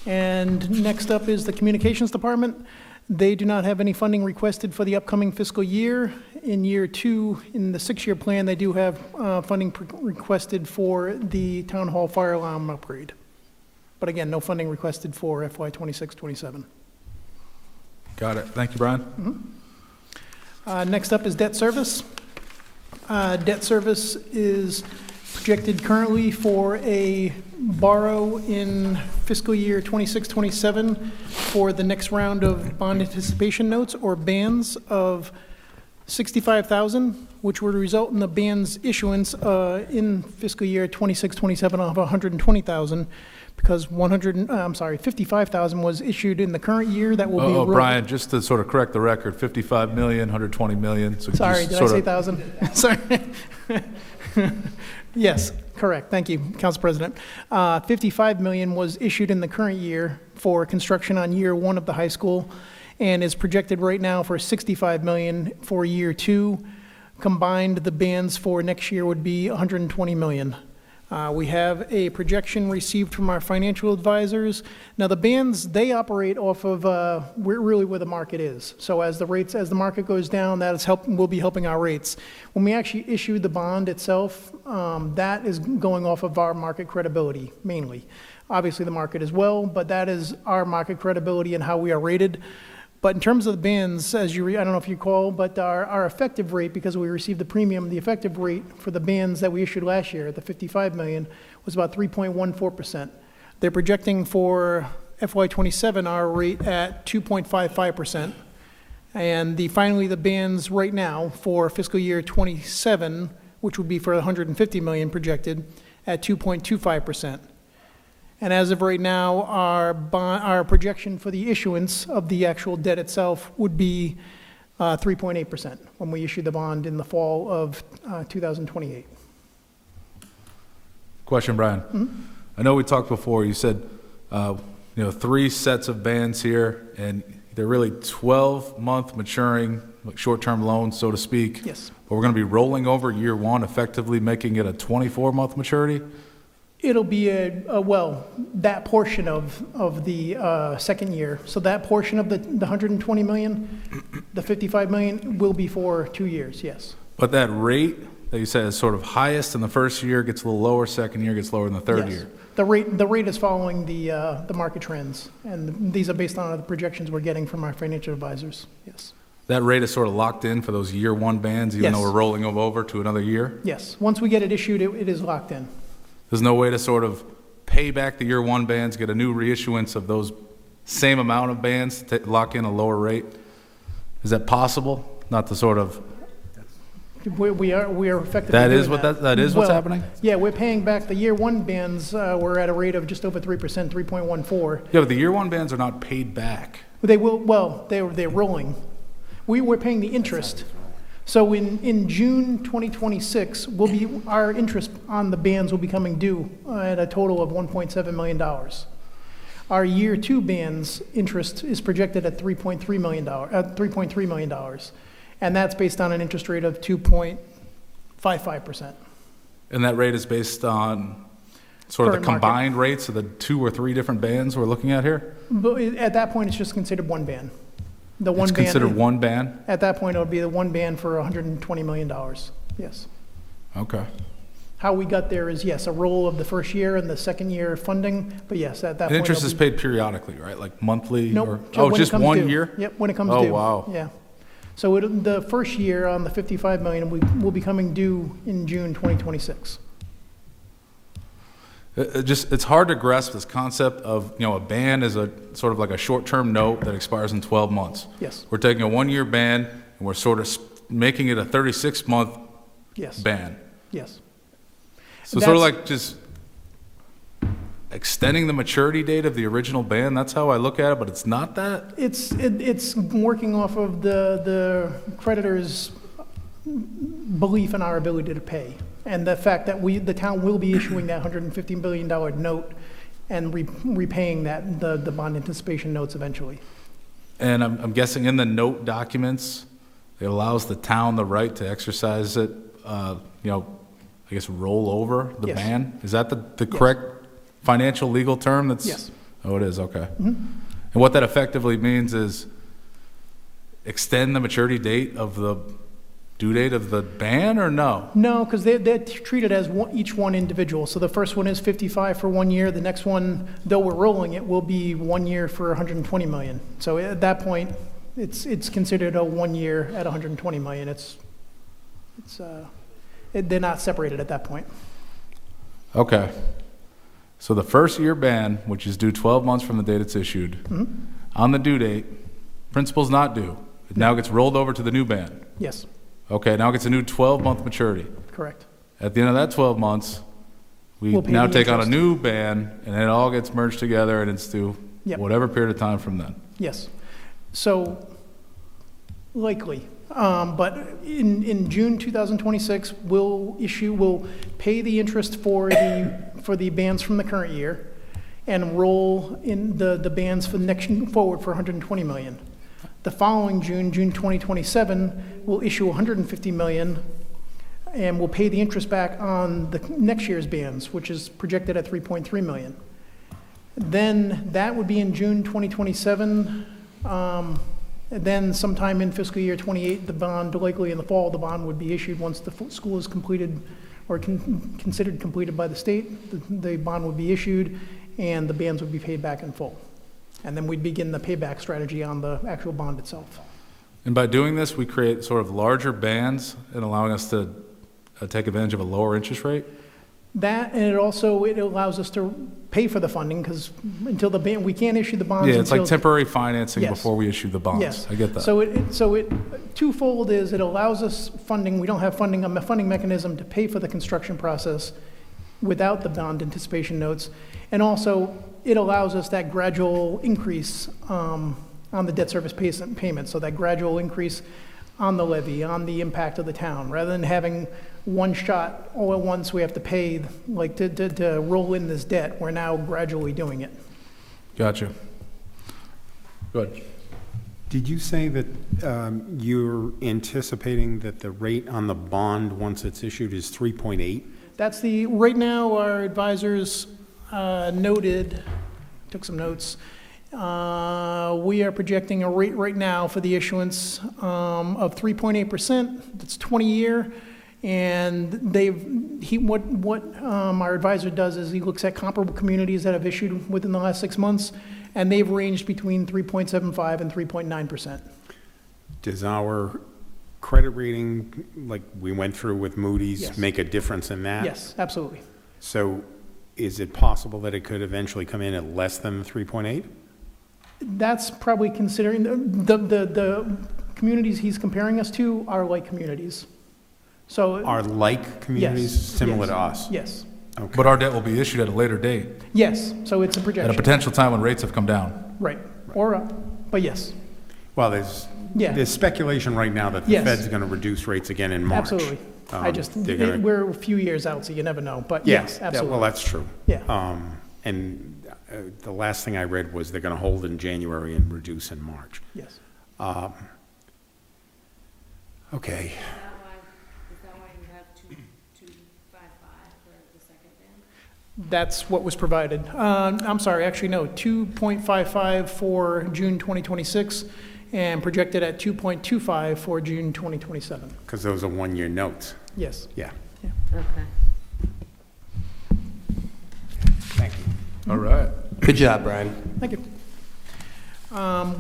And next up is the Communications Department. They do not have any funding requested for the upcoming fiscal year. In year 2, in the 6-year plan, they do have funding requested for the Town Hall fire alarm upgrade. But again, no funding requested for FY '26, '27. Got it. Thank you, Brian. Next up is debt service. Debt service is projected currently for a borrow in fiscal year '26, '27 for the next round of bond anticipation notes or bands of $65,000, which would result in the band's issuance in fiscal year '26, '27 of $120,000, because $55,000 was issued in the current year. That will be. Brian, just to sort of correct the record, 55 million, 120 million. So Sorry, just did I sort say of- 1,000? Sorry. Yes, correct. Thank you, Council President. 55 million was issued in the current year for construction on year one of the high school, and is projected right now for 65 million for year two. Combined, the bands for next year would be 120 million. We have a projection received from our financial advisors. Now, the bands, they operate off of really where the market is. So as the market goes down, will be helping our rates. When we actually issue the bond itself, that is going off of our market credibility mainly. Obviously, the market as well, but that is our market credibility and how we are rated. But in terms of the bands, I don't know if you recall, but our effective rate, because we received the premium, the effective rate for the bands that we issued last year, the 55 million, was about 3.14%. They're projecting for FY '27 our rate at 2.55%. And finally, the bands right now for fiscal year '27, which would be for 150 million projected, at 2.25%. And as of right now, our projection for the issuance of the actual debt itself would be 3.8% when we issue the bond in the fall of 2028. Question, Brian. I know we talked before. You said, 3 sets of bands here, and they're really 12-month maturing, like short-term loans, so to speak. Yes. But we're going to be rolling over year one, effectively making it a 24-month maturity. It'll be that portion of the second year. So that portion of the 120 million, the 55 million will be for 2 years, yes. But that rate that you said is sort of highest in the first year, gets a little lower, second year gets lower in the third Yes. year. The rate is following the market trends, and these are based on the projections we're getting from our financial advisors, yes. That rate is sort of locked in for those year one bands, even Yes. though we're rolling them over to another year? Yes, once we get it issued, it is locked in. There's no way to sort of pay back the year one bands, get a new reissuance of those same amount of bands to lock in a lower rate? Is that possible? Not to sort of... We are effectively That doing is what that is what's happening? Yeah, we're paying back the year one bands. We're at a rate of just over 3%, 3.14. Yeah, but the year one bands are not paid back. They will. Well, they're rolling. We're paying the interest. So in June 2026, our interest on the bands will be coming due at a total of $1.7 million. Our year two bands interest is projected at $3.3 million, and that's based on an interest rate of 2.55%. And that rate is based on sort of the Current market. combined rates of the 2 or 3 different bands we're looking at here? But at that point, it's just considered one band. The one It's band. considered one band? At that point, it would be the one band for $120 million. Yes. Okay. How we got there is, yes, a roll of the first year and the second year funding, but yes, at that And point. interest it'll is be- paid periodically, right? Like monthly? Nope. Or, when it just comes 1 due. year? Yep, when it comes Oh, due. wow. Yeah. So the first year on the 55 million will be coming due in June 2026. It's hard to grasp this concept of, a ban is a sort of like a short-term note that expires in 12 months. Yes. We're taking a 1-year ban and we're sort of making it a 36-month Yes. ban. Yes. So sort of That's- like just extending the maturity date of the original ban. That's how I look at it, but it's not that. It's working off of the creditor's belief in our ability to pay, and the fact that the town will be issuing that $150 billion note and repaying the bond anticipation notes eventually. And I'm guessing in the note documents, it allows the town the right to exercise it, I guess roll over the Yes. ban? Is that the correct financial legal term? That's Yes. Oh, it is, okay. Mhm. And what that effectively means is extend the maturity date of the due date of the ban, or no? No, because they're treated as each one individual. So the first one is 55 for 1 year. The next one, though we're rolling it, will be 1 year for 120 million. So at that point, it's considered a 1 year at 120 million. They're not separated at that point. Okay. So the first year ban, which is due 12 months from the date it's issued, on the due date, principal's not due. It now gets rolled over to the new ban. Yes, Okay, now it gets a new 12-month maturity. correct. At the end of that 12 months, we We'll pay now the take on a interest. new ban, and it all gets merged together, and it's due Yep. whatever period of time from then. Yes. So likely. But in June 2026, we'll pay the interest for the bans from the current year and roll in the bans for the next forward for 120 million. The following June 2027, we'll issue 150 million and we'll pay the interest back on the next year's bans, which is projected at 3.3 million. Then that would be in June 2027. Then sometime in fiscal year 28, the bond, likely in the fall, the bond would be issued once the school is completed or considered completed by the state. The bond would be issued and the bands would be paid back in full. And then we'd begin the payback strategy on the actual bond itself. And by doing this, we create sort of larger bands and allowing us to take advantage of a lower interest rate? That, and it allows us to pay for the funding, because until the ban, we can't issue the bonds Yeah, it's like until- temporary financing Yes. before we issue the bonds. Yes. I get that. So it twofold is it allows us funding, we don't have funding, a funding mechanism to pay for the construction process without the bond anticipation notes. And also, it allows us that gradual increase on the debt service payment, so that gradual increase on the levy, on the impact of the town, rather than having one shot all at once, we have to pay, like, to roll in this debt. We're now gradually doing it. Gotcha. Good. Did you say that you're anticipating that the rate on the bond, once it's issued, is 3.8? That's right now, our advisors noted, took some notes. We are projecting a rate right now for the issuance of 3.8%. That's 20-year. And what our advisor does is he looks at comparable communities that have issued within the last 6 months, and they've ranged between 3.75 and 3.9%. Does our credit rating, like we went through with Moody's, Yes. make a difference in that? Yes, absolutely. So is it possible that it could eventually come in at less than 3.8? That's probably considering, the communities he's comparing us to are like communities. So. Are like communities Yes, similar yes, to us? Yes, Okay. But our debt will be issued at a later date, yes, so it's a at a projection. potential time when rates have come down. Right, or up, but yes, Well, there's yeah, speculation right now that the Yes. Fed's going to reduce rates again in March. absolutely. They're gonna- We're a few years out, so you never know, but Yeah, yes, yeah, absolutely. well, that's true. Yeah. And the last thing I read was they're going to hold in January and reduce in March. Yes. Okay. Is that why you have 2.55 for the second band? That's what was provided. I'm sorry, actually, no, 2.55 for June 2026, and projected at 2.25 for June 2027. Because those are one-year notes. Yes. Yeah. Okay. Thank you. All right. Good job, Brian. Thank you.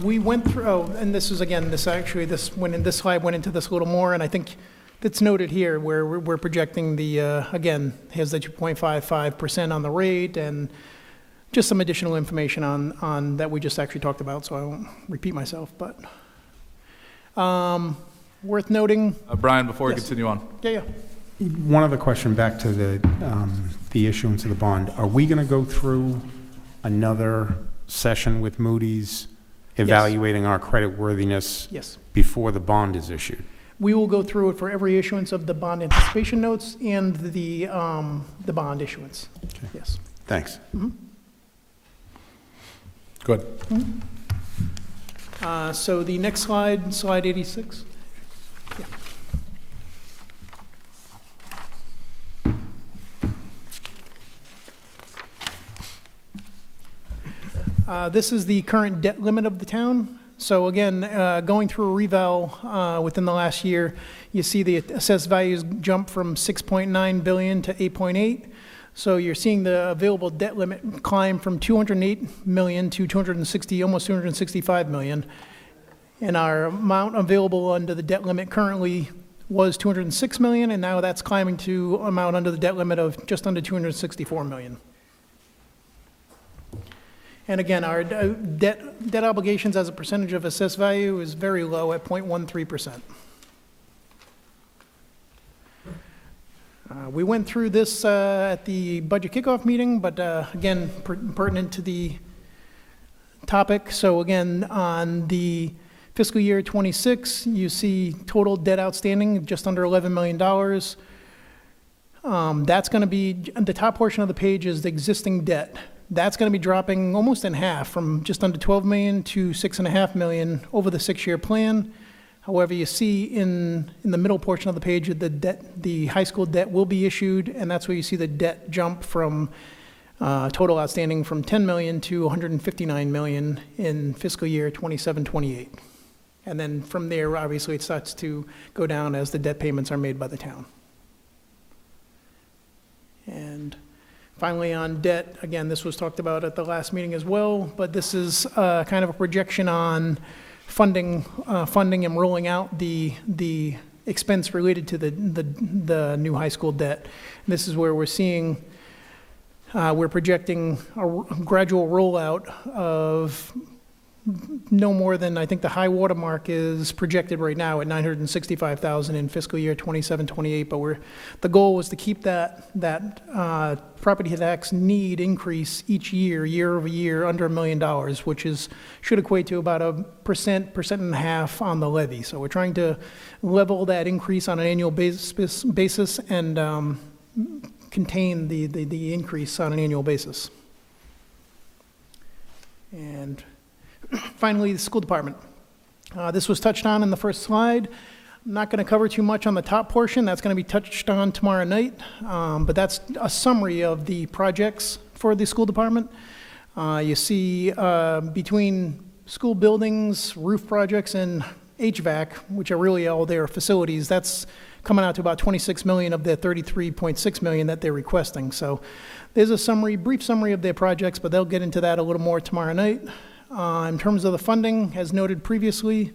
We went through, and this is, again, this slide went into this a little more, and I think it's noted here where we're projecting again, here's the 2.55% on the rate, and just some additional information on that we just actually talked about, so I won't repeat myself, but worth noting. Brian, before we Yes. continue on. Yeah. One other question back to the issuance of the bond. Are we going to go through another session with Moody's evaluating our creditworthiness Yes. before the bond is issued? We will go through it for every issuance of the bond anticipation notes and the bond issuance. Okay. Yes. Thanks. Good. So the next slide 86. Yeah. This is the current debt limit of the town. So again, going through a reval within the last year, you see the assessed values jump from 6.9 billion to 8.8. So you're seeing the available debt limit climb from 208 million to 260, almost 265 million. And our amount available under the debt limit currently was 206 million, and now that's climbing to amount under the debt limit of just under 264 million. And again, our debt obligations as a percentage of assessed value is very low at 0.13%. We went through this at the budget kickoff meeting, but again, pertinent to the topic. So again, on the fiscal year 26, you see total debt outstanding just under $11 million. That's going to be, the top portion of the page is the existing debt. That's going to be dropping almost in half from just under 12 million to 6.5 million over the 6-year plan. However, you see in the middle portion of the page, the high school debt will be issued, and that's where you see the debt jump from total outstanding from 10 million to 159 million in fiscal year 27-28. And then from there, obviously, it starts to go down as the debt payments are made by the town. And finally, on debt, again, this was talked about at the last meeting as well, but this is kind of a projection on funding and rolling out the expense related to the new high school debt. And this is where we're seeing, we're projecting a gradual rollout of no more than, I think the high water mark is projected right now at 965,000 in fiscal year 27-28, but the goal was to keep that property tax need increase each year over year, under $1 million, which should equate to about 1.5% on the levy. So we're trying to level that increase on an annual basis and contain the increase on an annual basis. And finally, the school department. This was touched on in the first slide. I'm not going to cover too much on the top portion. That's going to be touched on tomorrow night. But that's a summary of the projects for the school department. You see between school buildings, roof projects, and HVAC, which are really all their facilities, that's coming out to about 26 million of their 33.6 million that they're requesting. So there's a brief summary of their projects, but they'll get into that a little more tomorrow night. In terms of the funding, as noted previously,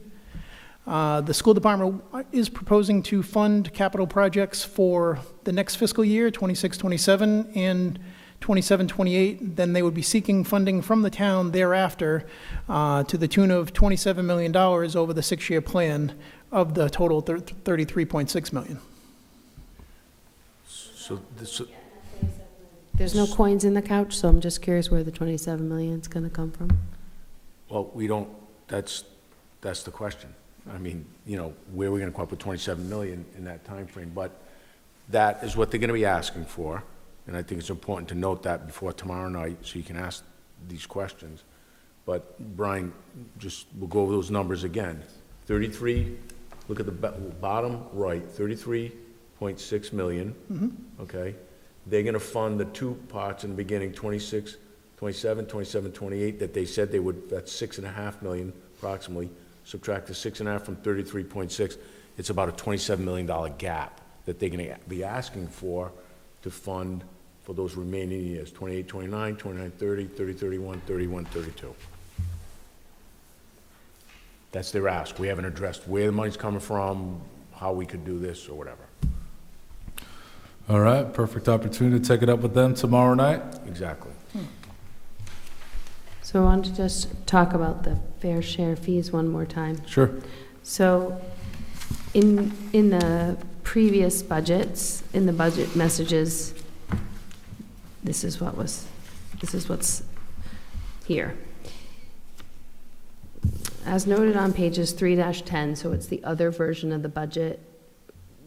the school department is proposing to fund capital projects for the next fiscal year, 26-27, and 27-28. Then they would be seeking funding from the town thereafter to the tune of $27 million over the 6-year plan of the total 33.6 million. So this, There's no coins in the couch, so I'm just curious where the 27 million is going to come from. well, we don't, that's the question. I mean, where are we going to come up with 27 million in that time frame? But that is what they're going to be asking for, and I think it's important to note that before tomorrow night so you can ask these questions. But Brian, we'll go over those numbers again. 33, look at the bottom right, 33.6 million, okay? They're going to fund the two parts in the beginning, 27, 28, that they said they would, that's 6.5 million approximately. Subtract the 6.5 from 33.6, it's about a $27 million gap that they're going to be asking for to fund for those remaining years, 28, 29, 29, 30, 30, 31, 31, 32. That's their ask. We haven't addressed where the money's coming from, how we could do this, or whatever. All right, perfect opportunity to take it up with them tomorrow night. Exactly. So I wanted to just talk about the fair share fees one more time. Sure. So in the previous budgets, in the budget messages, this is what's here. As noted on pages 3-10, so it's the other version of the budget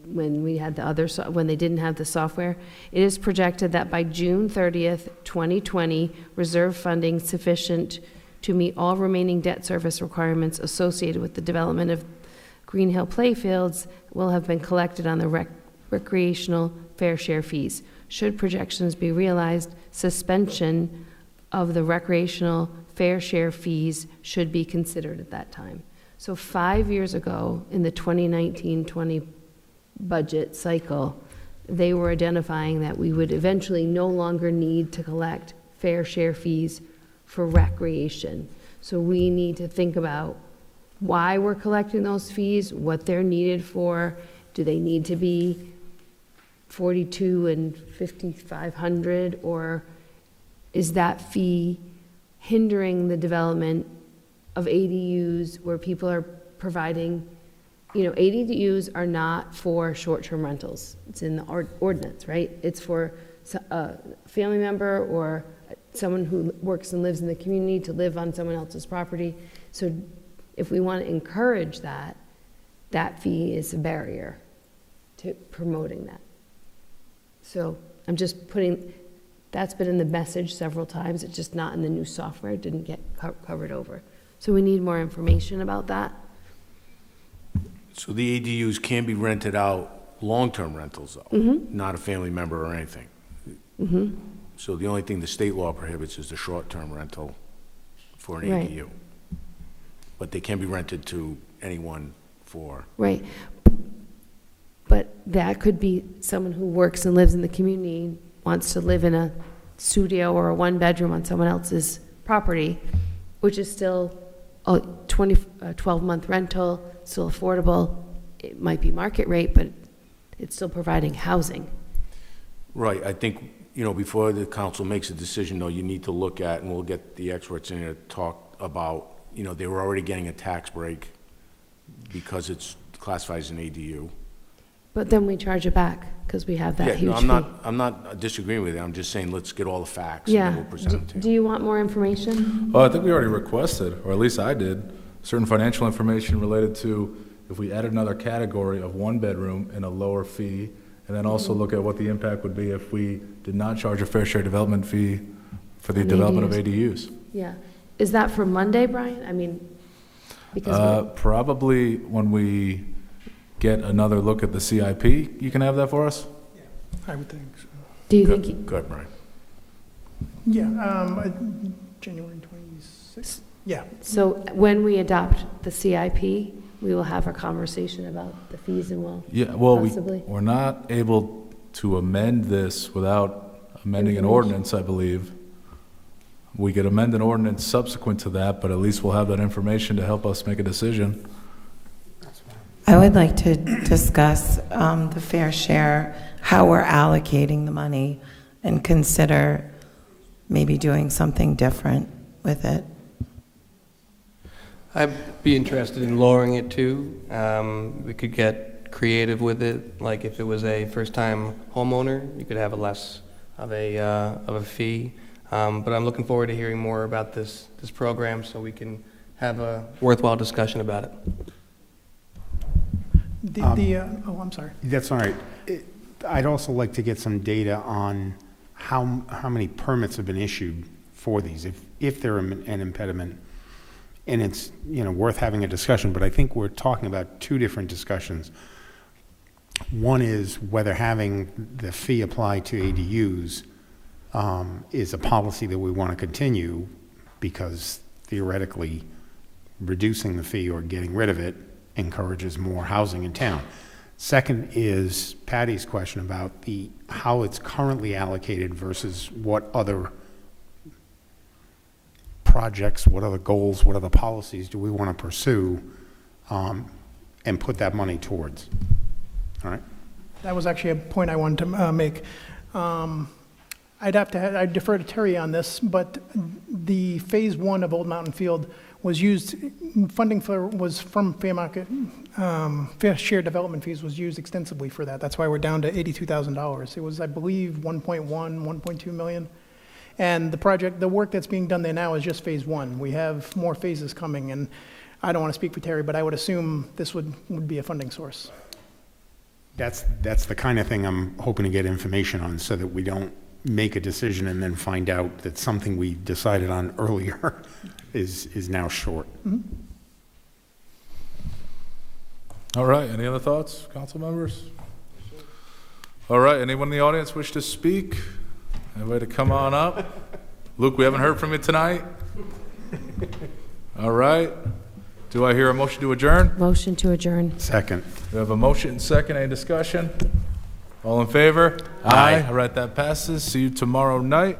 when we had when they didn't have the software, it is projected that by June 30th, 2020, reserve funding sufficient to meet all remaining debt service requirements associated with the development of Green Hill playfields will have been collected on the recreational fair share fees. Should projections be realized, suspension of the recreational fair share fees should be considered at that time. So 5 years ago, in the 2019-20 budget cycle, they were identifying that we would eventually no longer need to collect fair share fees for recreation. So we need to think about why we're collecting those fees, what they're needed for. Do they need to be 42 and 5,500, or is that fee hindering the development of ADUs where people are providing, ADUs are not for short-term rentals. It's in the ordinance, right? It's for a family member or someone who works and lives in the community to live on someone else's property. So if we want to encourage that, that fee is a barrier to promoting that. So I'm just putting, that's been in the message several times. It's just not in the new software. It didn't get covered over. So we need more information about that. So the ADUs can be rented out, long-term rentals though, not a family member or anything. So the only thing the state law prohibits is the short-term rental for an Right. ADU. But they can be rented to anyone for. Right. But that could be someone who works and lives in the community, wants to live in a studio or a one-bedroom on someone else's property, which is still a 12-month rental, still affordable. It might be market rate, but it's still providing housing. Right, I think, before the council makes a decision, though, you need to look at, and we'll get the experts in here to talk about, they were already getting a tax break because it's classified as an ADU. But then we charge it back because we have that Yeah, huge no, fee. I'm not disagreeing with you, I'm just saying, let's get all the facts, and Yeah. then we'll present them to you. Do you want more information? Well, I think we already requested, or at least I did, certain financial information related to if we added another category of one bedroom and a lower fee, and then also look at what the impact would be if we did not charge a fair share development fee for the On development of ADUs. ADUs. Yeah. Is that for Monday, Brian? I mean, because Probably when we get another look at the CIP, you can have that for us? I would think so. do you think, Go ahead, Brian. Yeah, January 26th. Yeah, so when we adopt the CIP, we will have a conversation about the fees and we'll Yeah, well, possibly. we're not able to amend this without amending an Information. ordinance, I believe. We could amend an ordinance subsequent to that, but at least we'll have that information to help us make a decision. I would like to discuss the fair share, how we're allocating the money, and consider maybe doing something different with it. I'd be interested in lowering it too. We could get creative with it, like if it was a first-time homeowner, you could have a less of a fee. But I'm looking forward to hearing more about this program so we can have a worthwhile discussion about it. I'm sorry. That's all right. I'd also like to get some data on how many permits have been issued for these, if they're an impediment. And it's, worth having a discussion, but I think we're talking about two different discussions. One is whether having the fee apply to ADUs is a policy that we want to continue, because theoretically reducing the fee or getting rid of it encourages more housing in town. Second is Patty's question about how it's currently allocated versus what other projects, what other goals, what other policies do we want to pursue and put that money towards. All right? That was actually a point I wanted to make. I'd defer to Terry on this, but the Phase 1 of Old Mountain Field was used, funding was from fair market, fair share development fees was used extensively for that. That's why we're down to $82,000. It was, I believe, 1.2 million. And the work that's being done there now is just Phase 1. We have more phases coming, and I don't want to speak for Terry, but I would assume this would be a funding source. That's the kind of thing I'm hoping to get information on, so that we don't make a decision and then find out that something we decided on earlier is now short. All right, any other thoughts, council members? All right, anyone in the audience wish to speak? Anybody to come on up? Luke, we haven't heard from you tonight. All right. Do I hear a motion to adjourn? Motion to adjourn. Second. We have a motion and second. Any discussion? All in favor? Aye. All right, that passes. See you tomorrow night.